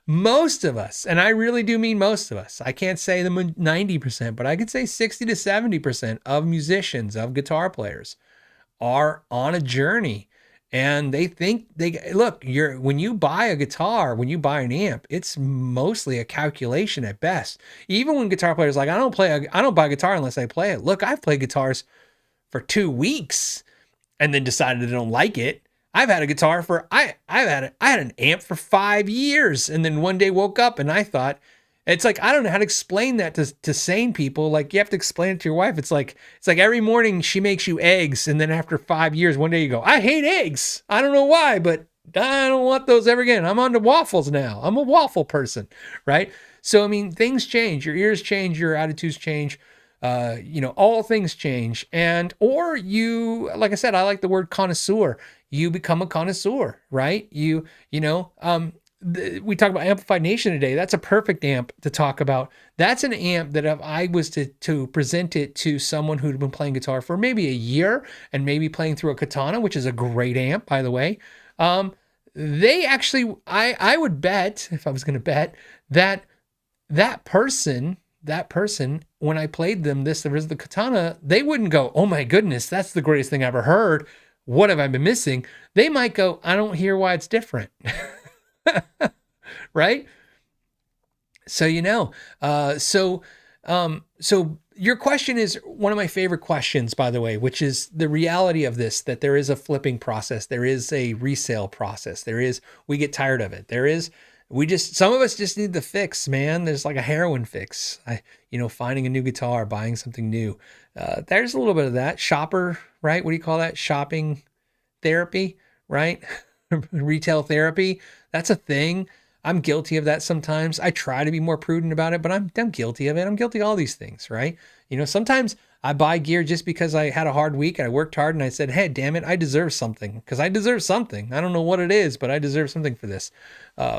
A: Most of us, and I really do mean most of us, I can't say the 90%, but I could say 60 to 70% of musicians, of guitar players, are on a journey. And they think when you buy a guitar, when you buy an amp, it's mostly a calculation at best. Even when guitar players I don't buy a guitar unless I play it. Look, I've played guitars for 2 weeks and then decided I don't like it. I've had a guitar I had an amp for 5 years, and then one day woke up and I thought, it's like, I don't know how to explain that to sane people. Like, you have to explain it to your wife. It's like every morning she makes you eggs, and then after 5 years, one day you go, I hate eggs. I don't know why, but I don't want those ever again. I'm on to waffles now. I'm a waffle person, right? So, I mean, things change. Your ears change. Your attitudes change. All things change. Or you, like I said, I like the word connoisseur. You become a connoisseur, right? We talk about Amplified Nation today. That's a perfect amp to talk about. That's an amp that if I was to present it to someone who'd been playing guitar for maybe a year and maybe playing through a Katana, which is a great amp, by the way, they actually, I would bet, if I was going to bet, that person, when I played them the Katana, they wouldn't go, oh my goodness, that's the greatest thing I ever heard. What have I been missing? They might go, I don't hear why it's different. Right? So, so your question is one of my favorite questions, by the way, which is the reality of this, that there is a flipping process. There is a resale process. We get tired of it. Some of us just need the fix, man. There's like a heroin fix, finding a new guitar, buying something new. There's a little bit of that shopper, right? What do you call that? Shopping therapy, right? Retail therapy. That's a thing. I'm guilty of that sometimes. I try to be more prudent about it, but I'm guilty of it. I'm guilty of all these things, right? Sometimes I buy gear just because I had a hard week and I worked hard and I said, hey, damn it, I deserve something, because I deserve something. I don't know what it is, but I deserve something for this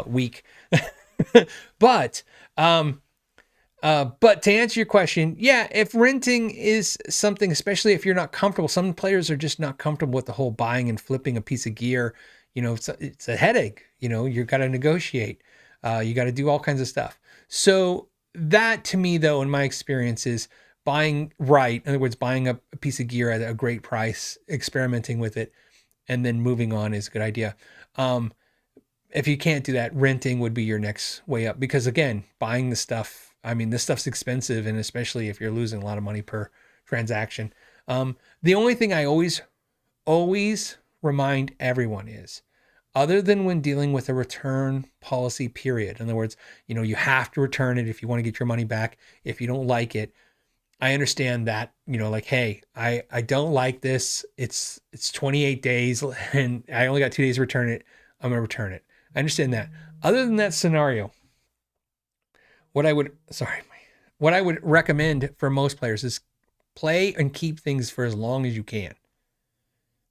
A: week. But to answer your question, yeah, if renting is something, especially if you're not comfortable, some players are just not comfortable with the whole buying and flipping a piece of gear. It's a headache. You got to negotiate. You got to do all kinds of stuff. So that, to me, though, in my experience, is buying right. In other words, buying a piece of gear at a great price, experimenting with it, and then moving on is a good idea. If you can't do that, renting would be your next way up, because again, buying the stuff, this stuff's expensive, and especially if you're losing a lot of money per transaction. The only thing I always remind everyone is, other than when dealing with a return policy period, in other words, you have to return it if you want to get your money back. If you don't like it, I understand that, hey, I don't like this. It's 28 days and I only got 2 days to return it. I'm going to return it. I understand that. Other than that scenario, what I would recommend for most players is play and keep things for as long as you can.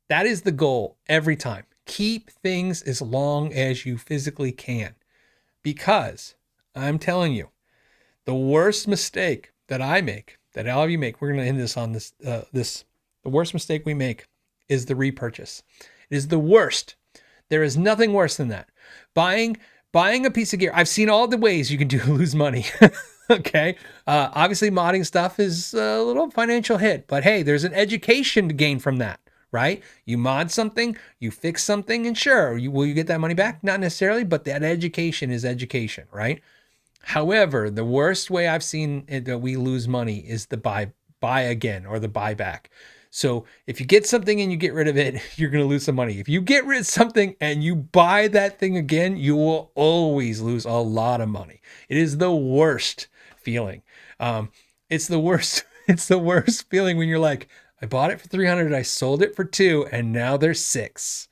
A: That is the goal every time. Keep things as long as you physically can. Because I'm telling you, the worst mistake that I make, that all of you make, we're going to end this on the worst mistake we make is the repurchase. It is the worst. There is nothing worse than that. Buying a piece of gear. I've seen all the ways you can lose money. Okay. Obviously modding stuff is a little financial hit, but hey, there's an education to gain from that, right? You mod something, you fix something, and sure, will you get that money back? Not necessarily, but that education is education, right? However, the worst way I've seen it, that we lose money is the buy again, or the buyback. So if you get something and you get rid of it, you're going to lose some money. If you get rid of something and you buy that thing again, you will always lose a lot of money. It is the worst feeling. It's the worst. It's the worst feeling when you're like, I bought it for $300, I sold it for $200, and now there's $600.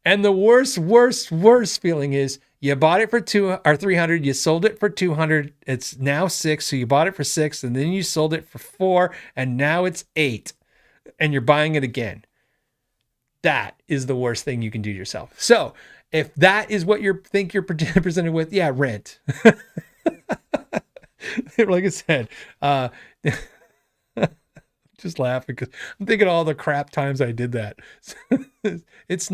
A: And the worst feeling is You bought it for 300. You sold it for 200. It's now 6. So you bought it for 6, and then you sold it for 4, and now it's 8, and you're buying it again. That is the worst thing you can do to yourself. So if that is what you think you're presented with, yeah, rent. Like I said, just laughing because I'm thinking of all the crap times I did that. It's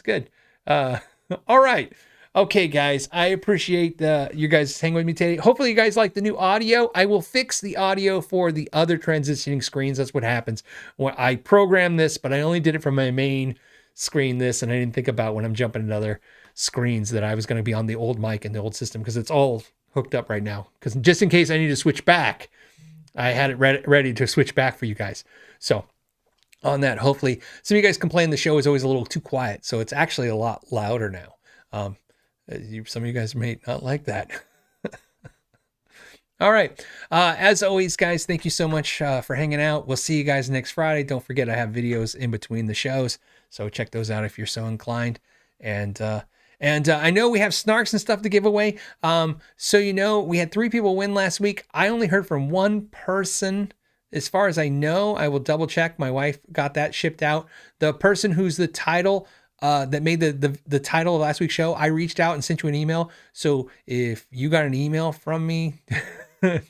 A: good. All right. Okay, guys, I appreciate you guys hanging with me today. Hopefully you guys like the new audio. I will fix the audio for the other transitioning screens. That's what happens when I program this, but I only did it from my main screen, and I didn't think about when I'm jumping into other screens that I was going to be on the old mic and the old system, because it's all hooked up right now. Because just in case I need to switch back, I had it ready to switch back for you guys. So on that, hopefully some of you guys complain the show is always a little too quiet. So it's actually a lot louder now. Some of you guys may not like that. All right. As always, guys, thank you so much for hanging out. We'll see you guys next Friday. Don't forget I have videos in between the shows, so check those out if you're so inclined. And I know we have snarks and stuff to give away. So we had 3 people win last week. I only heard from 1 person. As far as I know, I will double check. My wife got that shipped out. The person who's the title that made the title of last week's show, I reached out and sent you an email. So if you got an email from me,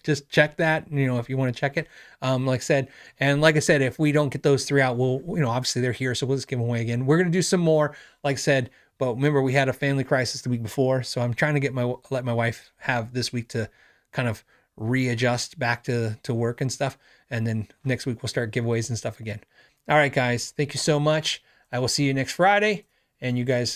A: just check that, if you want to check it. Like I said, if we don't get those 3 out, we'll, obviously they're here, so we'll just give them away again. We're going to do some more, like I said, but remember we had a family crisis the week before. So I'm trying to let my wife have this week to kind of readjust back to work and stuff. And then next week we'll start giveaways and stuff again. All right, guys, thank you so much. I will see you next Friday, and you guys